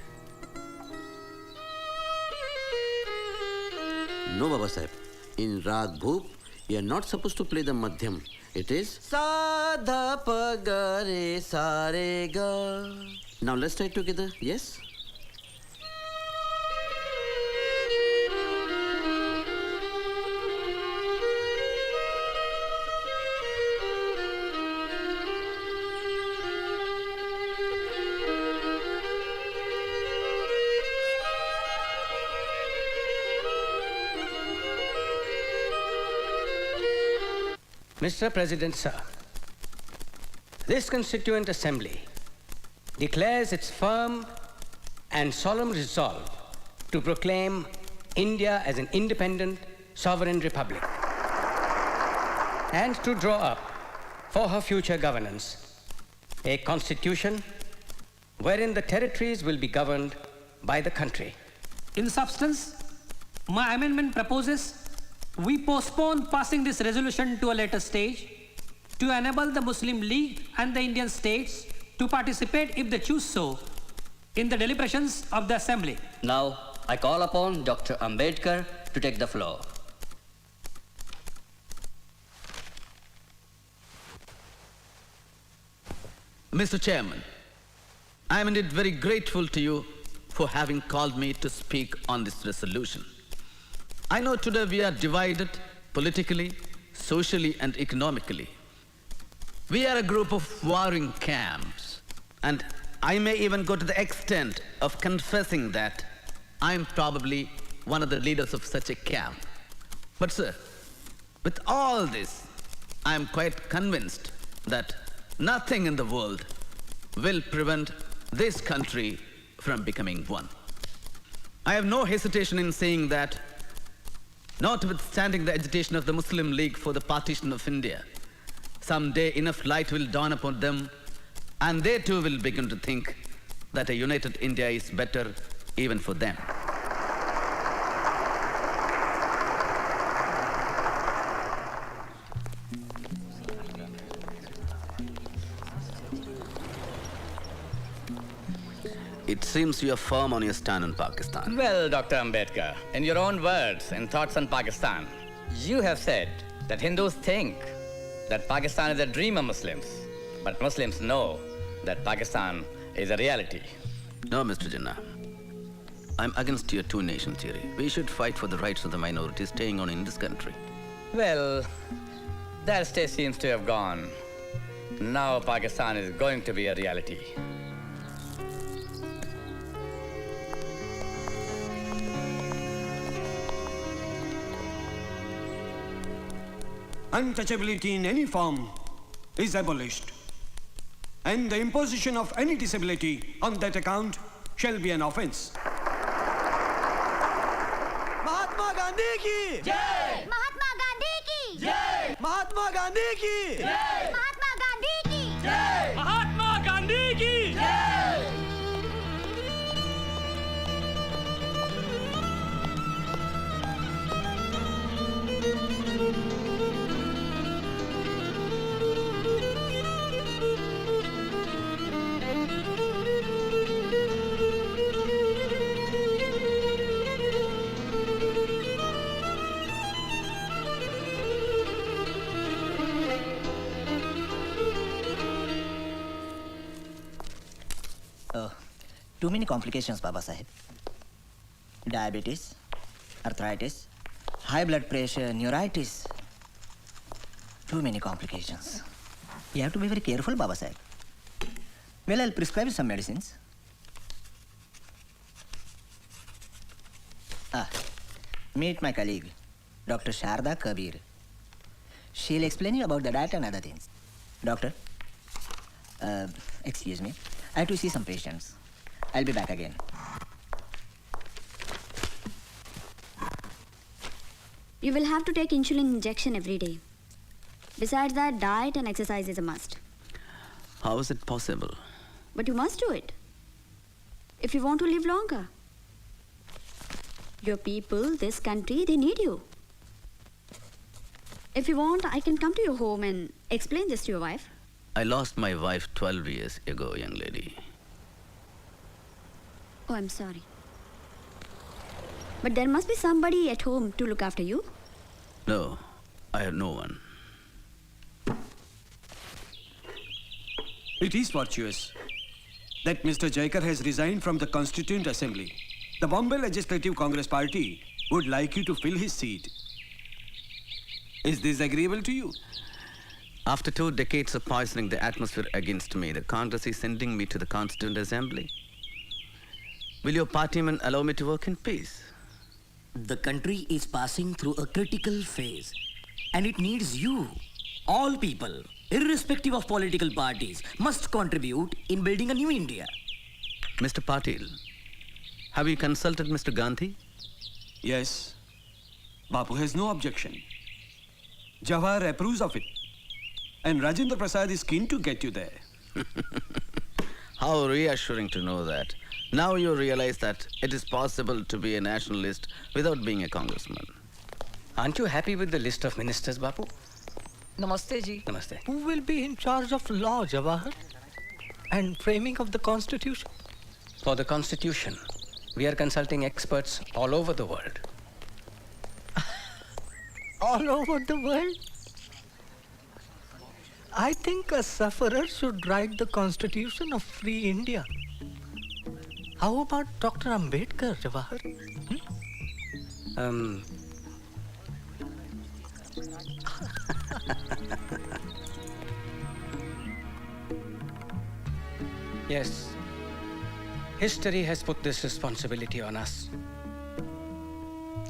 No, Babasaheb. In Rag Bhoop, you are not supposed to play the Madhyam. It is Sa Dha Pa Ga Re Sa Re Ga. Now let's try it together. Yes? Mr. President, sir, this Constituent Assembly declares its firm and solemn resolve to proclaim India as an independent, sovereign republic and to draw up for her future governance a constitution wherein the territories will be governed by the country. In substance, my amendment proposes we postpone passing this resolution to a later stage to enable the Muslim League and the Indian states to participate, if they choose so, in the deliberations of the Assembly. Now, I call upon Dr. Ambedkar to take the floor. Mr. Chairman, I am indeed very grateful to you for having called me to speak on this resolution. I know today we are divided politically, socially, and economically. We are a group of warring camps, and I may even go to the extent of confessing that I am probably one of the leaders of such a camp. But sir, with all this, I am quite convinced that nothing in the world will prevent this country from becoming one. I have no hesitation in saying that, notwithstanding the agitation of the Muslim League for the partition of India, someday enough light will dawn upon them, and they too will begin to think that a united India is better even for them. It seems you are firm on your stand on Pakistan. Well, Dr. Ambedkar, in your own words and thoughts on Pakistan, you have said that Hindus think that Pakistan is a dream of Muslims, but Muslims know that Pakistan is a reality. No, Mr. Jinnah. I'm against your two-nation theory. We should fight for the rights of the minorities staying on in this country. Well, that stage seems to have gone. Now Pakistan is going to be a reality. Untouchability in any form is abolished, and the imposition of any disability on that account shall be an offense. Mahatma Gandhi की जय, महात्मा गांधी की जय, महात्मा गांधी की जय, महात्मा गांधी की जय, महात्मा गांधी की जय. Too many complications, Babasaheb. Diabetes, arthritis, high blood pressure, neuritis. Too many complications. You have to be very careful, Babasaheb. Well, I'll prescribe you some medicines. Meet my colleague, Dr. Sharda Kabir. She'll explain you about the diet and other things. Doctor, excuse me. I have to see some patients. I'll be back again. You will have to take insulin injection every day. Besides that, diet and exercise is a must. How is it possible? But you must do it if you want to live longer. Your people, this country, they need you. If you want, I can come to your home and explain this to your wife. I lost my wife 12 years ago, young lady. Oh, I'm sorry. But there must be somebody at home to look after you. No, I have no one. It is fortuitous that Mr. Jaykar has resigned from the Constituent Assembly. The Bombay Legislative Congress Party would like you to fill his seat. Is this agreeable to you? After 2 decades of poisoning the atmosphere against me, the Congress is sending me to the Constituent Assembly. Will your partymen allow me to work in peace? The country is passing through a critical phase, and it needs you. All people, irrespective of political parties, must contribute in building a new India. Mr. Patil, have you consulted Mr. Gandhi? Yes. Bapu has no objection. Jawahar approves of it. And Rajendra Prasad is keen to get you there. How reassuring to know that. Now you realize that it is possible to be a nationalist without being a congressman. Aren't you happy with the list of ministers, Bapu? Namaste, ji. Namaste. Who will be in charge of law, Jawahar? And framing of the constitution? For the constitution, we are consulting experts all over the world. All over the world? I think a sufferer should write the constitution of free India. How about Dr. Ambedkar, Jawahar? Yes. History has put this responsibility on us.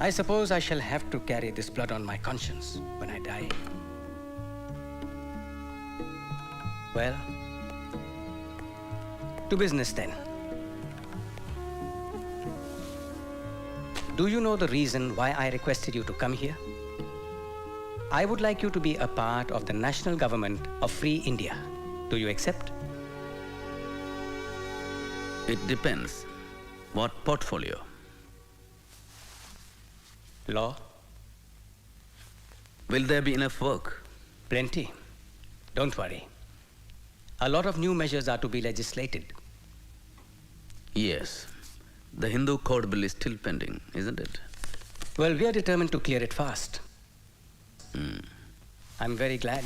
I suppose I shall have to carry this blood on my conscience when I die. Well, to business then. Do you know the reason why I requested you to come here? I would like you to be a part of the national government of Free India. Do you accept? It depends. What portfolio? Law. Will there be enough work? Plenty. Don't worry. A lot of new measures are to be legislated. Yes. The Hindu Code Bill is still pending, isn't it? Well, we are determined to clear it fast. I'm very glad.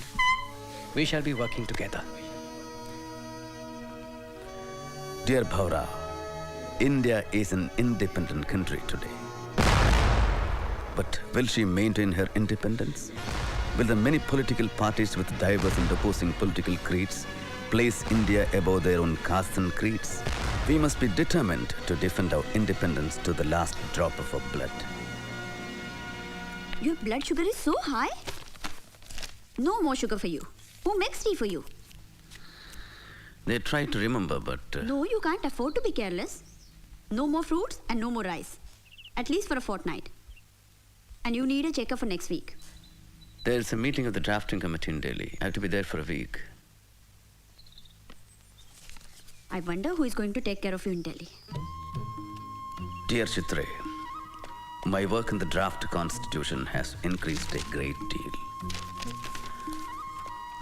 We shall be working together. Dear Bhaura, India is an independent country today. But will she maintain her independence? Will the many political parties with diverse and opposing political creeds place India above their own castes and creeds? We must be determined to defend our independence to the last drop of our blood. Your blood sugar is so high? No more sugar for you. Who makes tea for you? They try to remember, but... No, you can't afford to be careless. No more fruits and no more rice. At least for a fortnight. And you need a checkup for next week. There's a meeting of the drafting committee in Delhi. I have to be there for a week. I wonder who is going to take care of you in Delhi. Dear Chitre, my work in the draft constitution has increased a great deal.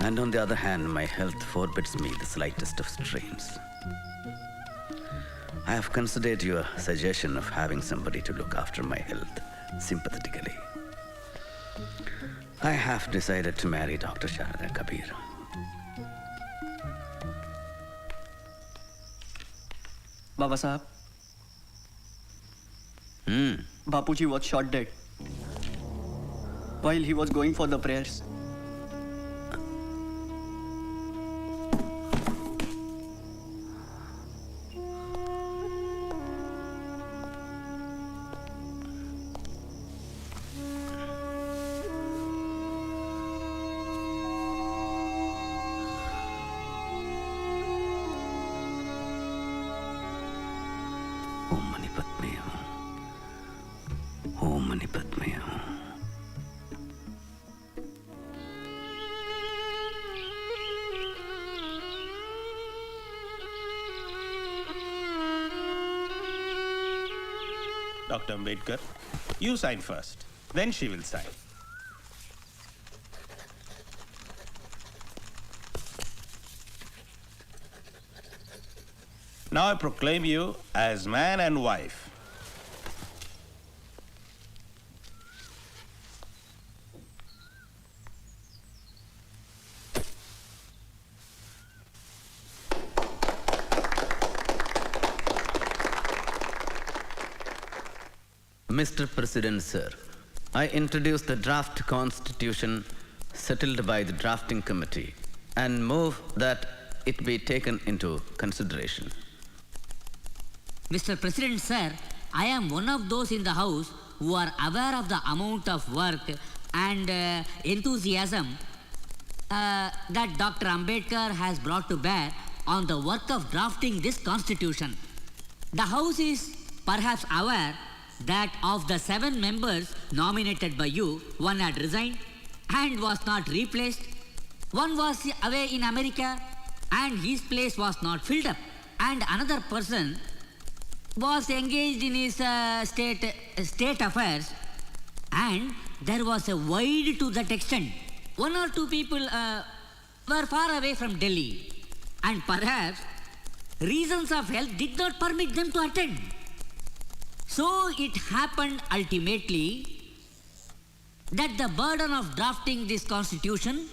And on the other hand, my health forbids me the slightest of strains. I have considered your suggestion of having somebody to look after my health sympathetically. I have decided to marry Dr. Sharada Kabir. Babasaheb. Bapuji was shot dead while he was going for the prayers. Dr. Ambedkar, you sign first. Then she will sign. Now I proclaim you as man and wife. Mr. President, sir, I introduce the draft constitution settled by the drafting committee and move that it be taken into consideration. Mr. President, sir, I am one of those in the House who are aware of the amount of work and enthusiasm that Dr. Ambedkar has brought to bear on the work of drafting this constitution. The House is perhaps aware that of the 7 members nominated by you, one had resigned and was not replaced. One was away in America and his place was not filled up. And another person was engaged in his state affairs, and there was a void to that extent. 1 or 2 people were far away from Delhi, and perhaps reasons of health did not permit them to attend. So it happened ultimately that the burden of drafting this constitution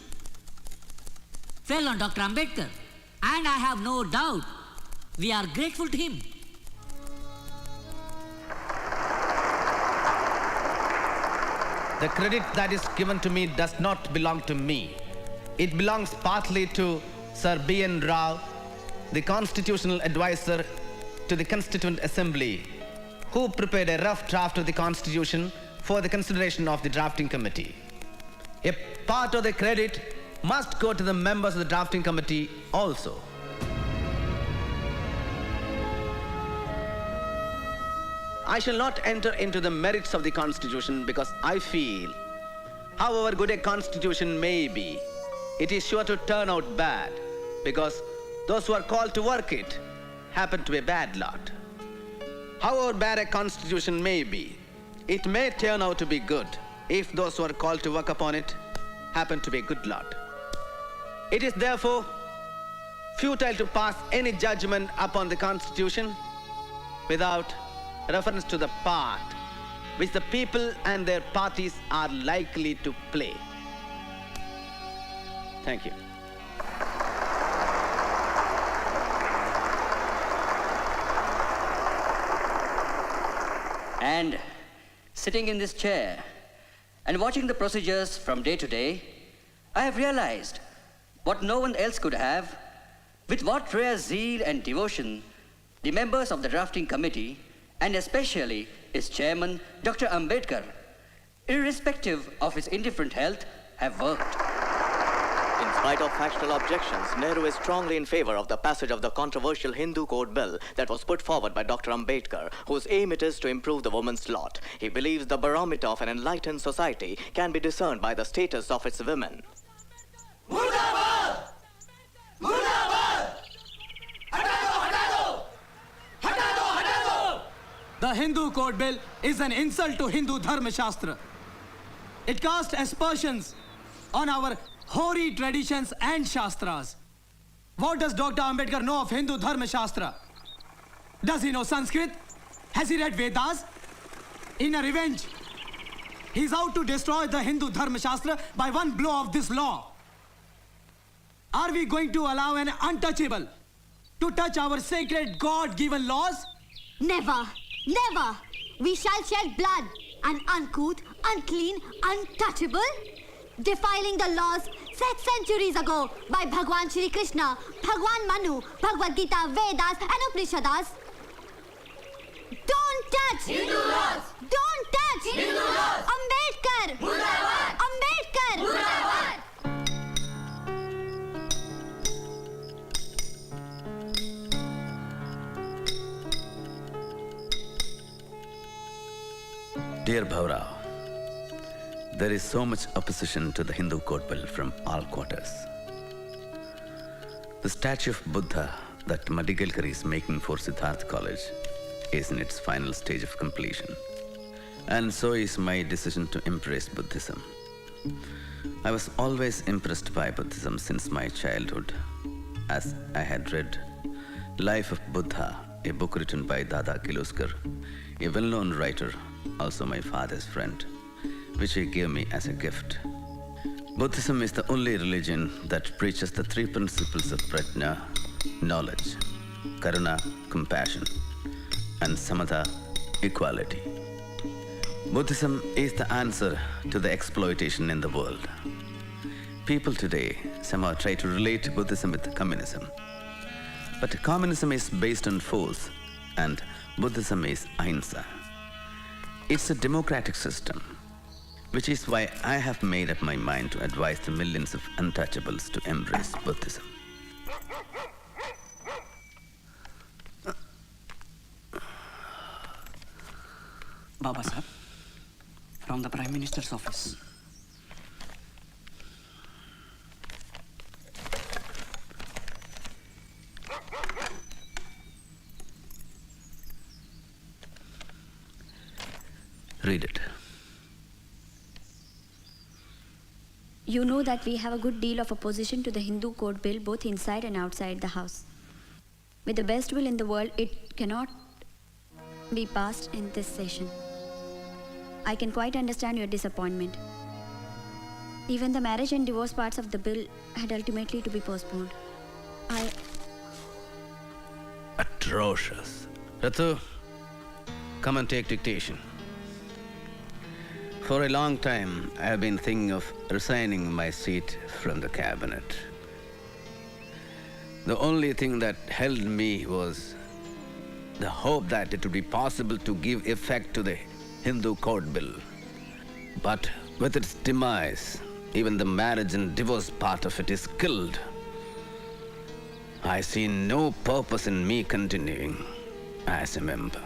fell on Dr. Ambedkar, and I have no doubt we are grateful to him. The credit that is given to me does not belong to me. It belongs partly to Sir B.N. Rao, the constitutional advisor to the Constituent Assembly, who prepared a rough draft of the Constitution for the consideration of the drafting committee. A part of the credit must go to the members of the drafting committee also. I shall not enter into the merits of the Constitution because I feel, however good a Constitution may be, it is sure to turn out bad because those who are called to work it happen to be a bad lot. However bad a Constitution may be, it may turn out to be good if those who are called to work upon it happen to be a good lot. It is therefore futile to pass any judgment upon the Constitution without reference to the part which the people and their parties are likely to play. Thank you. And sitting in this chair and watching the procedures from day to day, I have realized what no one else could have, with what rare zeal and devotion the members of the drafting committee, and especially its chairman, Dr. Ambedkar, irrespective of his indifferent health, have worked. In spite of factual objections, Nehru is strongly in favor of the passage of the controversial Hindu Code Bill that was put forward by Dr. Ambedkar, whose aim it is to improve the woman's lot. He believes the barometer of an enlightened society can be discerned by the status of its women. Murdabad! Murdabad! The Hindu Code Bill is an insult to Hindu Dharma Shastra. It casts aspersions on our hoary traditions and Shastras. What does Dr. Ambedkar know of Hindu Dharma Shastra? Does he know Sanskrit? Has he read Vedas? In a revenge, he's out to destroy the Hindu Dharma Shastra by one blow of this law. Are we going to allow an untouchable to touch our sacred God-given laws? Never, never. We shall shed blood, an uncouth, unclean, untouchable, defiling the laws set centuries ago by Bhagwan Shri Krishna, Bhagwan Manu, Bhagavad Gita, Vedas, and Upanishads. Don't touch Hindu laws! Don't touch Hindu laws! Ambedkar! Murdabad! Ambedkar! Murdabad! Dear Bhaurao, there is so much opposition to the Hindu Code Bill from all quarters. The statue of Buddha that Madigalkar is making for Siddharth College is in its final stage of completion. And so is my decision to embrace Buddhism. I was always impressed by Buddhism since my childhood, as I had read Life of Buddha, a book written by Dada Kiluskar, a well-known writer, also my father's friend, which he gave me as a gift. Buddhism is the only religion that preaches the three principles of prajna, knowledge, karuna, compassion, and samatha, equality. Buddhism is the answer to the exploitation in the world. People today somehow try to relate Buddhism with communism. But communism is based on force, and Buddhism is ahimsa. It's a democratic system, which is why I have made up my mind to advise the millions of untouchables to embrace Buddhism. Babasaheb, from the Prime Minister's office. Read it. You know that we have a good deal of opposition to the Hindu Code Bill both inside and outside the House. With the best will in the world, it cannot be passed in this session. I can quite understand your disappointment. Even the marriage and divorce parts of the bill had ultimately to be postponed. Atrocious. Ratu, come and take dictation. For a long time, I have been thinking of resigning my seat from the cabinet. The only thing that held me was the hope that it would be possible to give effect to the Hindu Code Bill. But with its demise, even the marriage and divorce part of it is killed. I see no purpose in me continuing as a member.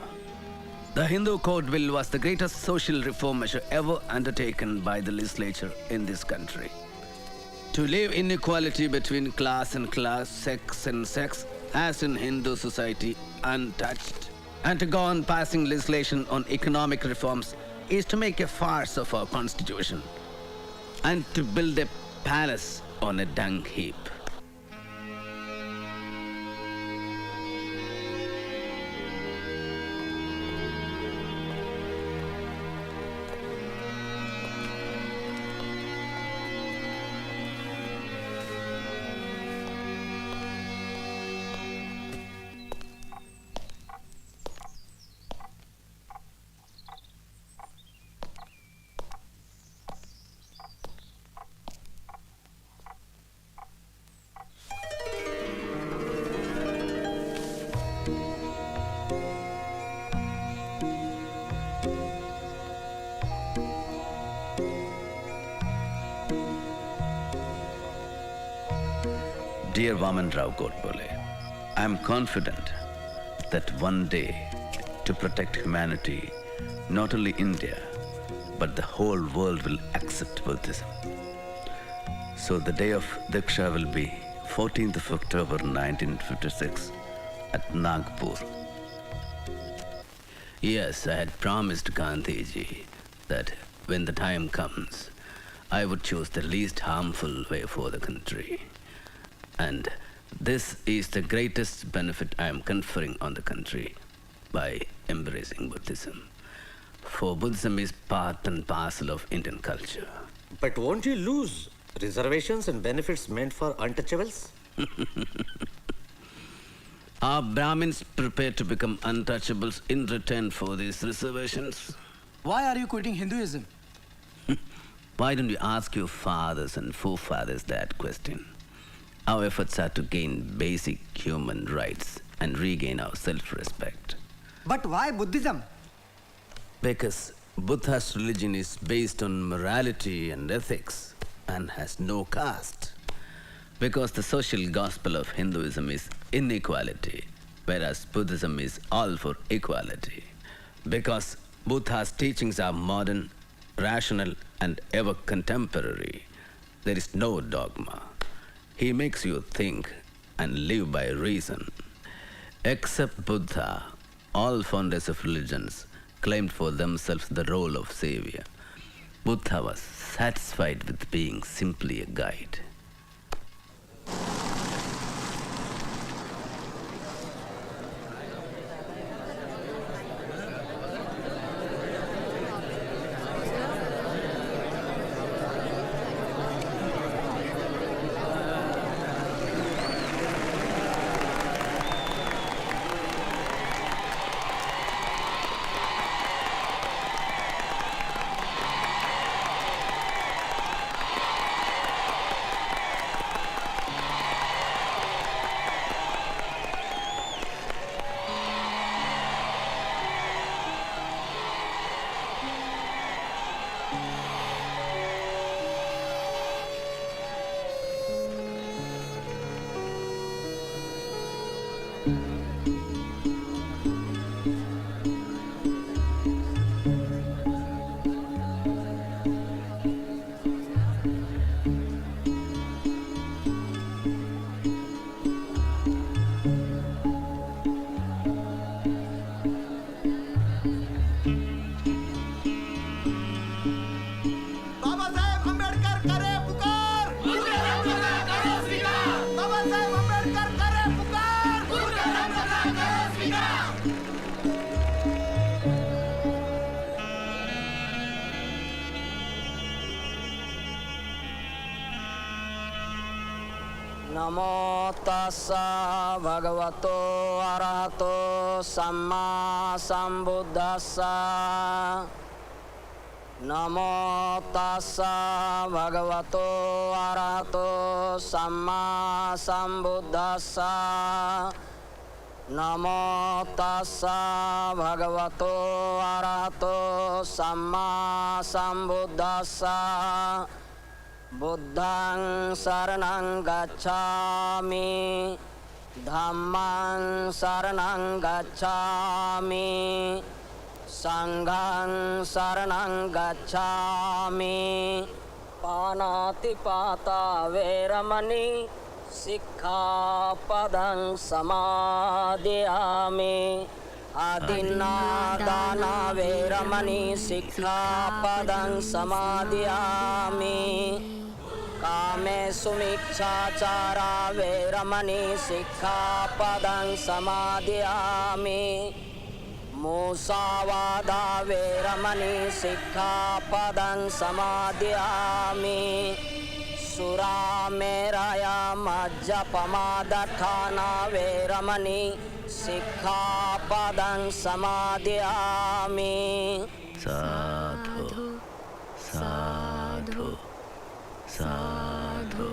The Hindu Code Bill was the greatest social reform measure ever undertaken by the legislature in this country. To leave inequality between class and class, sex and sex, as in Hindu society, untouched, and to go on passing legislation on economic reforms is to make a farce of our constitution and to build a palace on a dung heap. Dear Vaman Rao Godbole, I am confident that one day, to protect humanity, not only India, but the whole world will accept Buddhism. So the day of Diksha will be 14th of October 1956 at Nagpur. Yes, I had promised Gandhiji that when the time comes, I would choose the least harmful way for the country. And this is the greatest benefit I am conferring on the country by embracing Buddhism. For Buddhism is part and parcel of Indian culture. But won't you lose reservations and benefits meant for untouchables? Are Brahmins prepared to become untouchables in return for these reservations? Why are you quitting Hinduism? Why don't you ask your fathers and forefathers that question? Our efforts are to gain basic human rights and regain our self-respect. But why Buddhism? Because Buddha's religion is based on morality and ethics and has no caste. Because the social gospel of Hinduism is inequality, whereas Buddhism is all for equality. Because Buddha's teachings are modern, rational, and ever contemporary, there is no dogma. He makes you think and live by reason. Except Buddha, All founders of religions claimed for themselves the role of savior. Buddha was satisfied with being simply a guide. Babasaheb Ambedkar करे पुकार Babasaheb Ambedkar करे पुकार नमो तस्सा भगवतो अरहतो सम्मा सम्बुद्धस्सा नमो तस्सा भगवतो अरहतो सम्मा सम्बुद्धस्सा नमो तस्सा भगवतो अरहतो सम्मा सम्बुद्धस्सा बुद्धं शरणं गच्छामि धम्मं शरणं गच्छामि संघं शरणं गच्छामि पानातिपाता वैरमणि सिक्खापदं समादयामि आदिन्नादाना वैरमणि सिक्खापदं समादयामि कामेषु मिच्छाचारा वैरमणि सिक्खापदं समादयामि मूसावादा वैरमणि सिक्खापदं समादयामि सुरामेरय मज्जपमादठाना वैरमणि सिक्खापदं समादयामि Sadhu, sadhu, sadhu.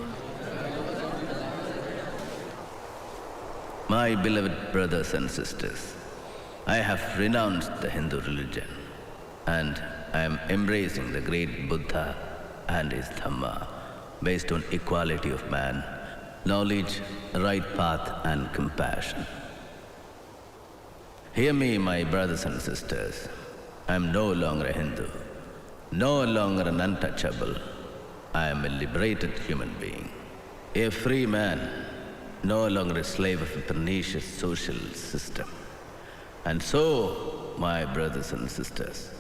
My beloved brothers and sisters, I have renounced the Hindu religion and I am embracing the great Buddha and his Dhamma based on equality of man, knowledge, right path and compassion. Hear me, my brothers and sisters. I am no longer a Hindu, no longer an untouchable. I am a liberated human being, a free man, no longer a slave of a pernicious social system. And so, my brothers and sisters,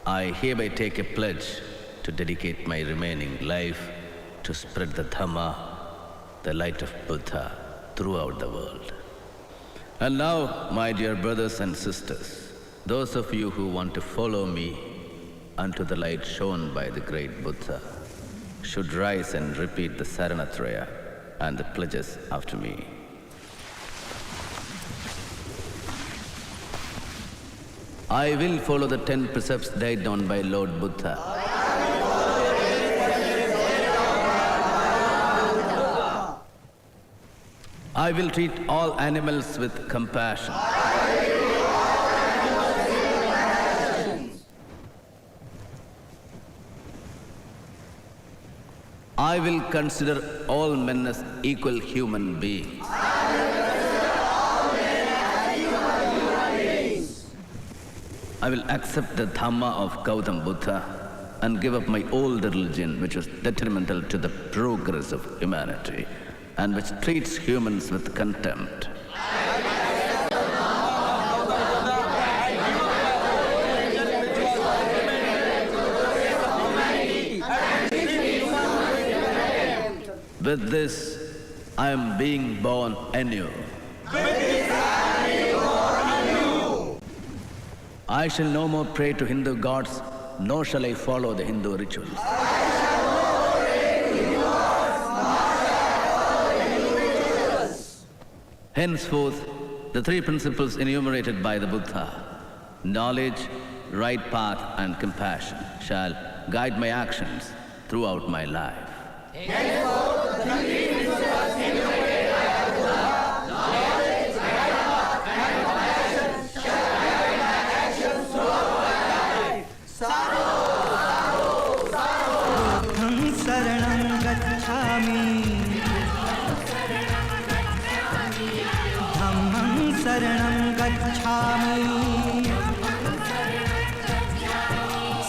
I hereby take a pledge to dedicate my remaining life to spread the Dhamma, the light of Buddha, throughout the world. And now, my dear brothers and sisters, those of you who want to follow me unto the light shown by the great Buddha should rise and repeat the Saranatraya and the pledges after me. I will follow the 10 precepts laid down by Lord Buddha. I will treat all animals with compassion. I will consider all men as equal human beings. I will accept the Dhamma of Gautam Buddha and give up my old religion, which was detrimental to the progress of humanity and which treats humans with contempt. With this, I am being born anew. I shall no more pray to Hindu gods, nor shall I follow the Hindu rituals. Henceforth, the three principles enumerated by the Buddha, knowledge, right path, and compassion, shall guide my actions throughout my life. Saranam gacchami, Dhammam saranam gacchami,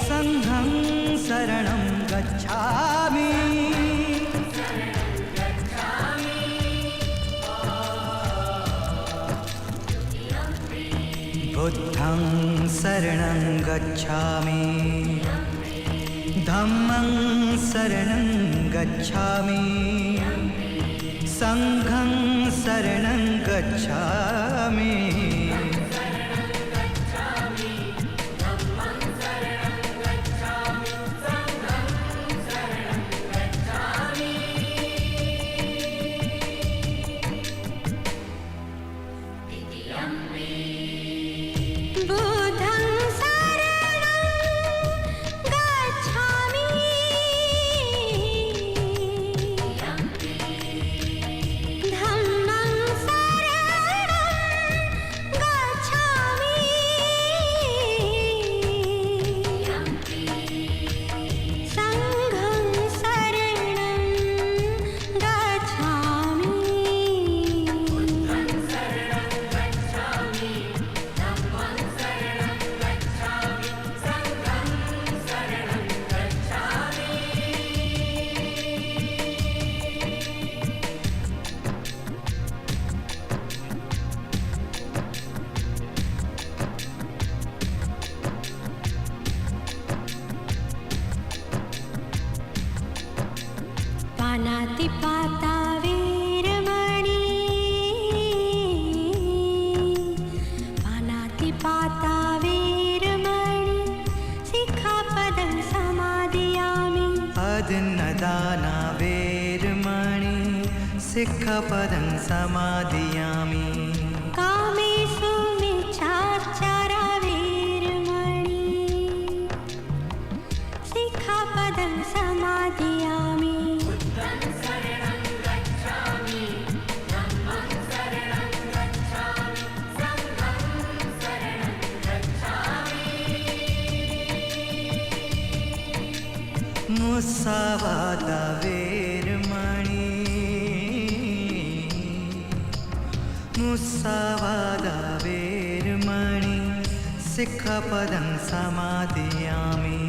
Sangham saranam gacchami, Buddham saranam gacchami, Dhammam saranam gacchami, Sangham saranam gacchami. Buddham saranam gacchami, Dhammam saranam gacchami, Sangham saranam gacchami. Panatipata Veeramani, Panatipata Veeramani, Sikhapadam Samadhiyami. Adinadana Veeramani, Sikhapadam Samadhiyami. Kamesu Michachara Veeramani, Sikhapadam Samadhiyami. Musavada Veeramani, Musavada Veeramani, Sikhapadam Samadhiyami.